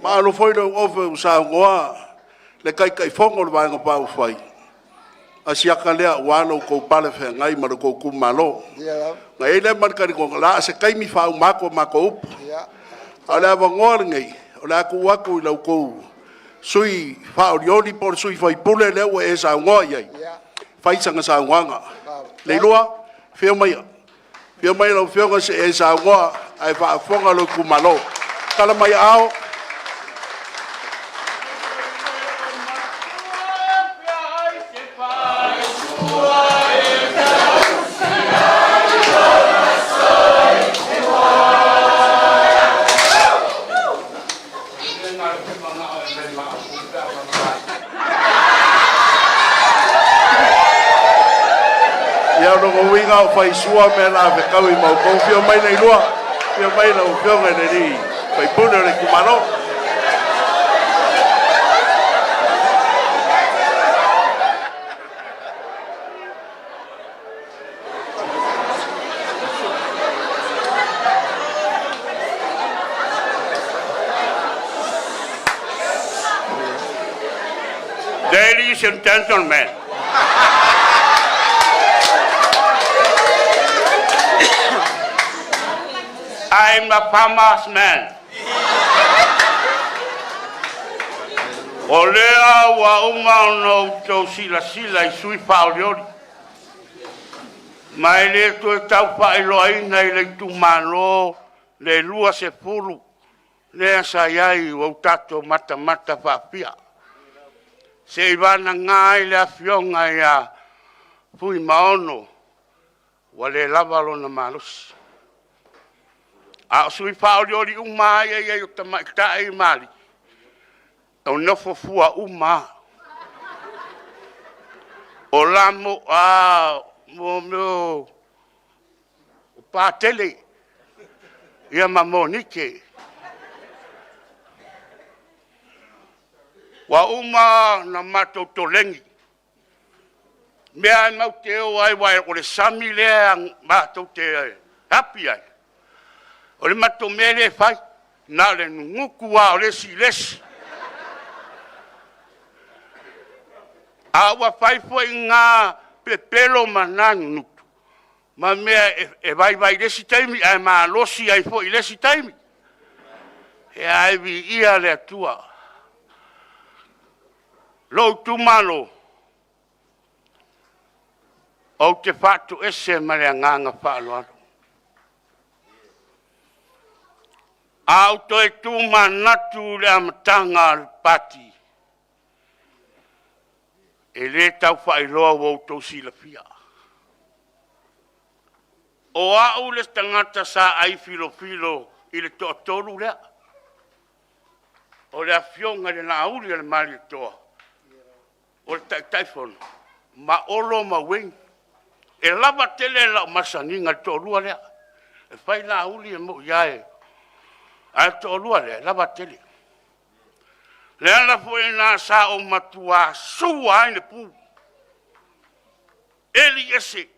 Ma lo foi lo ofe sa ngo le kai kai fongo le vai nga pa fai. Asiaka lea walo ko pale fe ngai ma ko ku malo na ele mar ka ko la se kai mi fa mako up ala va ngor ngai ala ku wa ku la ko sui fa orioli por sui foi pule le o esa ngoia fai sanga sa nganga le loa fe mai lo fe ngo se esa ngoa ai fa fonga lo ku malo kala mai ao ya no go winga fai sua me la ve kau i mau ko fio mai nei lua fio mai la fio ngai nei fai puna le kumano Ladies and gentlemen, I'm a farmer's man. O lea wa umau no tau sila i sui whaoliori. Mai le tu e tau whaeloaina i le tu mano le lua se furu. Lea sa iai o tato mata whapia. Se i wana ngai le a fionga ia Fui maono. Wale lava lona malosi. A sui whaoriori uma ia o tamaita e mali. O nofo fua uma. O lamo mo meu o pātele. Ia mamonike. Wa uma na mato tolengi. Mea mau te o ai wai o le sami lea mato te happy ai. O le mato mele fai. Na le nunguku wa o le si lesi. Awa fai foi ngā pepelo mananu nutu. Ma mea e vai lesi taimi, ai ma losi ai foi lesi taimi. E ai vi ia le atua. Lo tu malo. O te fatu ese ma le nganga whaaloaro. Auto e tu manatu le amatanga pati. E le tau whailoa wau tau sila fia. O au le tangata sa ai filo i le toa toru lea. O le afionga le na auri le mali toa. O le taifon. Ma olo ma wing. E lava tele la masaninga le toa lua lea. E whai na auri e mo iae. A toa lua lea, lava tele. Le ana foi na sa o matua sua ai ne pu. Eli ese.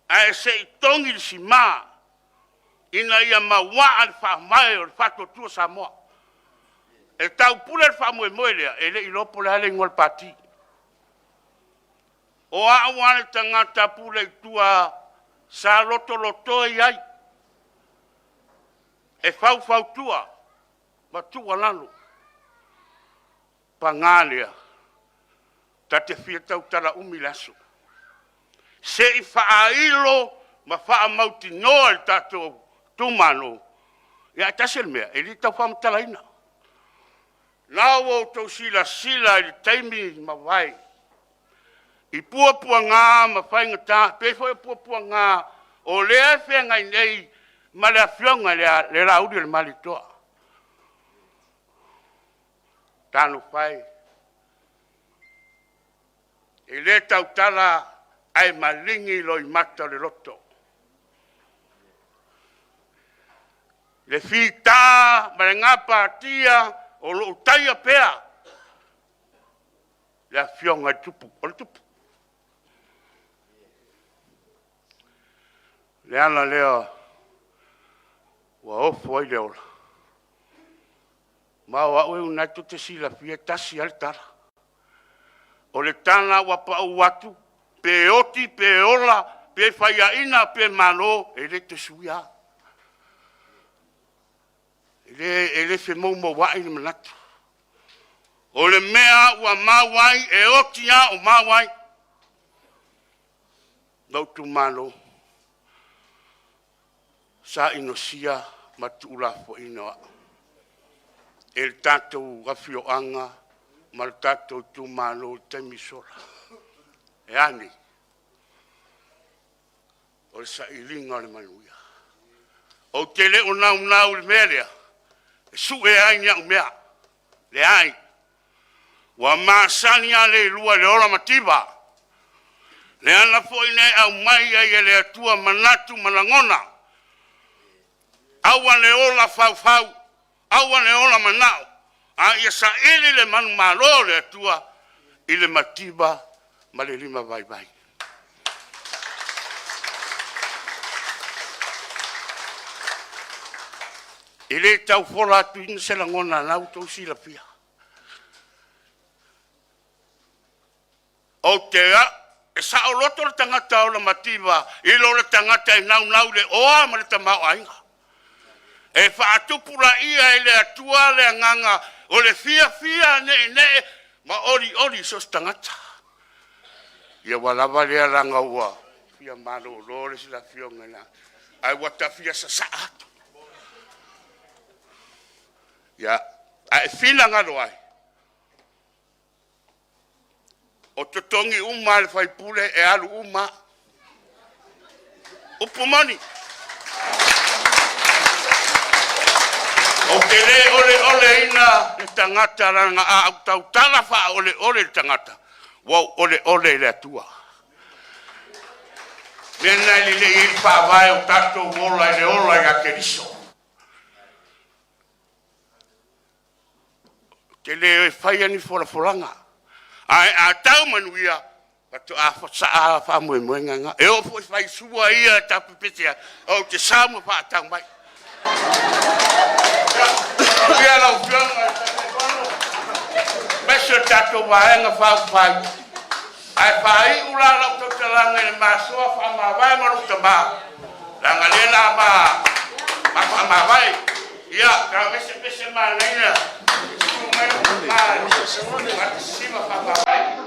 A ese tongi si ma. Ina ia mawa al fa mai o fato tu sa mo. E tau pule fa mo moelea, ele i lopo le ale ngol pati. O a wane tangata pule tua sa loto ai. E fau tua. Ma tua lalo. Pangalia. Tate fia tau tala umilaso. Se i whaailo ma wha mauti noa i tato tumano. Ia tasel mea, e li tau whamtala ina. Nau o tau sila i taimi ma vai. I puapua ngā ma whainga tā, pefo e puapua ngā, o lea whenga nei, ma lea whionga le rauri le malitoa. Tano whai. E le tau tala ai malingi lo i mata le loto. Le fita, ma le ngā pātia, o lo utaia pea. Le whionga i tupu, o le tupu. Le ana lea, wa ofo ai leola. Ma wa ue unai tu te sila fia tasi al tala. O le tana wa pa watu, pe oti, pe ola, pe whaiaina, pe mano, e le te suia. E le fe mou wai ni manatu. O le mea wa mawai, e oti a o mawai. Lautu mano. Sa inosia matuula fo inoa. El tatou gafioanga, ma le tatou tumalo taimisora. E ani. O le sailinga o le manuia. O te le o nau le mea lea. E su e ai nia umea. Le ai. Wa maasani a le lua le ora matiba. Le ana fo ine au mai ai e le atua manatu malangona. Awa le ola fau. Awa le ola manao. A ia sa ili le manu malo le atua. Ile matiba ma le lima vai. Ile tau fola atu ina se la ngona nau tau sila pia. O tea, e sa o loto le tangata o la matiba. Ilo le tangata e nau le oa ma le tamau ainga. E whaatupura ia e le atua le anganga o le fia ne ma ori sos tangata. Ia walawa le aranga ua fia malo lo le sila fionga na. Ai wata fia sa atu. Ia, ai fila ngalo ai. O totongi uma le fai pule e alu uma. Upumani. O te le ole ina i tangata ranga a tau tala fa ole tangata. Wau ole le atua. Mena li le i fa vai o tato wola le ola ga te riso. Te le fai ani foranga. Ai a tau manuia. Pato a fa mo nga. E o fai sua ia ta pepetia. O te samu fa tau mai. Ia la ufianga Mesho tato vaenga fai. Ai fai ula la to langa le masoa fa ma vai ma luta ba. Langa le la ma vai. Ia ka mese ma nena. Ma sima fa ma vai.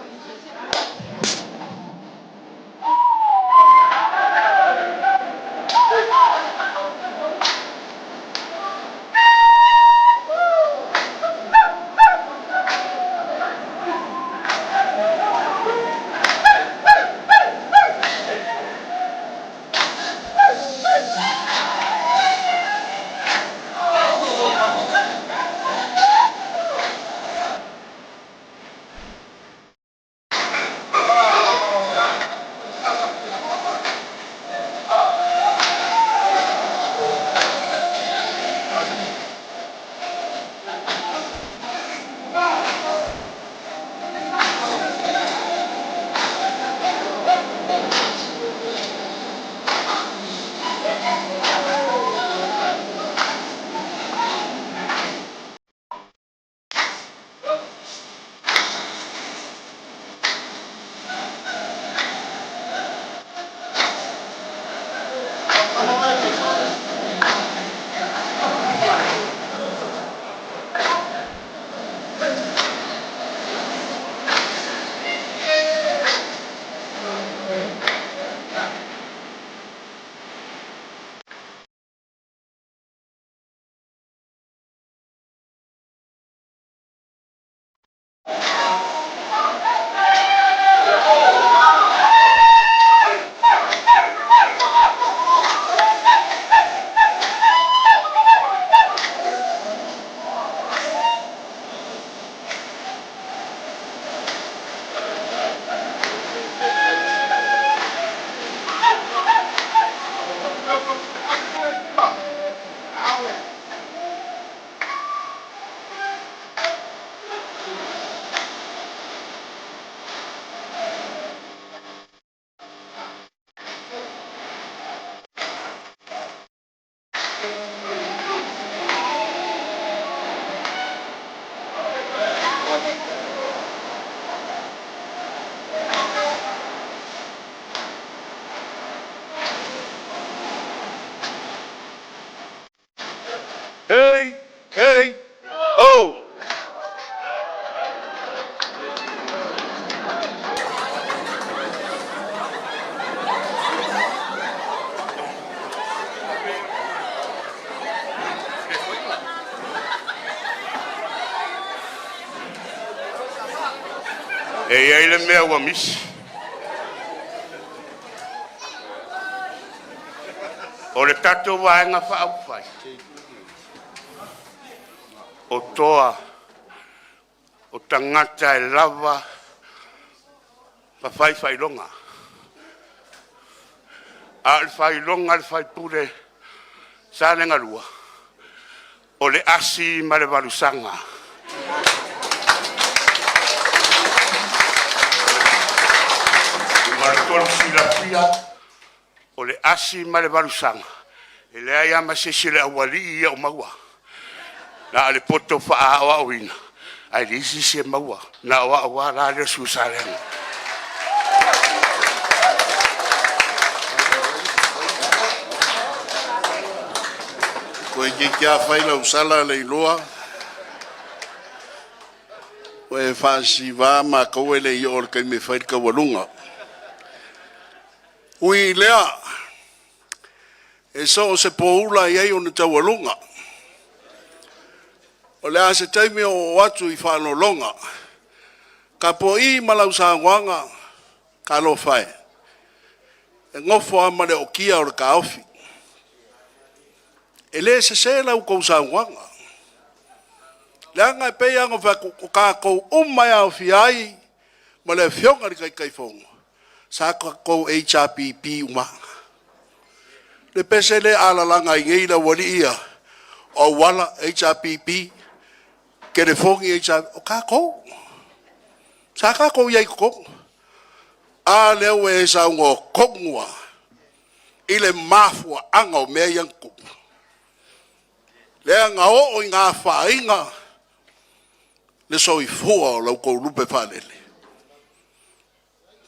Hey, oh! E ele me o amis. O le tato vaenga whaafai. O toa, o tangata e lava, pa fai longa. Al fai longa, al fai pure, sa lenga lua. O le asi ma le valusanga. Ma le tolu si la pia, o le asi ma le valusanga. E le aia ma se le awali ia o maua. Na le poto fa awa wina. Ai lisi se maua. Na wa la le susaren. Ko ke kia fai la usala le iloa. O e fasi va ma ko le yo ke me fai ka walunga. Ui lea. E so se poula ia o ta walunga. O le ase taimi o watu I whaano longa. Ka po I malau sa wanga ka lo fai. E ngofo ama le okia o le ka ofi. E le se lau kou sa wanga. Le anga e pei anga wha ka kou umai au fi ai ma le fionga ni kai fonga. Sa ka kou HRPP umanga. Le pese le ala langa I ngeila wali ia o wala HRPP ke le fongi HRPP o ka kou. Sa ka kou iai kou. A leo e sa ngo kongua I le mafua anga o mea yang kou. Le anga o ngā whainga le so I fua o lau kou lupe whanele.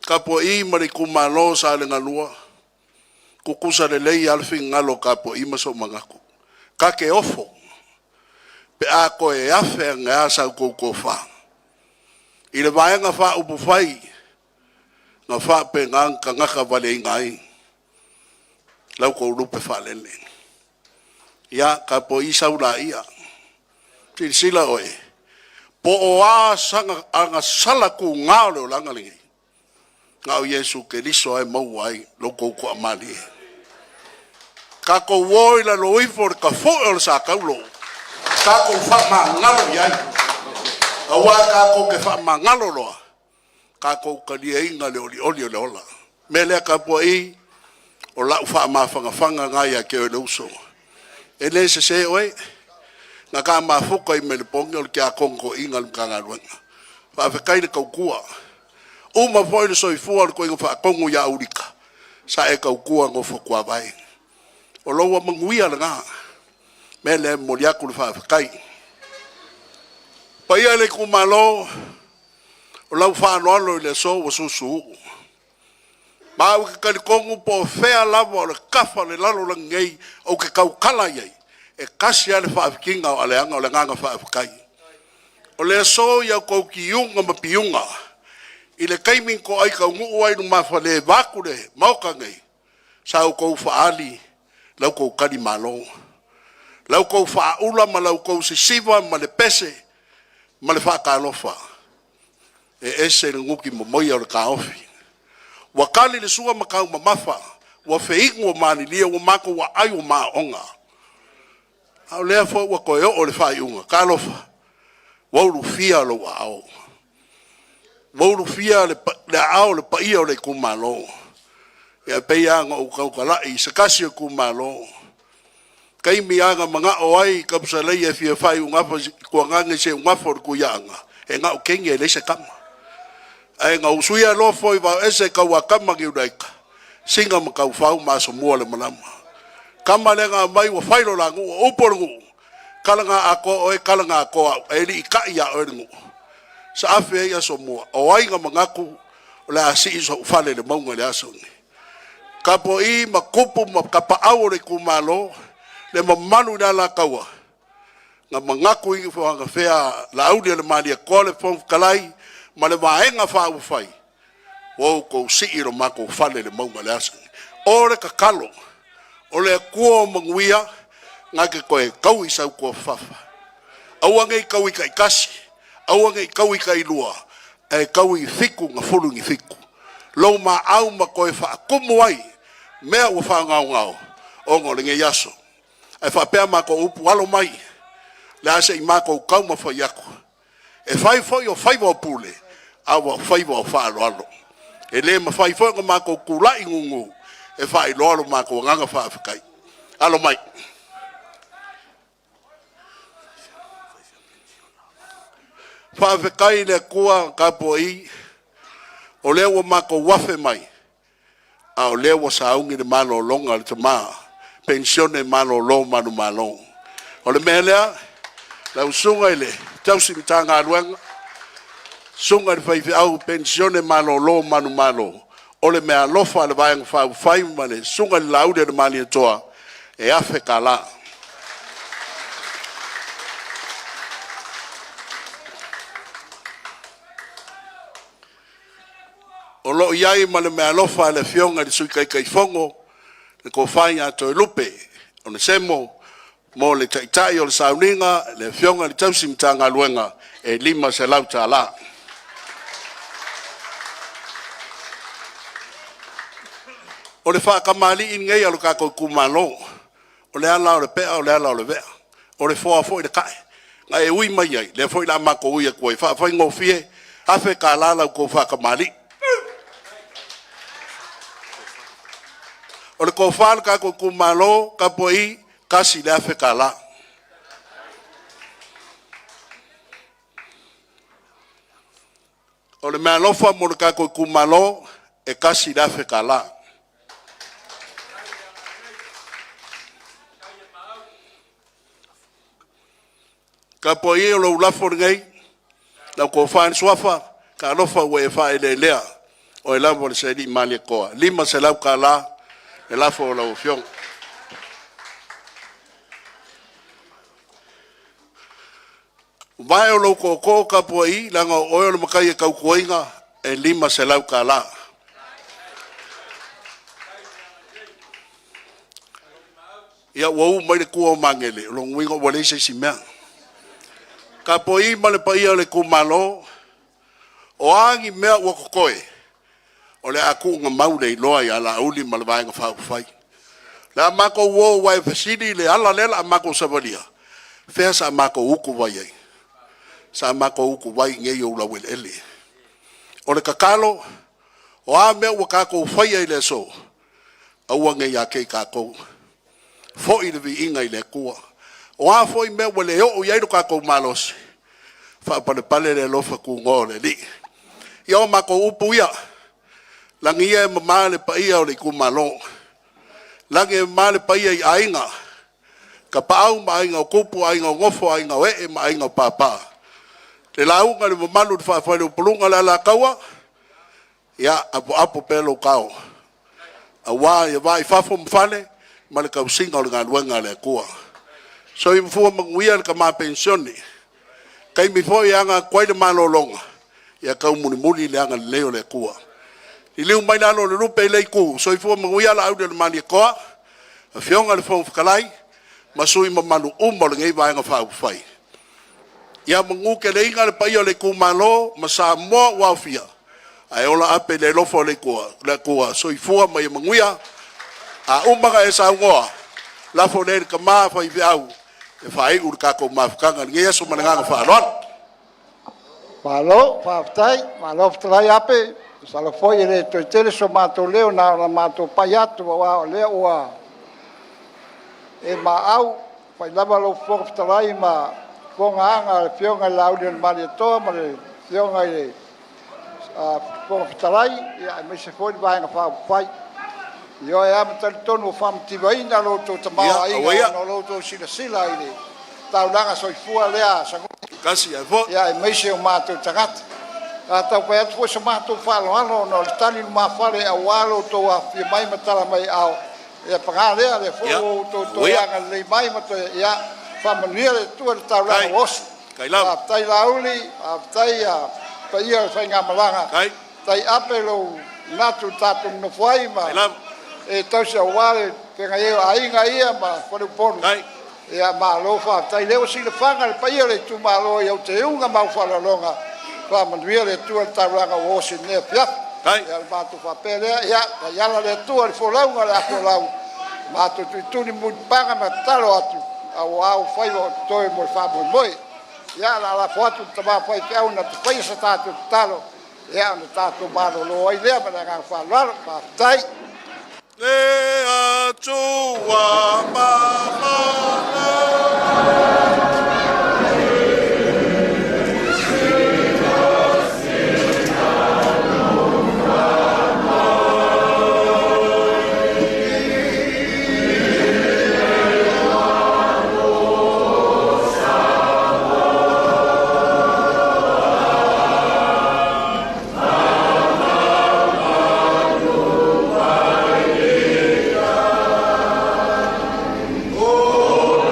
Ka po I mari kumalo sa le ngalua. Kukusa le lei alfi ngalo ka po I maso mangaku. Ka ke ofo. Pe a ko e afe ngā sa kou kou wha. I le vaenga wha upu whai. Nga wha pe ngā ngaka wale ngai. Lau kou lupe whalele. Ia ka po I saula ia. Tiri sila oe. Po o a sanga anga sala ku ngao leo langalingi. Ngao Yesu ke liso ai mau ai loko ku amali. Ka ko woi la loi for ka fo el sa kaulo. Ka ko fa ma ngalo yai. Awa ka ko ke fa ma ngalo loa. Ka ko ka dia inga le oli le ola. Mele ka po I o la fa ma fanga ngai ke o uso. Ele se oe. Nga ka mafuka I mele pongi o kia kongo inga lukanga ruenga. Fa kai le kaukua. Uma foi le soifua le koinga wha kongo ya urika. Sa e kaukua ngofo kua vai. O loa manguia le ngā. Mele moriaku le wha kai. Paia le kumalo. O lau wha anoalo I le so wa susu. Mau ke kani kongo po fea lava o le kafa le lalo la ngei o ke kaukala iei. E kasi ale whaafikinga o aleanga o le nganga whaafikai. O le so ia kou ki iunga ma piunga. I le kaimin ko ai ka ngu ai no mafa le vaku le mauka ngai. Sa o kou whaali, lau kou kari malo. Lau kou whaula ma lau kou se siva ma le pese, ma le whaakalofa. E ese le nguki mo moia o le ka ofi. Wakali le sua makau ma mafa, wa feingu o mani lia wa mako wa ai o maa onga. Au lea fo wa koe o le whai unga, ka alofa. Wauru fia lo wa au. Wauru fia le ao le paia o le kumalo. Ia peianga o kaukalai, sa kasi o kumalo. Kai mianga mga o ai, kapsalei e fia whai ungafa, kua ngange se ungafa o kuyanga. E ngā o kengi e leise kama. E ngā usuia lo foi wa ese kaua kama ki udaika. Singa ma kau whau maso mua le manama. Kama le ngā mai wa whairo la ngu, uporu ngu. Kalanga ako oe, kalanga ako e li ika ia oe ngu. Sa afe ia so mua. O ai ngā mangaku, o le asi iso ufale le maunga le aso ni. Ka po I ma kupu ma kapaau le kumalo, le mamanu na la kaua. Ngā mangaku I whanga whea la aulia le malia kole fong kalai, ma le waenga whau whai. Wau kou siiro mako ufale le maunga le aso ni. O le kakalo, o le kua manguia, ngā ke koe kau I sau kua whafa. Aua ngai kau I kai kasi, aua ngai kau I kai lua, e kau I fiku ngā furu ngi fiku. Lau ma au ma koe wha kumu ai, mea ua wha ngau ngau, o ngō le nge yaso. E wha pēr mako upu alo mai, le ase I mako kau ma wha yaku. E whai whai o whai wau pule, awa whai wau wha alo alo. E le ma whai whai o mako kulai ngungu, e whai lo alo mako nganga wha awhikai. Alo mai. Wha awhikai le kua ka po I, o lea wa mako wafe mai, a o lea wa saungi le malo longa le tamaa, pensione malo lo manu malo. O le melea, la usunga ile, tausi mitanga aluanga, sunga le whaifi au pensione malo lo manu malo. O le mea lofa le vayang whau whaimane, sunga le laude le mani atoa, e afe ka la. O lo iai ma le mea lofa le fionga le sui kai fongo, le ko whai ato e lupe, o le semo, mo le taitai o le sauninga, le fionga le tausi mitanga luenga, e lima se lau ta la. O le whakamali in ngai alo kako kumalo. O le ala o le pea o le ala o le vea. O le foa fo i le kai. Nga e ui mai ai. Le fo i la mako ui e kua. Whai ngofie. Hafe ka lala ko whakamali. O le ko whāna kako kumalo ka po i kasi le hafe ka la. O le mea lofa mo le kako kumalo e kasi le hafe ka la. Ka po i o lo ulafo ngai, la ko whaen suafa, ka alofa ue e whae le lea, o e lambo le se di mani koa. Lima se lau ka la, e lafo o lau fiong. Vai o lo ko ka po i, langa o le makai e kau kuinga, e lima se lau ka la. Ia wau mai le kua o mangele, lo nguingo wale se si mea. Ka po i ma le paia le kumalo, o angi mea ua kokoe, o le aku nga maule i loa i ala uli ma le vaenga whakufai. Le a mako uo wai fasidi le ala lela a mako savalia, fea sa mako uku vai ai, sa mako uku vai ngei ula wil ele. O le kakalo, o a mea ua kako ufai ai le so, a ua ngei a kei kako, fo i le vi inga i le kua. O a foi me wale o ia ka ko malos. Fa pale pale le lofa ku ngole li. Yo ma ko upu ia. Langi e ma le pa ia o le ku malo. Langi ma le pa ia i ainga. Ka pa au ma ainga o kupu ainga o ngofo ainga o e ma ainga o papa. Le launga le malu de fa le pulunga la kaua. Ya apo pelo kao. A wa ia vai fa fo mfale ma le ka singa o le ngaluanga le kua. So i mfua manguia ka ma pensioni. Kai mi fo yanga kwai de malolonga. Ya ka muni muni le anga leo le kua. I leu mai nano le rupe le ku. So i fua manguia la aude le mani koa. A fionga le fo kalai. Ma sui ma manu umba le ngai vaenga fa fai. Ya mangu ke le inga le paia le ku malo ma sa mo wa fia. Ai ola ape le lofo le kua. So i fua mai manguia. A umba ka esa ngoa. La fo le ka ma fa i au. E fai ur ka ko mafkanga nge yeso mananga fa lon malo fa tai malo trai ape salo foi le to tele so mato leo na mato paiato wa le wa e ma au fai lava lo fo trai ma ponga fionga laudio mali to ma le fionga le fo trai ya me se foi vai fa fai yo ya me tonu fam tivaina lo to tama ai no lo to sila ile tau langa soi fua lea sa kasi ai vo ya me se o mato tagat ata pa at fo se mato falo ano no tali ma fale a walo to a fi mai matala mai au e paga le fo to ya le mai mato ya familiare tu tau langa os kai la tai lauli tai pa ia fa ngamalanga kai tai apelo natu tatu no foi ma e tau se wale ke ngai ainga ia ma for pon ia ma lo fa tai leo si le fanga le paia le tu ma lo ia te unga ma fa la longa fa ma le tu ta ranga o si ne pia ia ma tu fa pele ia la le tu al fo longa la fo long ma tu ni mu panga ma talo atu au fai lo to mo fa moi ia la foto ta ba fai pe una tu fai sa ta tu talo ia na ta tu ma lo ai le ma nga fa lo fa tai le atua mama Oh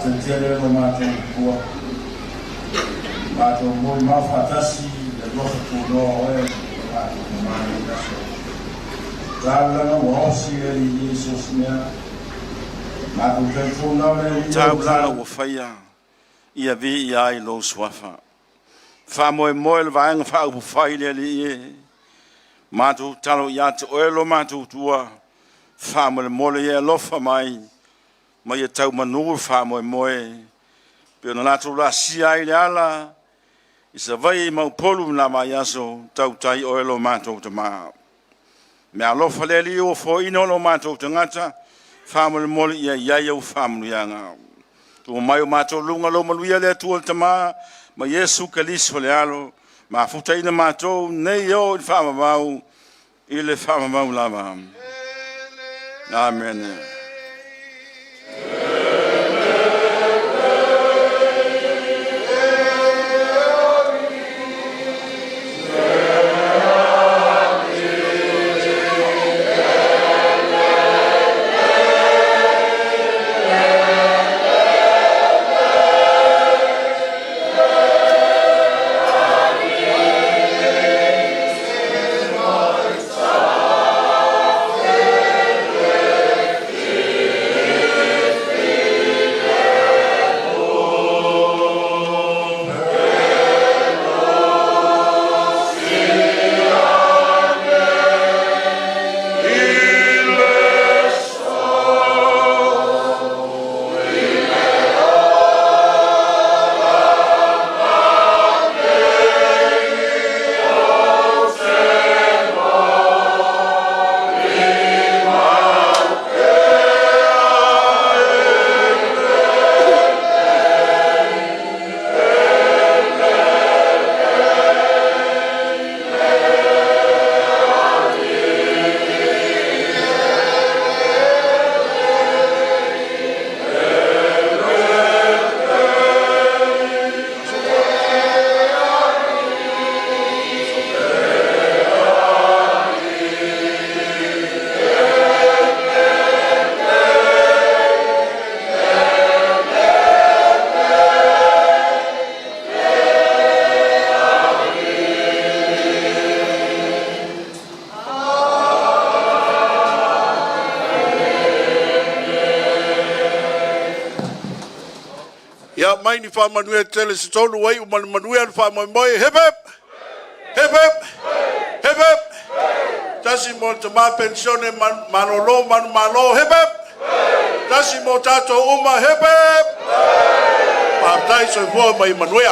whawhetele o mātou kua. Mātou moi mawhatasi e lofa tūnoa oe mātou mātou kaso. Tāulanga wa osi e li Jesus mea. Mātou telefona me li Tāulanga wa whaia ia vi ia i lo swafa. Whamoe moe le vaenga whaupu whaile li e. Mātou talo ia te oelo mātou tua. Whamoe mole ia lofa mai. Mai e tau manuru whamoe moe. Pio na nātou la sia i le ala. Isa vai mau polu na mai aso. Tau tai oelo mātou te maa. Me alofa le li o fo ino lo mātou te ngata. Whamoe mole ia iai au whamoe ianga. Tu mai o mātou lunga lo maluia le tuol te maa. Ma Yesu kaliso le alo. Ma futa ina mātou nei o i whamamau. I le whamamau lama. Amen. Mai ni wha manue tele se tonu wai umana manue an wha moi moi hip hip hip hip hip hip tasi mo te ma pensione manolo manu malo hip hip tasi mo tato uma hip hip pa tai so fo mai manue